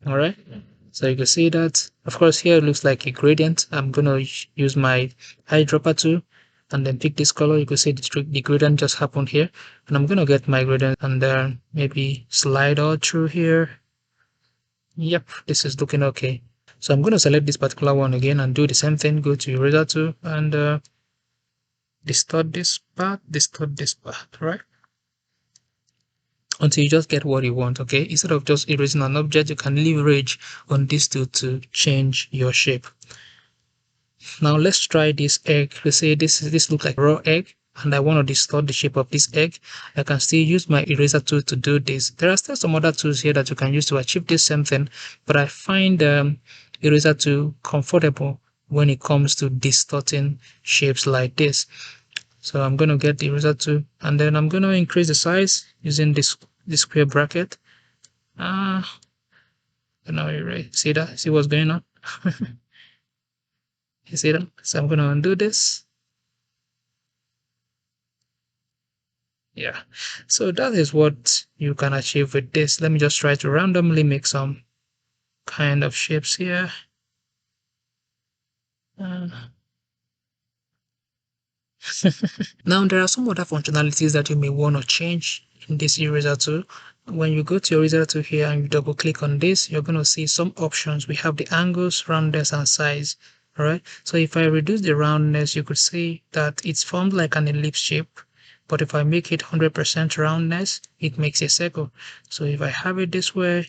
All right. So you can see that, of course, here it looks like a gradient. I'm going to use my eyedropper tool and then pick this color. You can see the gradient just happened here. And I'm going to get my gradient and then maybe slide all through here. Yep, this is looking okay. So I'm going to select this particular one again and do the same thing. Go to eraser tool and distort this part, right? Until you just get what you want. Okay, instead of just erasing an object, you can leverage on this tool to change your shape. Now let's try this egg. Let's say this looks like a raw egg and I want to distort the shape of this egg. I can still use my eraser tool to do this. There are still some other tools here that you can use to achieve this same thing, but I find eraser tool comfortable when it comes to distorting shapes like this. So I'm going to get the eraser tool and then I'm going to increase the size using this square bracket. Now you see that? See what's going on? You see that? So I'm going to undo this. Yeah, so that is what you can achieve with this. Let me just try to randomly make some kind of shapes here. Now there are some other functionalities that you may want to change in this eraser tool. When you go to your eraser tool here and you double click on this, you're going to see some options. We have the angles, roundness, and size. All right, so if I reduce the roundness, you could see that it's formed like an ellipse shape. But if I make it 100% roundness, it makes a circle. So if I have it this way,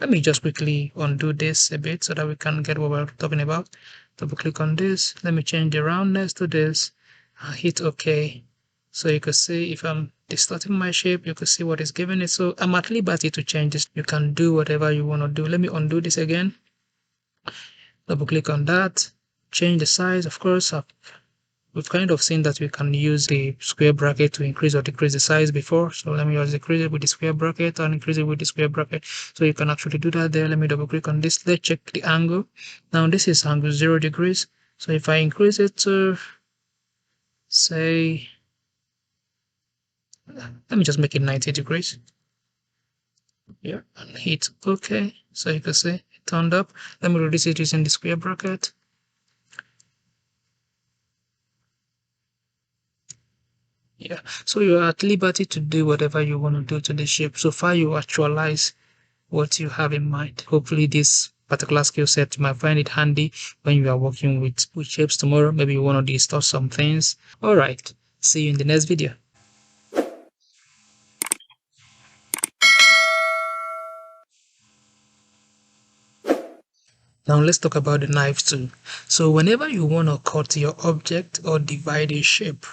let me just quickly undo this a bit so that we can get what we're talking about. Double click on this. Let me change the roundness to this. Hit OK. So you can see if I'm distorting my shape, you can see what it's giving it. So I'm at liberty to change this. You can do whatever you want to do. Let me undo this again. Double click on that. Change the size, of course. We've kind of seen that we can use the square bracket to increase or decrease the size before. So let me just decrease it with the square bracket and increase it with the square bracket. So you can actually do that there. Let me double click on this. Let's check the angle. Now this is angle 0 degrees. So if I increase it to, say, let me just make it 90 degrees. Yeah, and hit OK. So you can see it turned up. Let me reduce it using the square bracket. Yeah, so you are at liberty to do whatever you want to do to the shape. So far you actualize what you have in mind. Hopefully this particular skill set, you might find it handy when you are working with shapes tomorrow. Maybe you want to distort some things. All right, see you in the next video. Now let's talk about the knife tool. So whenever you want to cut your object or divide a shape,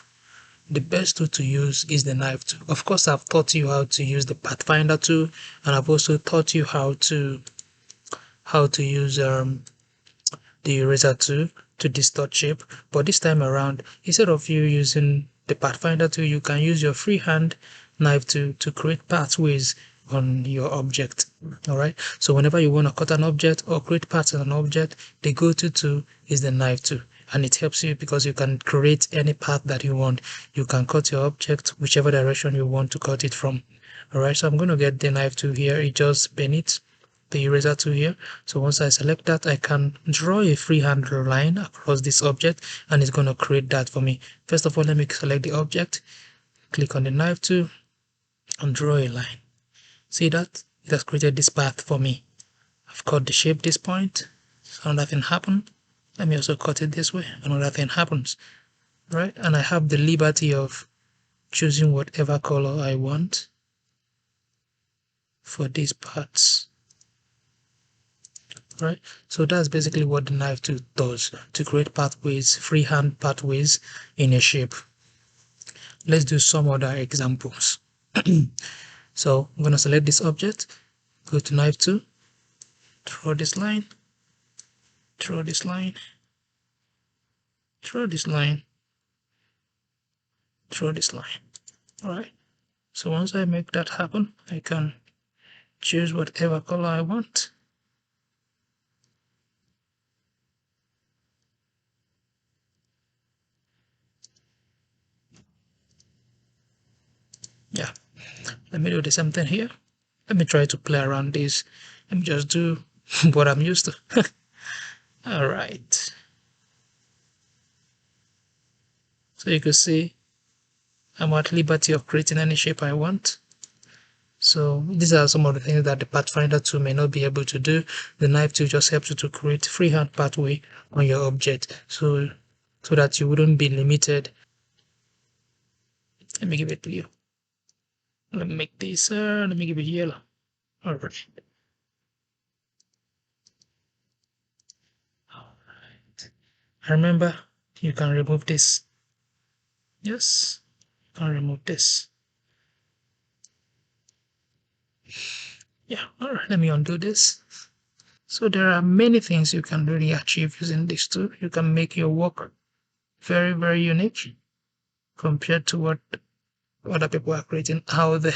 the best tool to use is the knife tool. Of course, I've taught you how to use the Pathfinder tool, and I've also taught you how to use the eraser tool to distort shape. But this time around, instead of you using the Pathfinder tool, you can use your freehand knife tool to create pathways on your object. All right, so whenever you want to cut an object or create paths on an object, the go-to tool is the knife tool, and it helps you because you can create any path that you want. You can cut your object whichever direction you want to cut it from. All right, so I'm going to get the knife tool here. It just beneath the eraser tool here. So once I select that, I can draw a freehand line across this object, and it's going to create that for me. First of all, let me select the object, click on the knife tool, and draw a line. See that? It has created this path for me. I've cut the shape this point, so nothing happened. Let me also cut it this way, another thing happens. Right? And I have the liberty of choosing whatever color I want for these parts. Right? So that's basically what the knife tool does, to create pathways, freehand pathways in a shape. Let's do some other examples. So I'm going to select this object, go to knife tool, draw this line, draw this line, draw this line, draw this line. All right. So once I make that happen, I can choose whatever color I want. Yeah, let me do the same thing here. Let me try to play around this. Let me just do what I'm used to. All right. So you can see I'm at liberty of creating any shape I want. So these are some of the things that the Pathfinder tool may not be able to do. The knife tool just helps you to create freehand pathway on your object, so that you wouldn't be limited. Let me give it blue. Let me make this. Let me give it yellow. All right. All right. Remember, you can remove this. Yes, you can remove this. Yeah. All right. Let me undo this. So there are many things you can really achieve using this tool. You can make your work very, very unique compared to what other people are creating out there.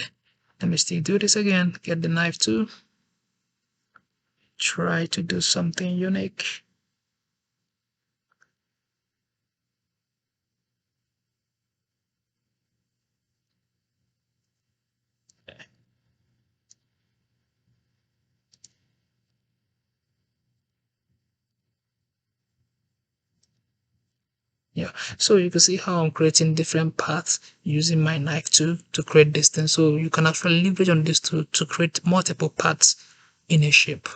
Let me still do this again. Get the knife tool. Try to do something unique. Yeah, so you can see how I'm creating different paths using my knife tool to create this thing. So you can actually leverage on this tool to create multiple paths in a shape.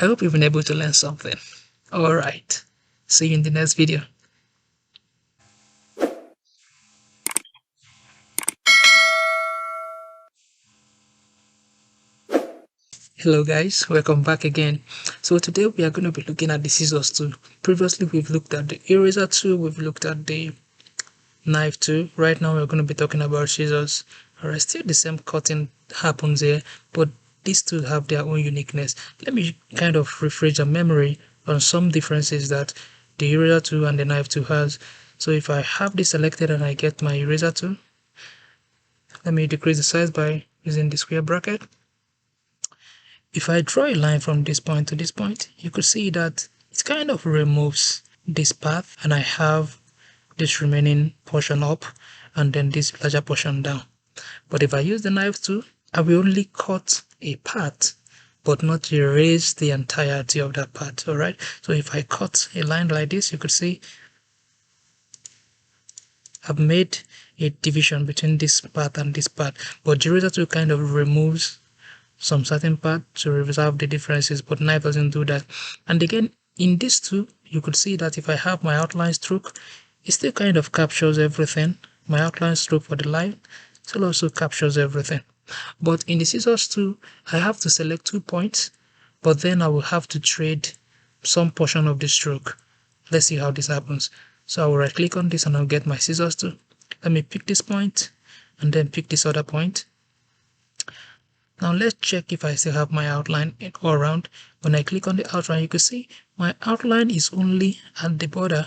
I hope you've been able to learn something. All right, see you in the next video. Hello guys, welcome back again. So today we are going to be looking at the scissors tool. Previously we've looked at the eraser tool, we've looked at the knife tool. Right now we're going to be talking about scissors. Alright, still the same cutting happens here, but these two have their own uniqueness. Let me kind of refresh your memory on some differences that the eraser tool and the knife tool has. So if I have this selected and I get my eraser tool, let me decrease the size by using the square bracket. If I draw a line from this point to this point, you could see that it kind of removes this path and I have this remaining portion up and then this larger portion down. But if I use the knife tool, I will only cut a part but not erase the entirety of that part. Alright, so if I cut a line like this, you could see I've made a division between this part and this part, but the eraser tool kind of removes some certain part to resolve the differences, but knife doesn't do that. And again, in this too, you could see that if I have my outline stroke, it still kind of captures everything. My outline stroke for the line still also captures everything. But in the scissors too, I have to select 2 points, but then I will have to trade some portion of the stroke. Let's see how this happens. So I will right click on this and I'll get my scissors tool. Let me pick this point and then pick this other point. Now let's check if I still have my outline all around. When I click on the outline, you can see my outline is only at the border,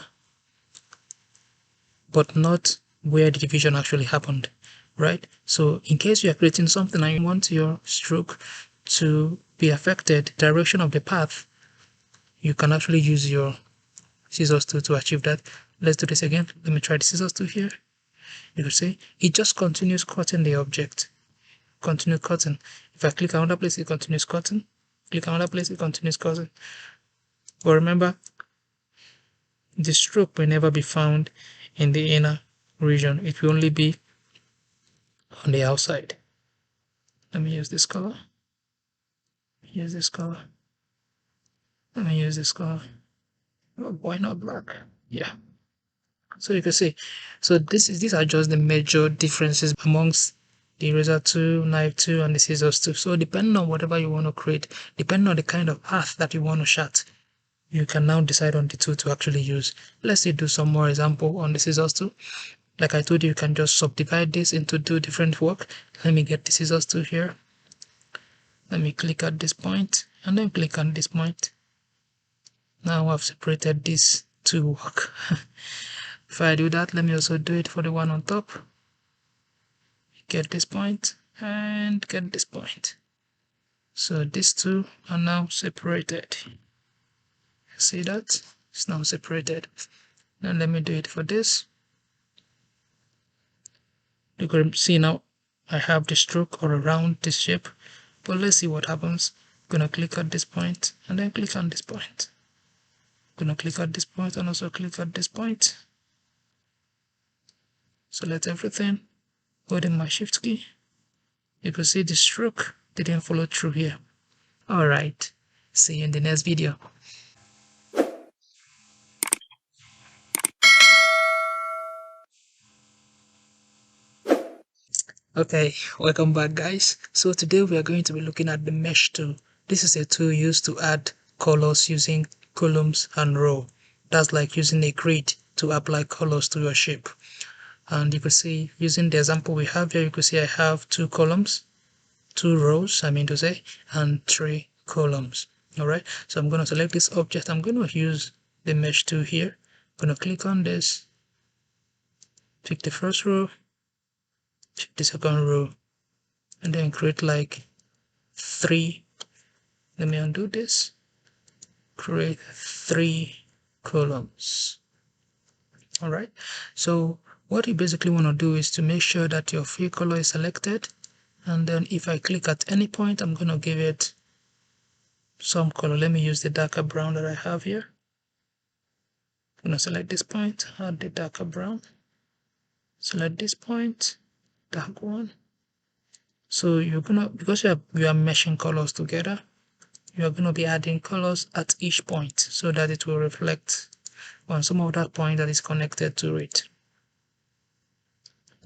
but not where the division actually happened, right? So in case you are creating something and you want your stroke to be affected, direction of the path, you can actually use your scissors tool to achieve that. Let's do this again. Let me try the scissors tool here. You can see it just continues cutting the object. Continue cutting. If I click another place, it continues cutting. Click another place, it continues cutting. But remember, the stroke will never be found in the inner region. It will only be on the outside. Let me use this color. Use this color. Let me use this color. Oh, why not black? Yeah. So you can see. So these are just the major differences amongst the eraser tool, knife tool, and the scissors tool. So depending on whatever you want to create, depending on the kind of path that you want to chart, you can now decide on the tool to actually use. Let's say do some more example on the scissors tool. Like I told you, you can just subdivide this into 2 different work. Let me get the scissors tool here. Let me click at this point and then click on this point. Now I've separated these 2 work. If I do that, let me also do it for the one on top. get this point and get this point. So these two are now separated. See that? It's now separated. Now let me do it for this. You can see now I have the stroke or around this shape. But let's see what happens. I'm gonna click at this point and then click on this point. I'm gonna click at this point and also click at this point. Select everything, holding my shift key. You can see the stroke didn't follow through here. Alright, see you in the next video. Okay, welcome back guys. So today we are going to be looking at the mesh tool. This is a tool used to add colors using columns and row. That's like using a grid to apply colors to your shape. And you can see using the example we have here, you can see I have 2 columns, 2 rows, I mean to say, and 3 columns. Alright, so I'm going to select this object. I'm going to use the mesh tool here. I'm going to click on this, pick the first row, pick the second row, and then create like 3. Let me undo this. Create 3 columns. Alright, so what you basically want to do is to make sure that your fill color is selected, and then if I click at any point, I'm going to give it some color. Let me use the darker brown that I have here. I'm going to select this point, add the darker brown, select this point, dark one. So you're gonna, because you are meshing colors together, you are going to be adding colors at each point so that it will reflect on some of that point that is connected to it.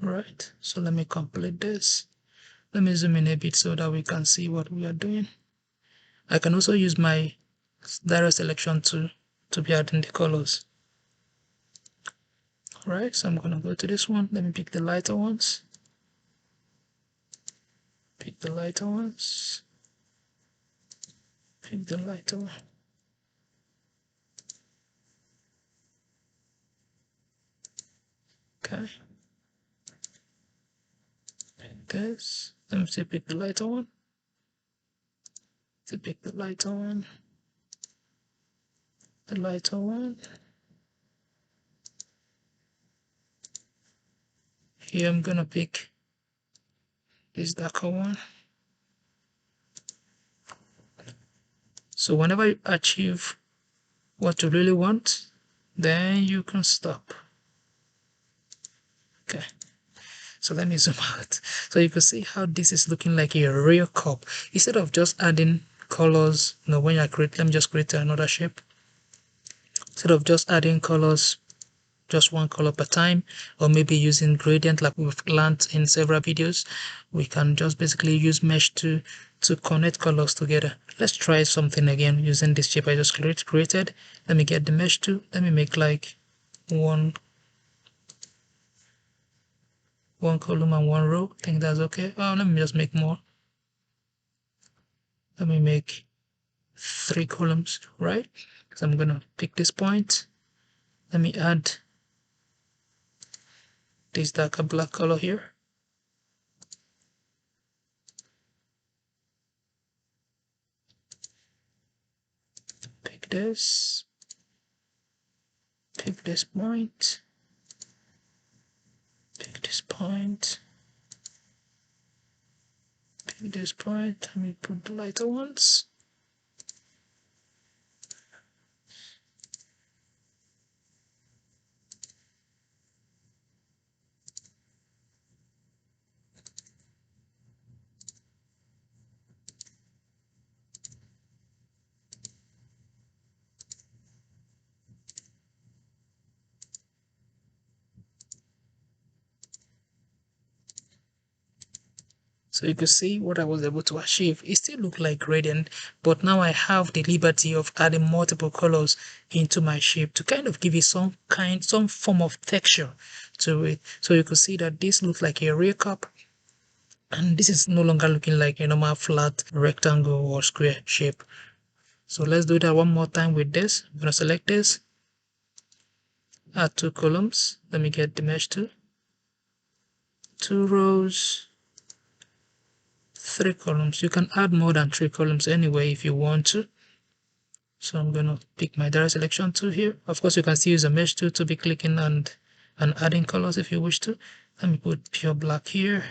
Right, so let me complete this. Let me zoom in a bit so that we can see what we are doing. I can also use my direct selection tool to be adding the colors. Right, so I'm going to go to this one. Let me pick the lighter ones. Pick the lighter ones. Pick the lighter one. Okay. Pick this. Let me say pick the lighter one. To pick the lighter one. The lighter one. Here I'm gonna pick this darker one. So whenever you achieve what you really want, then you can stop. Okay, so let me zoom out. So you can see how this is looking like a real cup. Instead of just adding colors, when I create, let me just create another shape. Instead of just adding colors, just one color per time, or maybe using gradient like we've learned in several videos, we can just basically use mesh to connect colors together. Let's try something again using this shape I just created. Let me get the mesh tool. Let me make like one column and 1 row. I think that's okay. Let me just make more. Let me make 3 columns, right? So I'm gonna pick this point. Let me add this darker black color here. Pick this. Pick this point. Pick this point. Pick this point. Let me put the lighter ones. So you can see what I was able to achieve. It still looked like gradient, but now I have the liberty of adding multiple colors into my shape to kind of give it some form of texture to it. So you can see that this looks like a real cup, and this is no longer looking like a normal flat rectangle or square shape. So let's do that one more time with this. I'm going to select this, add 2 columns. Let me get the mesh tool. 2 rows. 3 columns. You can add more than 3 columns anyway if you want to. So I'm going to pick my direct selection tool here. Of course, you can still use a mesh tool to be clicking and adding colors if you wish to. Let me put pure black here.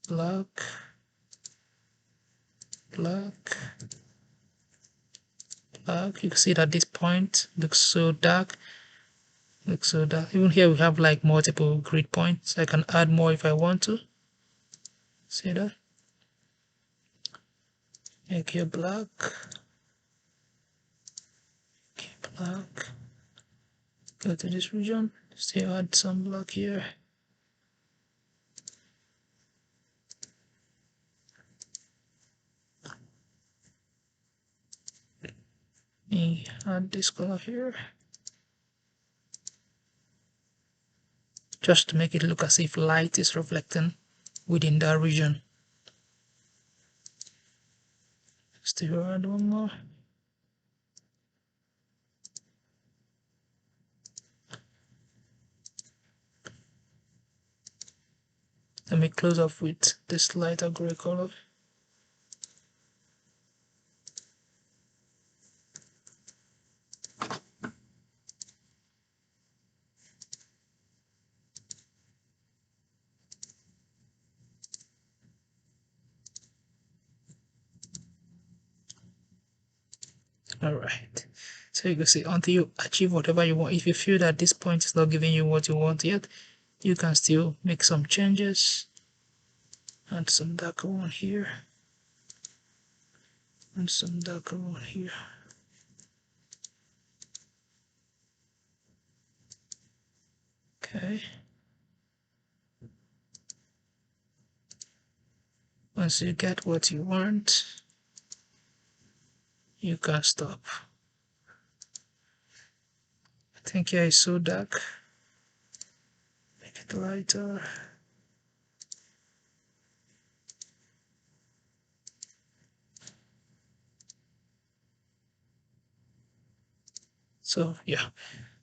Black, black, black. You can see that this point looks so dark. Even here we have like multiple grid points. I can add more if I want to. See that? Make here black. Black. Go to this region. Still add some black here. Me add this color here. Just to make it look as if light is reflecting within that region. Still add one more. Let me close off with this lighter gray color. Alright, so you can see until you achieve whatever you want. If you feel that this point is not giving you what you want yet, you can still make some changes. Add some darker one here. And some darker one here. Okay. Once you get what you want, you can stop. I think here is so dark. Make it lighter. So yeah,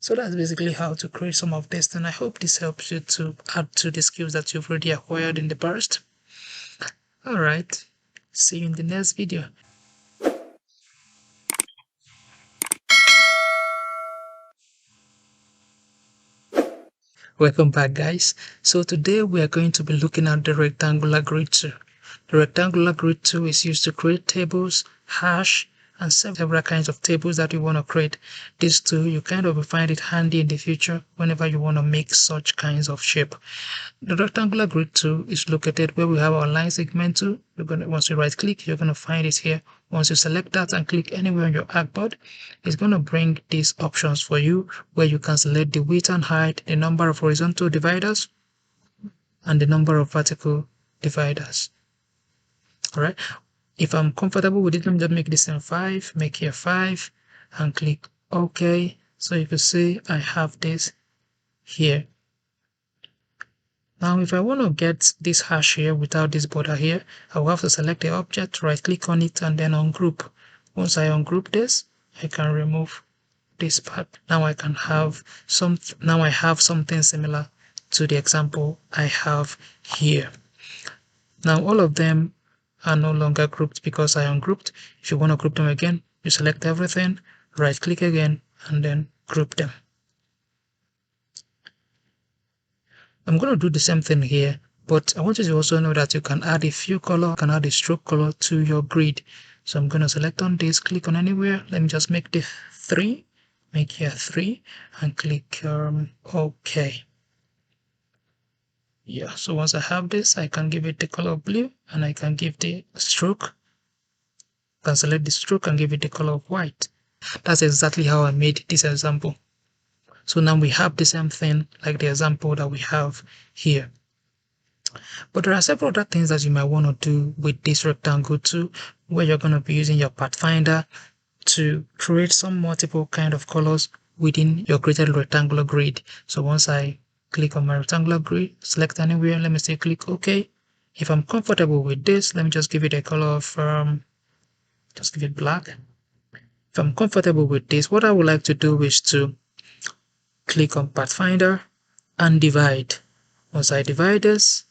so that's basically how to create some of this, and I hope this helps you to add to the skills that you've already acquired in the past. Alright, see you in the next video. Welcome back, guys. So today we are going to be looking at the rectangular grid tool. The rectangular grid tool is used to create tables, hash, and several kinds of tables that you want to create. This tool, you kind of find it handy in the future whenever you want to make such kinds of shape. The rectangular grid tool is located where we have our line segment tool. Once you right click, you're going to find it here. Once you select that and click anywhere on your artboard, it's going to bring these options for you where you can select the width and height, the number of horizontal dividers, and the number of vertical dividers. Alright, if I'm comfortable with it, let me just make this in 5, make here 5, and click OK. So you can see I have this here. Now if I want to get this hash here without this border here, I will have to select the object, right click on it, and then ungroup. Once I ungroup this, I can remove this part. Now I have something similar to the example I have here. Now all of them are no longer grouped because I ungrouped. If you want to group them again, you select everything, right click again, and then group them. I'm going to do the same thing here, but I want you to also know that you can add a fill color, you can add a stroke color to your grid. So I'm going to select on this, click on anywhere. Let me just make the 3, make here 3, and click OK. Yeah, so once I have this, I can give it the color blue, and I can give the stroke. I can select the stroke and give it the color of white. That's exactly how I made this example. So now we have the same thing like the example that we have here. But there are several other things that you might want to do with this rectangle tool, where you're going to be using your Pathfinder to create some multiple kind of colors within your created rectangular grid. So once I click on my rectangular grid, select anywhere, let me say click OK. If I'm comfortable with this, let me just give it a color of just give it black. If I'm comfortable with this, what I would like to do is to click on Pathfinder and divide. Once I divide this,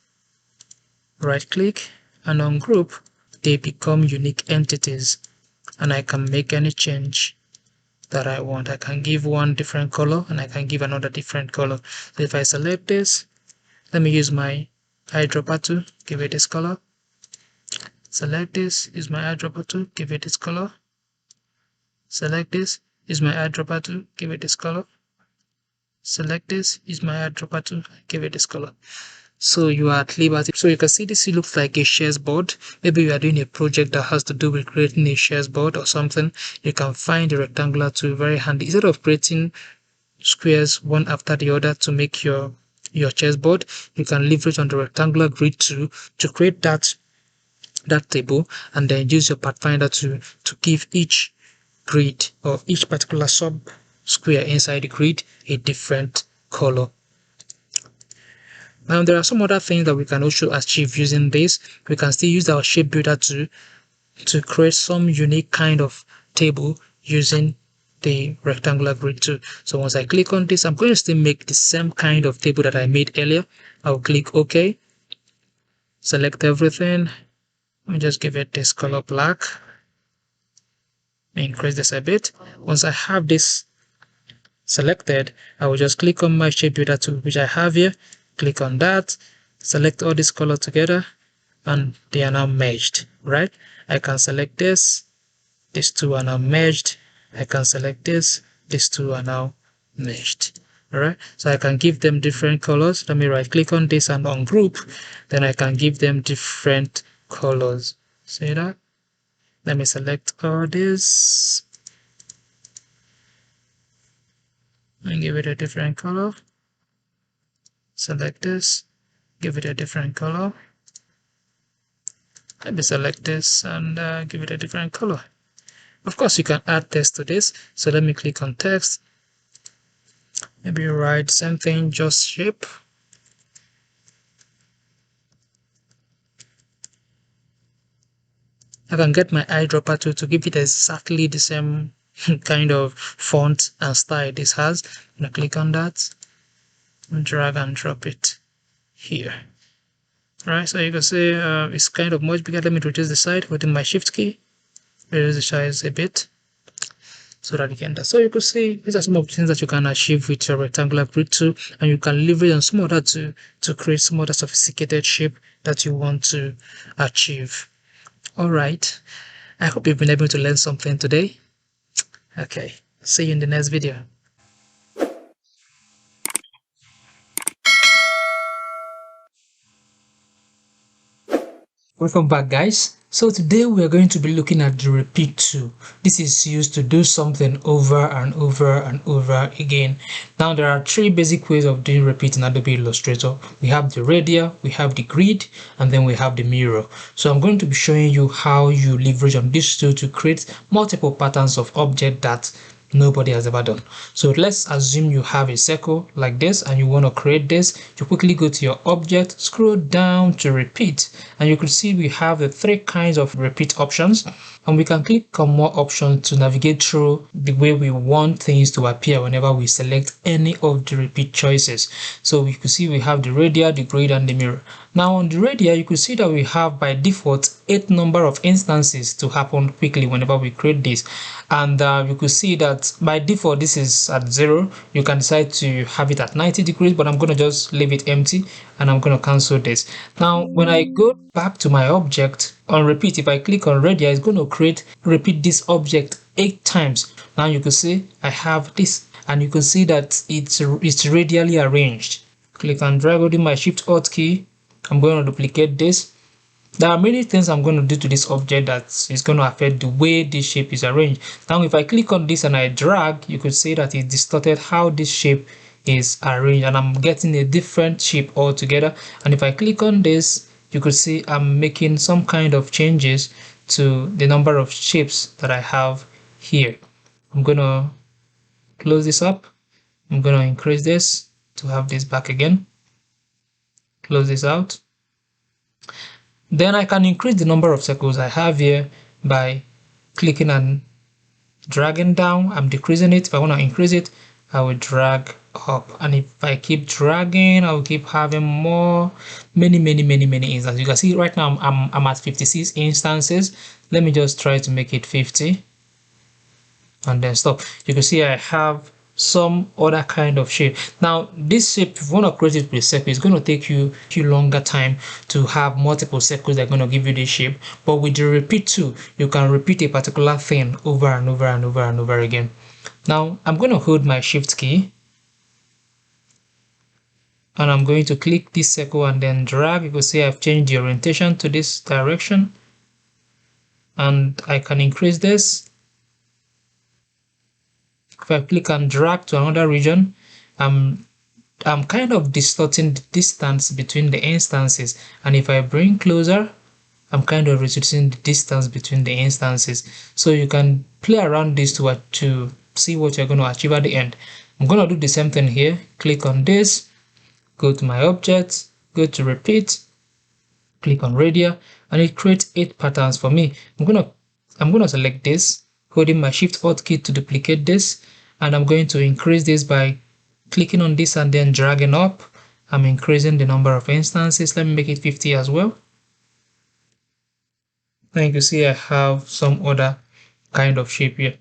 right click and ungroup, they become unique entities, and I can make any change that I want. I can give one different color and I can give another different color. So if I select this, let me use my eyedropper tool, give it this color. Select this, use my eyedropper tool, give it this color. Select this, use my eyedropper tool, give it this color. Select this, use my eyedropper tool, give it this color. So you are at liberty. So you can see this looks like a shares board. Maybe you are doing a project that has to do with creating a shares board or something. You can find the rectangular tool very handy. Instead of creating squares one after the other to make your chessboard, you can leverage on the rectangular grid tool to create that table, and then use your Pathfinder to give each grid or each particular sub square inside the grid a different color. Now there are some other things that we can also achieve using this. We can still use our shape builder to create some unique kind of table using the rectangular grid tool. So once I click on this, I'm going to still make the same kind of table that I made earlier. I'll click OK, select everything. Let me just give it this color black. Increase this a bit. Once I have this selected, I will just click on my shape builder tool, which I have here. Click on that, select all this color together, and they are now merged, right? I can select this, these two are now merged. I can select this, these two are now merged. All right, so I can give them different colors. Let me right click on this and ungroup, then I can give them different colors. See that? Let me select all this and give it a different color. Select this, give it a different color. Let me select this and give it a different color. Of course, you can add text to this. So let me click on text. Maybe write something, just shape. I can get my eyedropper tool to give it exactly the same kind of font and style this has. I'm going to click on that and drag and drop it here. Right, so you can see it's kind of much bigger. Let me reduce the size within my shift key. Reduce the size a bit so that you can. So you could see these are some of the things that you can achieve with your rectangular grid tool, and you can leverage on some other to create some other sophisticated shape that you want to achieve. All right, I hope you've been able to learn something today. Okay, see you in the next video. Welcome back, guys. So today we are going to be looking at the repeat tool. This is used to do something over and over and over again. Now there are three basic ways of doing repeat in Adobe Illustrator. We have the radial, we have the grid, and then we have the mirror. So I'm going to be showing you how you leverage on this tool to create multiple patterns of object that nobody has ever done. So let's assume you have a circle like this and you want to create this. You quickly go to your object, scroll down to repeat, and you can see we have the three kinds of repeat options, and we can click on more options to navigate through the way we want things to appear whenever we select any of the repeat choices. So you can see we have the radial, the grid, and the mirror. Now on the radial, you can see that we have by default 8 number of instances to happen quickly whenever we create this, and you could see that by default this is at 0. You can decide to have it at 90 degrees, but I'm going to just leave it empty and I'm going to cancel this. Now when I go back to my object on repeat, if I click on radial, it's going to repeat this object 8 times. Now you can see I have this, and you can see that it's radially arranged. Click and drag holding my shift alt key. I'm going to duplicate this. There are many things I'm going to do to this object that is going to affect the way this shape is arranged. Now if I click on this and I drag, you could see that it distorted how this shape is arranged, and I'm getting a different shape altogether. And if I click on this, you could see I'm making some kind of changes to the number of shapes that I have here. I'm going to close this up. I'm going to increase this to have this back again. Close this out. Then I can increase the number of circles I have here by clicking and dragging down. I'm decreasing it. If I want to increase it, I will drag up, and if I keep dragging, I'll keep having many instances. You can see right now I'm at 56 instances. Let me just try to make it 50 and then stop. You can see I have some other kind of shape. Now this shape, if you want to create it with a circle, it's going to take you longer time to have multiple circles that are going to give you this shape. But with the repeat tool, you can repeat a particular thing over and over and over and over again. Now I'm going to hold my shift key and I'm going to click this circle and then drag. You can see I've changed the orientation to this direction, and I can increase this. If I click and drag to another region, I'm kind of distorting the distance between the instances, and if I bring closer, I'm kind of reducing the distance between the instances. So you can play around this to see what you're going to achieve at the end. I'm going to do the same thing here. Click on this, go to my objects, go to repeat, click on radial, and it creates 8 patterns for me. I'm gonna select this, holding my shift alt key to duplicate this, and I'm going to increase this by clicking on this and then dragging up. I'm increasing the number of instances. Let me make it 50 as well. Then you can see I have some other kind of shape here.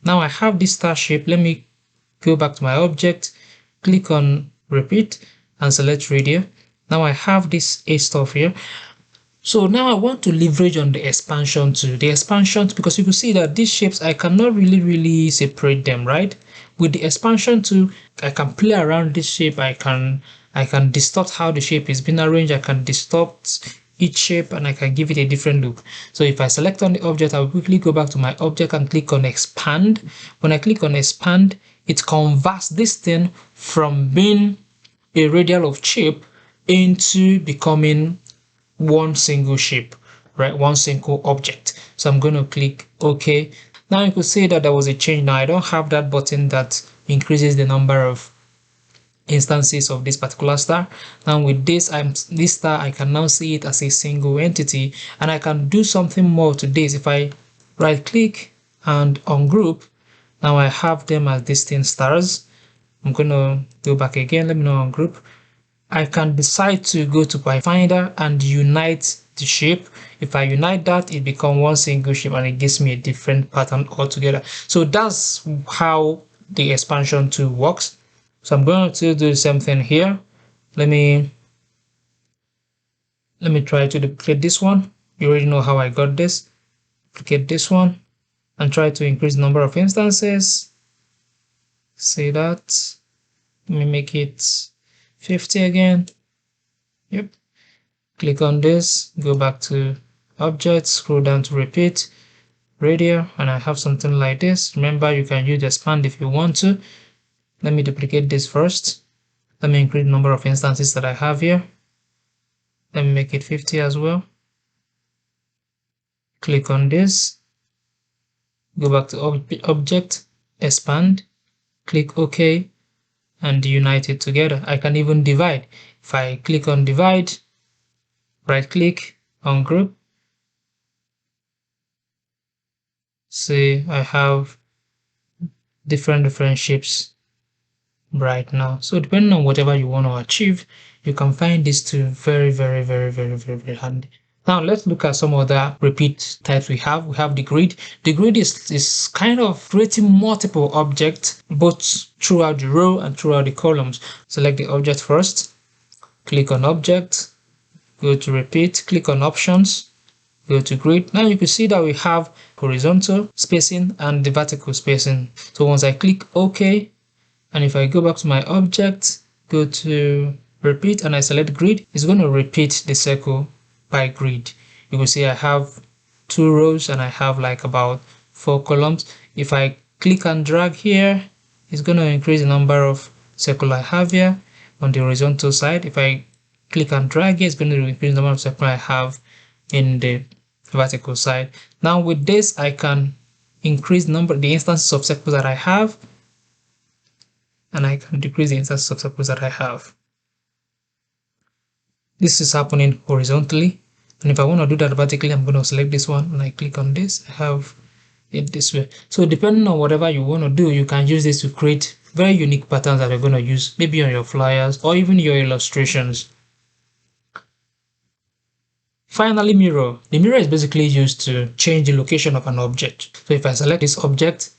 Now I have this star shape. Let me go back to my object, click on repeat and select radial. Now I have this A stuff here. So now I want to leverage on the expansion tool. The expansion, because you can see that these shapes, I cannot really separate them, right? With the expansion tool, I can play around this shape. I can distort how the shape is being arranged. I can distort each shape and I can give it a different look. So if I select on the object, I'll quickly go back to my object and click on expand. When I click on expand, it converts this thing from being a radial of shape into becoming one single shape, right? One single object. So I'm going to click OK. Now you could see that there was a change. Now I don't have that button that increases the number of instances of this particular star. Now with this star, I can now see it as a single entity, and I can do something more to this. If I right click and ungroup, now I have them as distinct stars. I'm going to go back again. Let me know ungroup. I can decide to go to Pathfinder and unite the shape. If I unite that, it becomes one single shape and it gives me a different pattern altogether. So that's how the expansion tool works. So I'm going to do the same thing here. Let me try to duplicate this one. You already know how I got this. Duplicate this one and try to increase the number of instances. Say that. Let me make it 50 again. Yep. Click on this, go back to objects, scroll down to repeat, radial, and I have something like this. Remember, you can use expand if you want to. Let me duplicate this first. Let me increase the number of instances that I have here. Let me make it 50 as well. Click on this, go back to object, expand, click OK, and unite it together. I can even divide. If I click on divide, right click on group, see I have different shapes right now. So depending on whatever you want to achieve, you can find this tool very handy. Now let's look at some other repeat types we have. We have the grid. The grid is kind of creating multiple objects both throughout the row and throughout the columns. Select the object first, click on object, go to repeat, click on options, go to grid. Now you can see that we have horizontal spacing and the vertical spacing. So once I click OK, and if I go back to my object, go to repeat and I select grid, it's going to repeat the circle by grid. You will see I have 2 rows and I have like about 4 columns. If I click and drag here, it's going to increase the number of circles I have here on the horizontal side. If I click and drag here, it's going to increase the number of circles I have in the vertical side. Now with this, I can increase the instances of circles that I have, and I can decrease the instances of circles that I have. This is happening horizontally, and if I want to do that vertically, I'm going to select this one and I click on this. I have it this way. So depending on whatever you want to do, you can use this to create very unique patterns that you're going to use maybe on your flyers or even your illustrations. Finally, mirror. The mirror is basically used to change the location of an object. So if I select this object,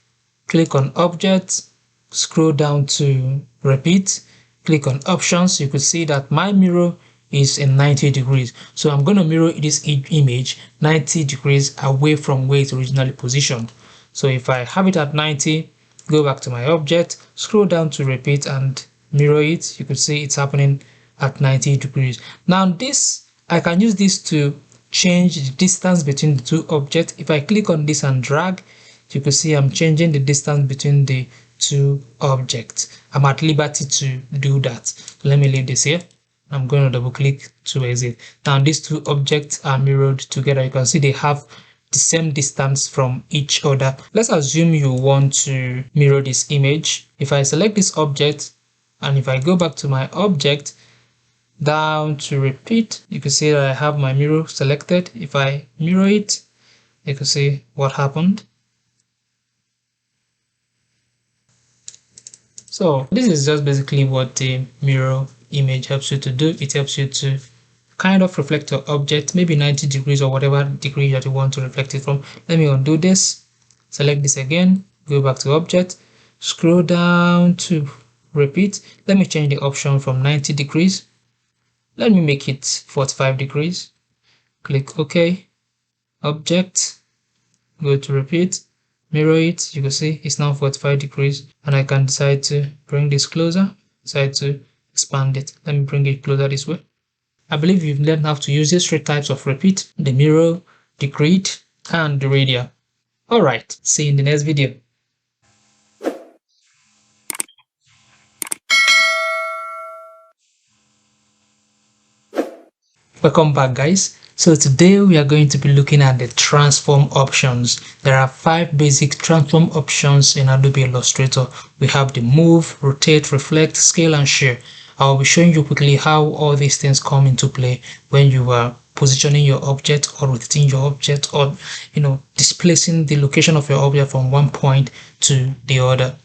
click on object, scroll down to repeat, click on options, you could see that my mirror is in 90 degrees. So I'm going to mirror this image 90 degrees away from where it's originally positioned. So if I have it at 90, go back to my object, scroll down to repeat and mirror it, you could see it's happening at 90 degrees. Now this, I can use this to change the distance between the two objects. If I click on this and drag, you can see I'm changing the distance between the two objects. I'm at liberty to do that. Let me leave this here. I'm going to double click to exit. Now these two objects are mirrored together. You can see they have the same distance from each other. Let's assume you want to mirror this image. If I select this object and if I go back to my object, down to repeat, you can see that I have my mirror selected. If I mirror it, you can see what happened. So this is just basically what the mirror image helps you to do. It helps you to kind of reflect your object, maybe 90 degrees or whatever degree that you want to reflect it from. Let me undo this, select this again, go back to object, scroll down to repeat. Let me change the option from 90 degrees. Let me make it 45 degrees. Click OK. Object, go to repeat, mirror it. You can see it's now 45 degrees, and I can decide to bring this closer, decide to expand it. Let me bring it closer this way. I believe you've learned how to use these three types of repeat: the mirror, the grid, and the radial. Alright, see you in the next video. Welcome back, guys. So today we are going to be looking at the transform options. There are 5 basic transform options in Adobe Illustrator. We have the move, rotate, reflect, scale, and share. I'll be showing you quickly how all these things come into play when you are positioning your object or rotating your object, or displacing the location of your object from one point to the other.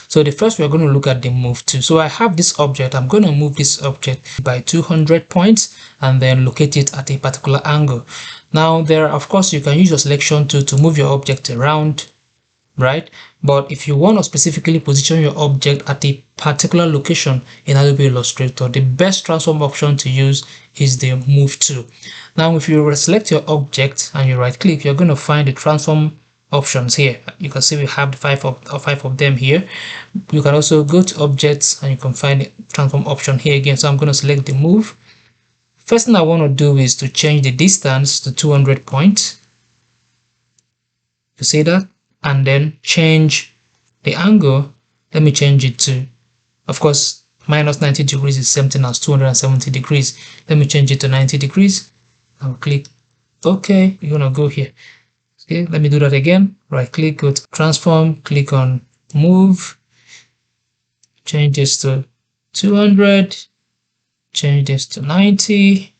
So the first we are going to look at the move to. So I have this object. I'm going to move this object by 200 points and then locate it at a particular angle. Now there, of course, you can use your selection tool to move your object around, right? But if you want to specifically position your object at a particular location in Adobe Illustrator, the best transform option to use is the move to. Now if you select your object and you right click, you're going to find the transform options here. You can see we have the five of them here. You can also go to objects and you can find the transform option here again. So I'm going to select the move. First thing I want to do is to change the distance to 200 points. You see that? And then change the angle. Let me change it to, of course, minus 90 degrees is same thing as 270 degrees. Let me change it to 90 degrees. I'll click OK. You're going to go here. Okay, let me do that again. Right click, go to transform, click on move, change this to 200, change this to 90.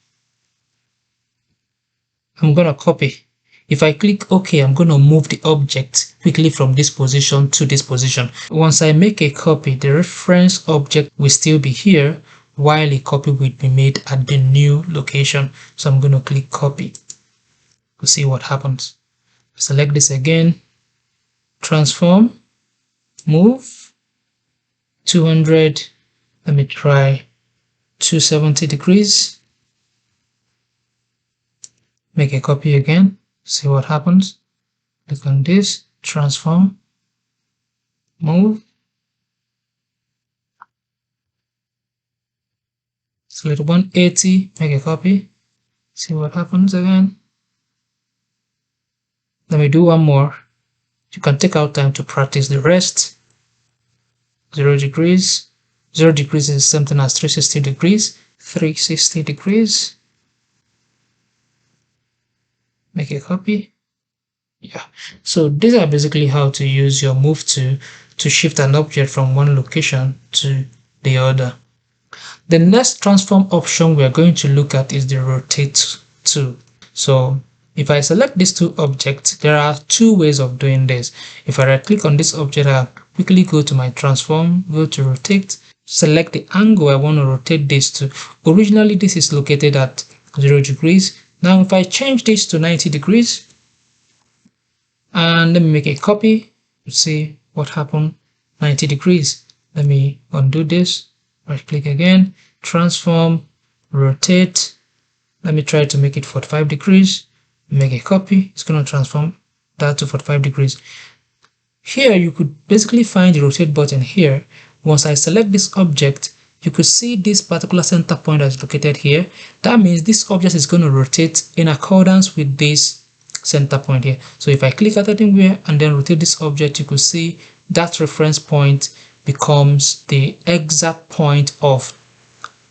I'm going to copy. If I click OK, I'm going to move the object quickly from this position to this position. Once I make a copy, the reference object will still be here while a copy will be made at the new location. So I'm going to click copy to see what happens. Select this again, transform, move, 200, let me try 270 degrees, make a copy again, see what happens. Click on this, transform, move, select 180, make a copy, see what happens again. Let me do one more. You can take out time to practice the rest. 0 degrees. 0 degrees is something as 360 degrees. 360 degrees. Make a copy. Yeah. So these are basically how to use your move to shift an object from one location to the other. The next transform option we are going to look at is the rotate tool. So if I select these two objects, there are 2 ways of doing this. If I right click on this object, I quickly go to my transform, go to rotate, select the angle I want to rotate this to. Originally this is located at 0 degrees. Now if I change this to 90 degrees and let me make a copy to see what happened. 90 degrees. Let me undo this, right click again, transform, rotate. Let me try to make it 45 degrees, make a copy. It's going to transform that to 45 degrees. Here you could basically find the rotate button here. Once I select this object, you could see this particular center point that is located here. That means this object is going to rotate in accordance with this center point here. So if I click at anywhere and then rotate this object, you could see that reference point becomes the exact point of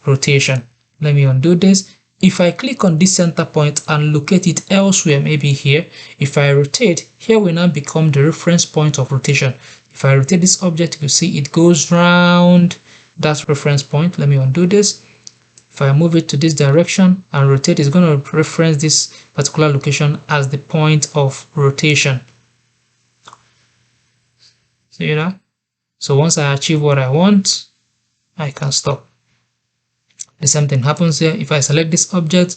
rotation. Let me undo this. If I click on this center point and locate it elsewhere, maybe here, if I rotate, here will now become the reference point of rotation. If I rotate this object, you can see it goes round that reference point. Let me undo this. If I move it to this direction and rotate, it's going to reference this particular location as the point of rotation. See that? So once I achieve what I want, I can stop. The same thing happens here. If I select this object,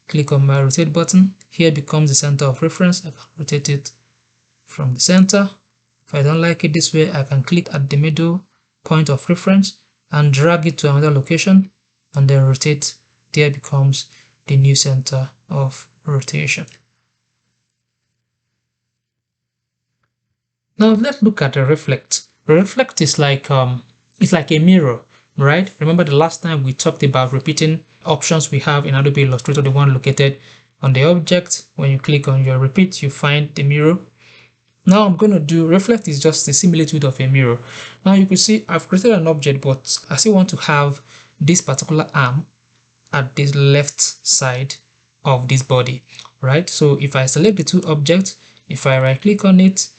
click on my rotate button, here becomes the center of reference. I can rotate it from the center. If I don't like it this way, I can click at the middle point of reference and drag it to another location and then rotate. There becomes the new center of rotation. Now let's look at the reflect. The reflect is like it's like a mirror, right? Remember the last time we talked about repeating options we have in Adobe Illustrator, the one located on the object. When you click on your repeat, you find the mirror. Now I'm going to do reflect is just the similitude of a mirror. Now you can see I've created an object, but I still want to have this particular arm at this left side of this body, right? So if I select the two objects, if I right click on it,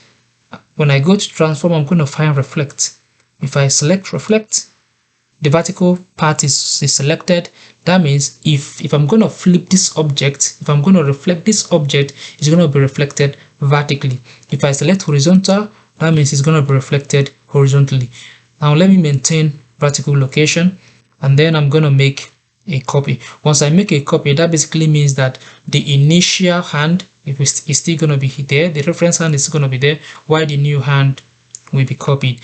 when I go to transform, I'm going to find reflect. If I select reflect, the vertical part is selected. That means if I'm going to flip this object, if I'm going to reflect this object, it's going to be reflected vertically. If I select horizontal, that means it's going to be reflected horizontally. Now let me maintain vertical location and then I'm going to make a copy. Once I make a copy, that basically means that the initial hand is still going to be there, the reference hand is going to be there, while the new hand will be copied.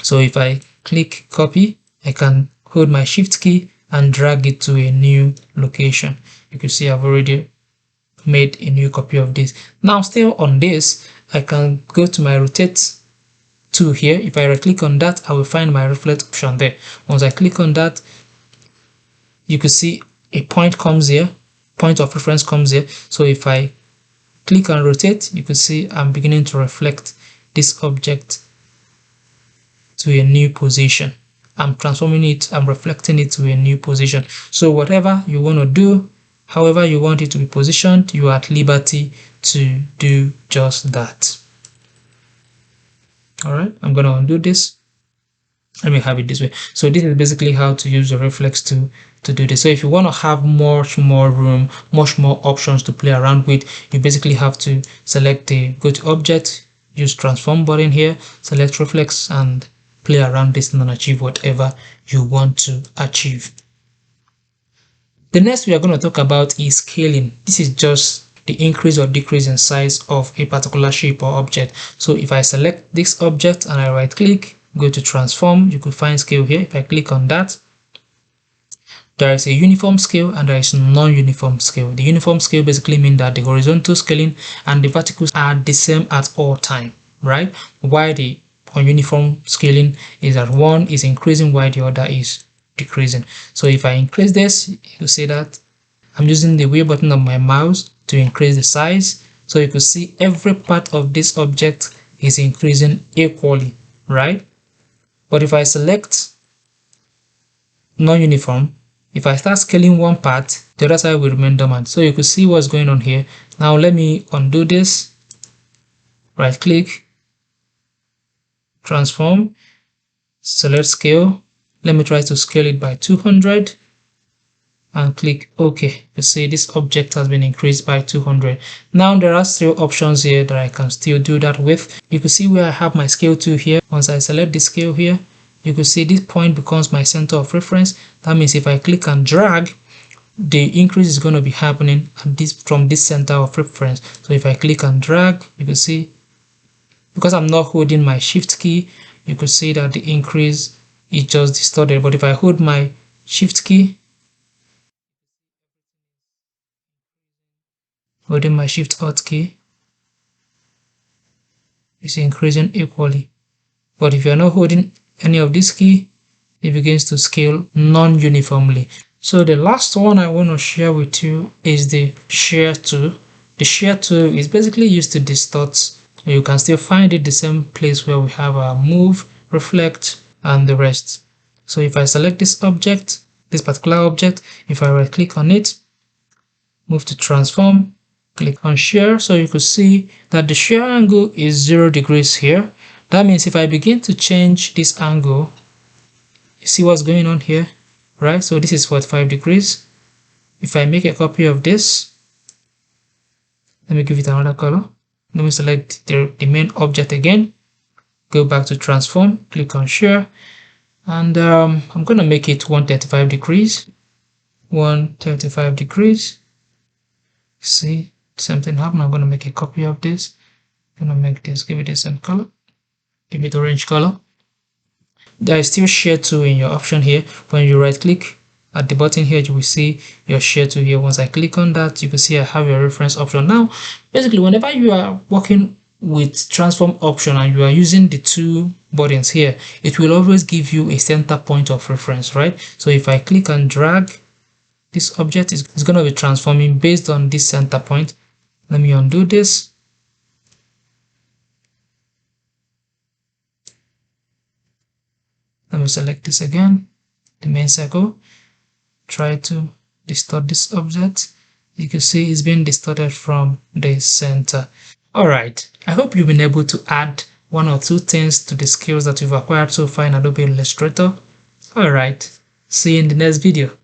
So if I click copy, I can hold my shift key and drag it to a new location. You can see I've already made a new copy of this. Now still on this, I can go to my rotate tool here. If I right click on that, I will find my reflect option there. Once I click on that, you can see a point comes here, point of reference comes here. So if I click and rotate, you can see I'm beginning to reflect this object to a new position. I'm transforming it, I'm reflecting it to a new position. So whatever you want to do, however you want it to be positioned, you are at liberty to do just that. All right, I'm going to undo this. Let me have it this way. So this is basically how to use the reflex to do this. So if you want to have much more room, much more options to play around with, you basically have to select the go to object, use transform button here, select reflex and play around this and achieve whatever you want to achieve. The next we are going to talk about is scaling. This is just the increase or decrease in size of a particular shape or object. So if I select this object and I right click, go to transform, you could find scale here. If I click on that, there is a uniform scale and there is non-uniform scale. The uniform scale basically means that the horizontal scaling and the verticals are the same at all time, right? While the uniform scaling is that one is increasing while the other is decreasing. So if I increase this, you see that I'm using the wheel button of my mouse to increase the size. So you can see every part of this object is increasing equally, right? But if I select non-uniform, if I start scaling one part, the other side will remain dormant. So you can see what's going on here. Now let me undo this, right click, transform, select scale. Let me try to scale it by 200 and click OK. You see this object has been increased by 200. Now there are still options here that I can still do that with. You can see where I have my scale tool here. Once I select the scale here, you can see this point becomes my center of reference. That means if I click and drag, the increase is going to be happening at this from this center of reference. So if I click and drag, you can see, because I'm not holding my shift key, you could see that the increase is just distorted. But if I hold my shift key, holding my shift alt key, it's increasing equally. But if you're not holding any of this key, it begins to scale non-uniformly. So the last one I want to share with you is the shear tool. The shear tool is basically used to distort. You can still find it the same place where we have our move, reflect, and the rest. So if I select this object, this particular object, if I right click on it, move to transform, click on shear, so you could see that the shear angle is 0 degrees here. That means if I begin to change this angle, you see what's going on here, right? So this is 45 degrees. If I make a copy of this, let me give it another color. Let me select the main object again, go back to transform, click on shear, and I'm going to make it 135 degrees. 135 degrees. See, something happened. I'm going to make a copy of this. I'm going to make this, give it the same color, give it orange color. There is still shear tool in your option here. When you right click at the button here, you will see your shear tool here. Once I click on that, you can see I have your reference option. Now basically, whenever you are working with transform option and you are using the two buttons here, it will always give you a center point of reference, right? So if I click and drag, this object is going to be transforming based on this center point. Let me undo this. Let me select this again, the main circle, try to distort this object. You can see it's being distorted from the center. Alright, I hope you've been able to add one or two things to the skills that you've acquired so far in Adobe Illustrator. Alright, see you in the next video.